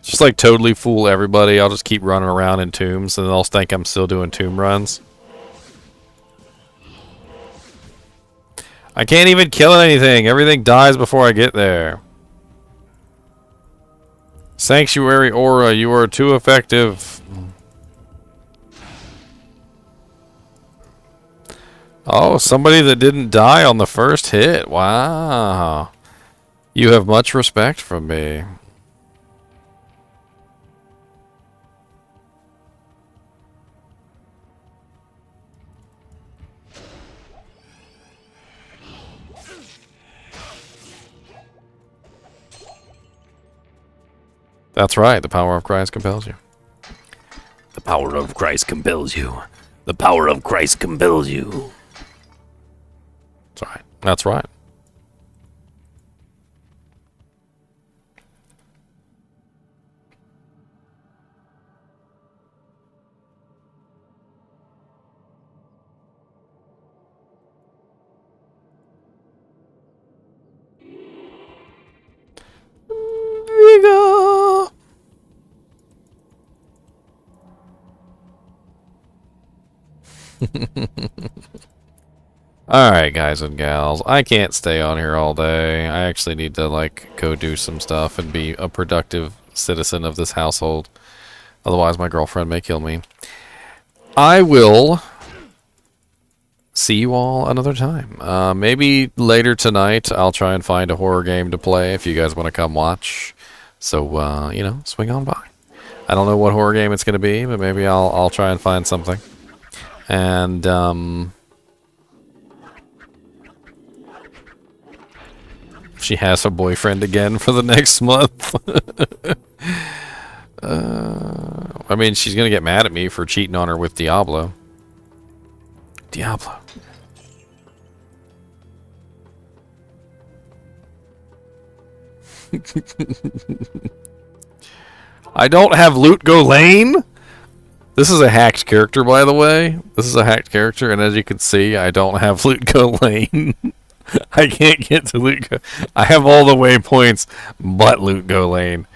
Just like totally fool everybody. I'll just keep running around in tombs and they'll think I'm still doing tomb runs. I can't even kill anything. Everything dies before I get there. Sanctuary Aura, you are too effective. Oh, somebody that didn't die on the first hit. Wow. You have much respect from me. That's right. The power of Christ compels you. The power of Christ compels you. The power of Christ compels you. That's right. That's right. Vigor. Alright, guys and gals. I can't stay on here all day. I actually need to, like, go do some stuff and be a productive citizen of this household. Otherwise, my girlfriend may kill me. I will see you all another time. Maybe later tonight, I'll try and find a horror game to play if you guys want to come watch. So, you know, swing on by. I don't know what horror game it's going to be, but maybe I'll try and find something. And, she has a boyfriend again for the next month. I mean, she's gonna get mad at me for cheating on her with Diablo. Diablo. I don't have Loot Go Lane? This is a hacked character, by the way. This is a hacked character, and as you can see, I don't have Loot Go Lane. I can't get to Loot Go. I have all the waypoints but Loot Go Lane.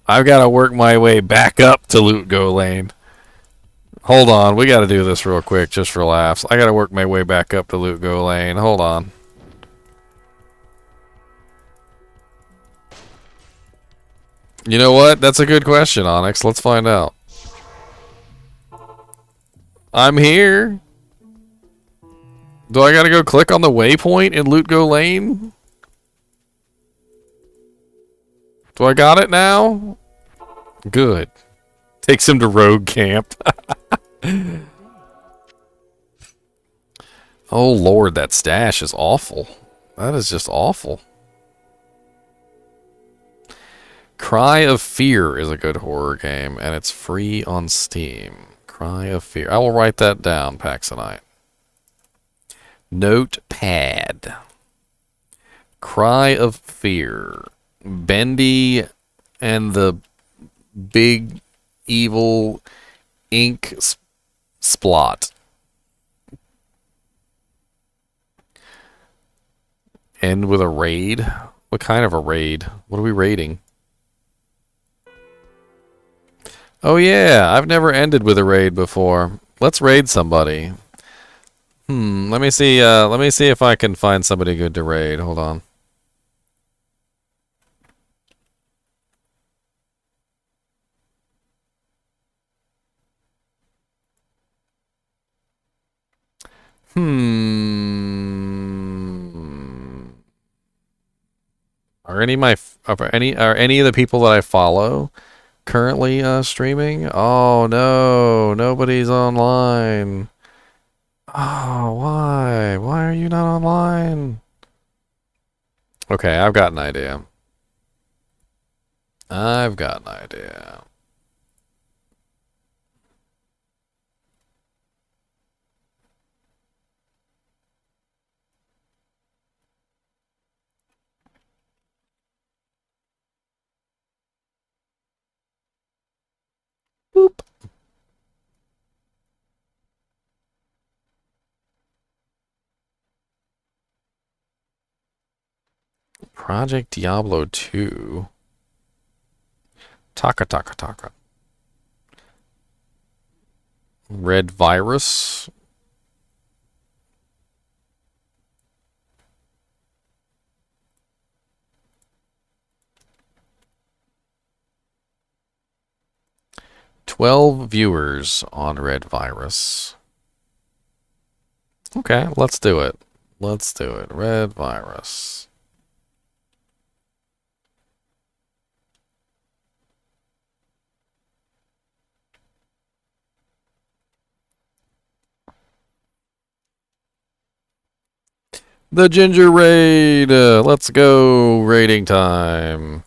I've got to work my way back up to Loot Go Lane. Hold on, we got to do this real quick just for laughs. I got to work my way back up to Loot Go Lane. Hold on. You know what? That's a good question, Onyx. Let's find out. I'm here. Do I gotta go click on the waypoint in Loot Go Lane? Do I got it now? Good. Takes him to Rogue Camp. Oh lord, that stash is awful. That is just awful. Cry of Fear is a good horror game, and it's free on Steam. Cry of Fear. I will write that down, Paxonite. Notepad. Cry of Fear. Bendy and the big evil ink splot. End with a raid? What kind of a raid? What are we raiding? Oh yeah, I've never ended with a raid before. Let's raid somebody. Let me see if I can find somebody good to raid. Hold on. Are any of the people that I follow currently streaming? Oh no, nobody's online. Oh, why? Why are you not online? Okay, I've got an idea. I've got an idea. Project Diablo 2. Taka. Red Virus. "12 viewers on Red Virus." Okay, let's do it. Let's do it. Red Virus. The Ginger Raid! Let's go! Raiding time.